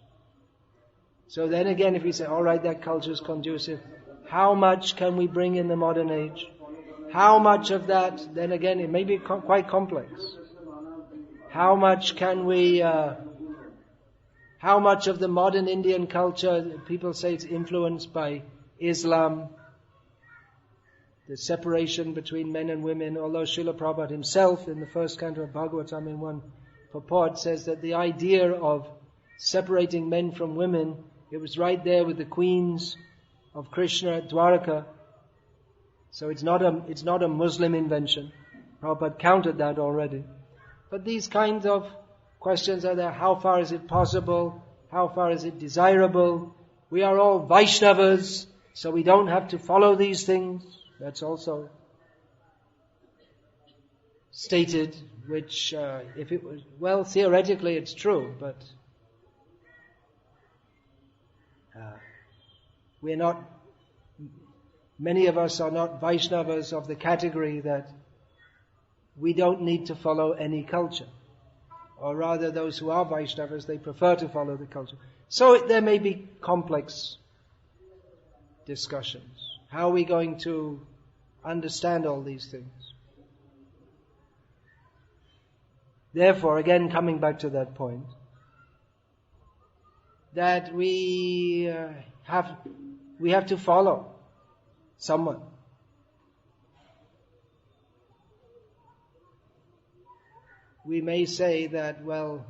[SPEAKER 1] So then again, if we say, all right, that culture is conducive, how much can we bring in the modern age? How much of that, then again, it may be quite complex. How much can we, how much of the modern Indian culture, people say it's influenced by Islam, the separation between men and women, although Srila Prabhupada himself in the first canto of Bhagavatam in one purport says that the idea of separating men from women It was right there with the queens of Krishna at Dwaraka. So it's not a Muslim invention. Prabhupada counted that already. But these kinds of questions are there. How far is it possible? How far is it desirable? We are all Vaishnavas, so we don't have to follow these things. That's also stated, which if it was, well, theoretically it's true, but we're not, many of us are not Vaishnavas of the category that we don't need to follow any culture. Or rather, those who are Vaishnavas, they prefer to follow the culture. So there may be complex discussions. How are we going to understand all these things? Therefore, again, coming back to that point, that we have to follow someone. We may say that, well,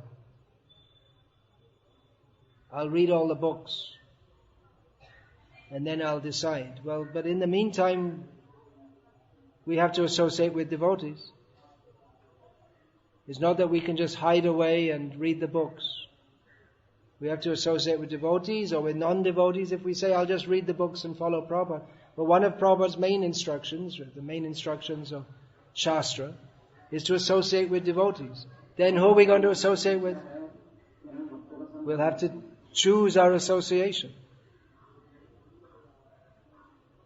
[SPEAKER 1] I'll read all the books and then I'll decide. Well, but in the meantime, we have to associate with devotees. It's not that we can just hide away and read the books. We have to associate with devotees or with non-devotees. If we say, I'll just read the books and follow Prabhupada. But one of Prabhupada's main instructions, the main instructions of Shastra, is to associate with devotees. Then who are we going to associate with? We'll have to choose our association.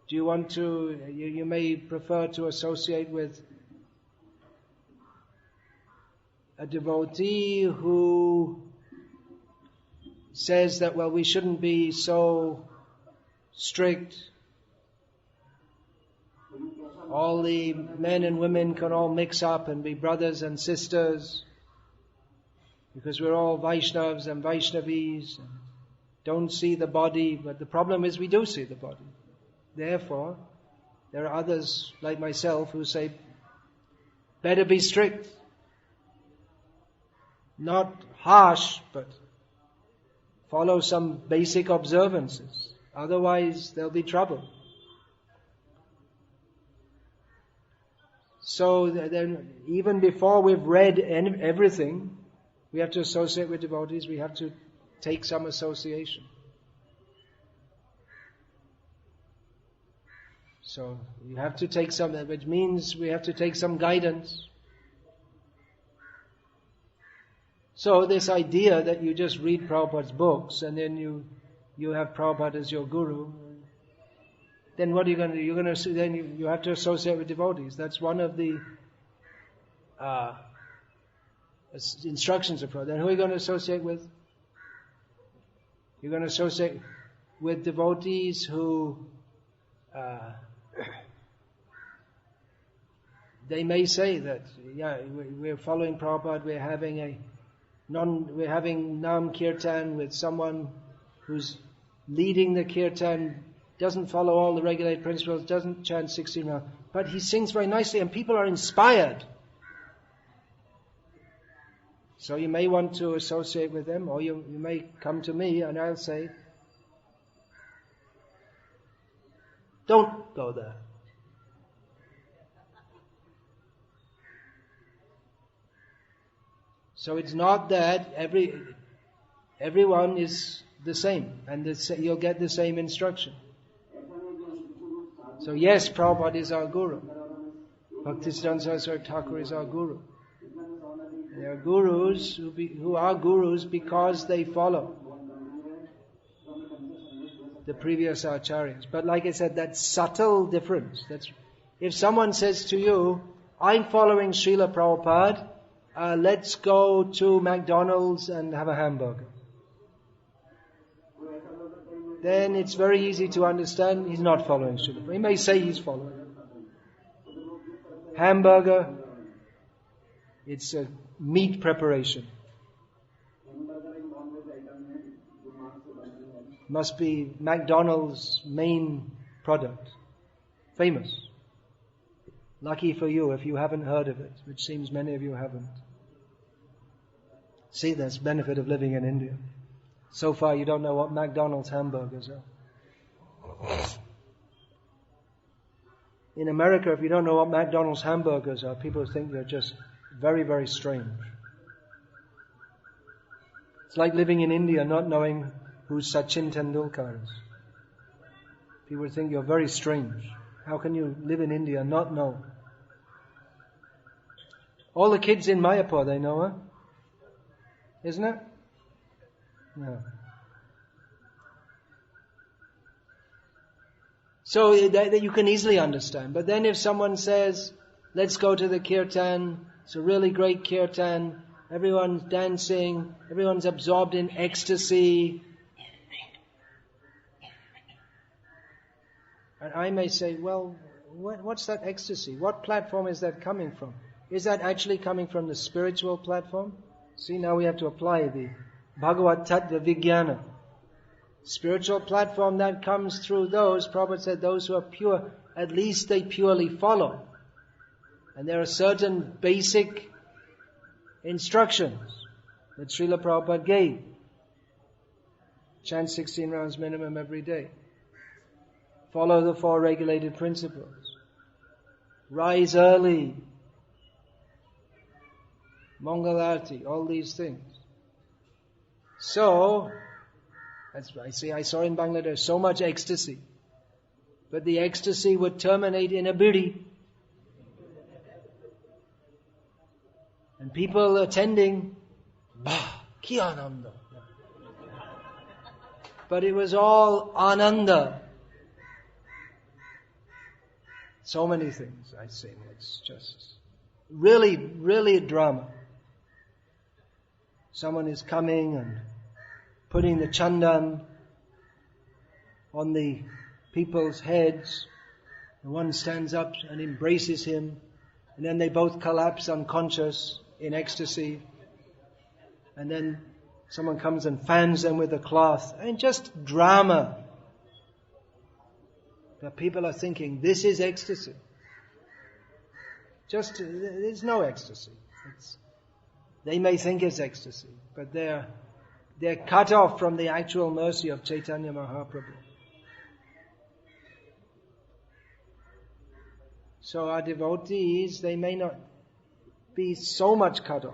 [SPEAKER 1] Do you want to, you may prefer to associate with a devotee who says that, well, we shouldn't be so strict. All the men and women can all mix up and be brothers and sisters because we're all Vaishnavas and Vaishnavis and don't see the body, but the problem is we do see the body. Therefore, there are others like myself who say, better be strict. Not harsh, but follow some basic observances. Otherwise, there'll be trouble. So then, even before we've read everything, we have to associate with devotees, we have to take some association. So you have to take some, which means we have to take some guidance. So this idea that you just read Prabhupada's books and then you have Prabhupada as your guru, then what are you going to do? You're going to then you have to associate with devotees. That's one of the instructions of Prabhupada. Then who are you going to associate with? You're going to associate with devotees who they may say that, yeah, we're following Prabhupada, we're having Nam Kirtan with someone who's leading the Kirtan, doesn't follow all the regulated principles, doesn't chant 16 rounds, but he sings very nicely and people are inspired. So you may want to associate with them, or you may come to me and I'll say, don't go there. So it's not that everyone is the same and you'll get the same instruction. So yes, Prabhupada is our guru. Bhaktisiddhanta Saraswati Thakur is our guru. There are gurus who are gurus because they follow the previous acharyas. But like I said, that subtle difference. If someone says to you, I'm following Srila Prabhupada, let's go to McDonald's and have a hamburger. Then it's very easy to understand he's not following Srila Prabhupada. He may say he's following. Hamburger, it's a meat preparation. Must be McDonald's main product. Famous. Lucky for you if you haven't heard of it, which seems many of you haven't. See, that's the benefit of living in India. So far you don't know what McDonald's hamburgers are. In America, if you don't know what McDonald's hamburgers are, people think you're just very, very strange. It's like living in India not knowing who Sachin Tendulkar is. People think you're very strange. How can you live in India and not know? All the kids in Mayapur, they know her. Isn't it? No. So that you can easily understand. But then if someone says, let's go to the kirtan, it's a really great kirtan, everyone's dancing, everyone's absorbed in ecstasy. And I may say, well, what's that ecstasy? What platform is that coming from? Is that actually coming from the spiritual platform? See, now we have to apply the Bhagavat Tattva Vijnana. Spiritual platform that comes through those, Prabhupada said, those who are pure, at least they purely follow. And there are certain basic instructions that Srila Prabhupada gave. Chant 16 rounds minimum every day. Follow the 4 regulated principles. Rise early. Mangalarti, all these things. So, I saw in Bangladesh so much ecstasy. But the ecstasy would terminate in a bidi. And people attending, ki ananda. But it was all ananda. So many things, I say, it's just really, really a drama. Someone is coming and putting the chandan on the people's heads. And one stands up and embraces him. And then they both collapse unconscious in ecstasy. And then someone comes and fans them with a cloth. And just drama. But people are thinking, this is ecstasy. There's no ecstasy. They may think it's ecstasy, but they're cut off from the actual mercy of Chaitanya Mahaprabhu. So our devotees, they may not be so much cut off,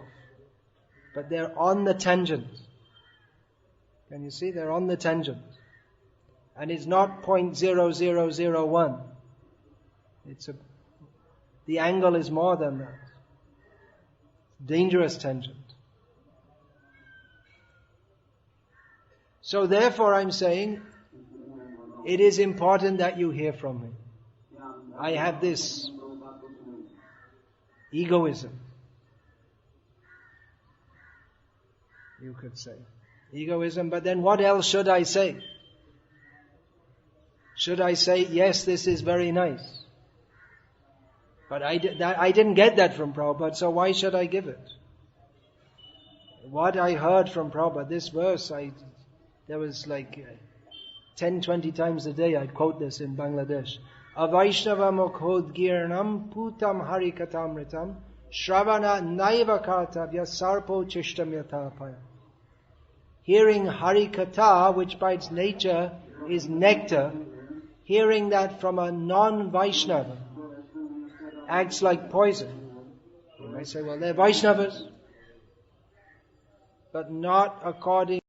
[SPEAKER 1] but they're on the tangent. Can you see? They're on the tangent. And it's not 0.0001. The angle is more than that. Dangerous tangent. So therefore I'm saying, it is important that you hear from me. I have this egoism. You could say. Egoism, but then what else should I say? Should I say, yes, this is very nice? But I didn't get that from Prabhupada, so why should I give it? What I heard from Prabhupada, this verse, there was like 10, 20 times a day I'd quote this in Bangladesh. Avaishnava mokhodgirnam putam harikatamritam shravana naiva kartavya sarpo chishtam yathapaya. Hearing harikatha, which by its nature is nectar, hearing that from a non-Vaishnava acts like poison. You may say, well, they're Vaishnavas, but not according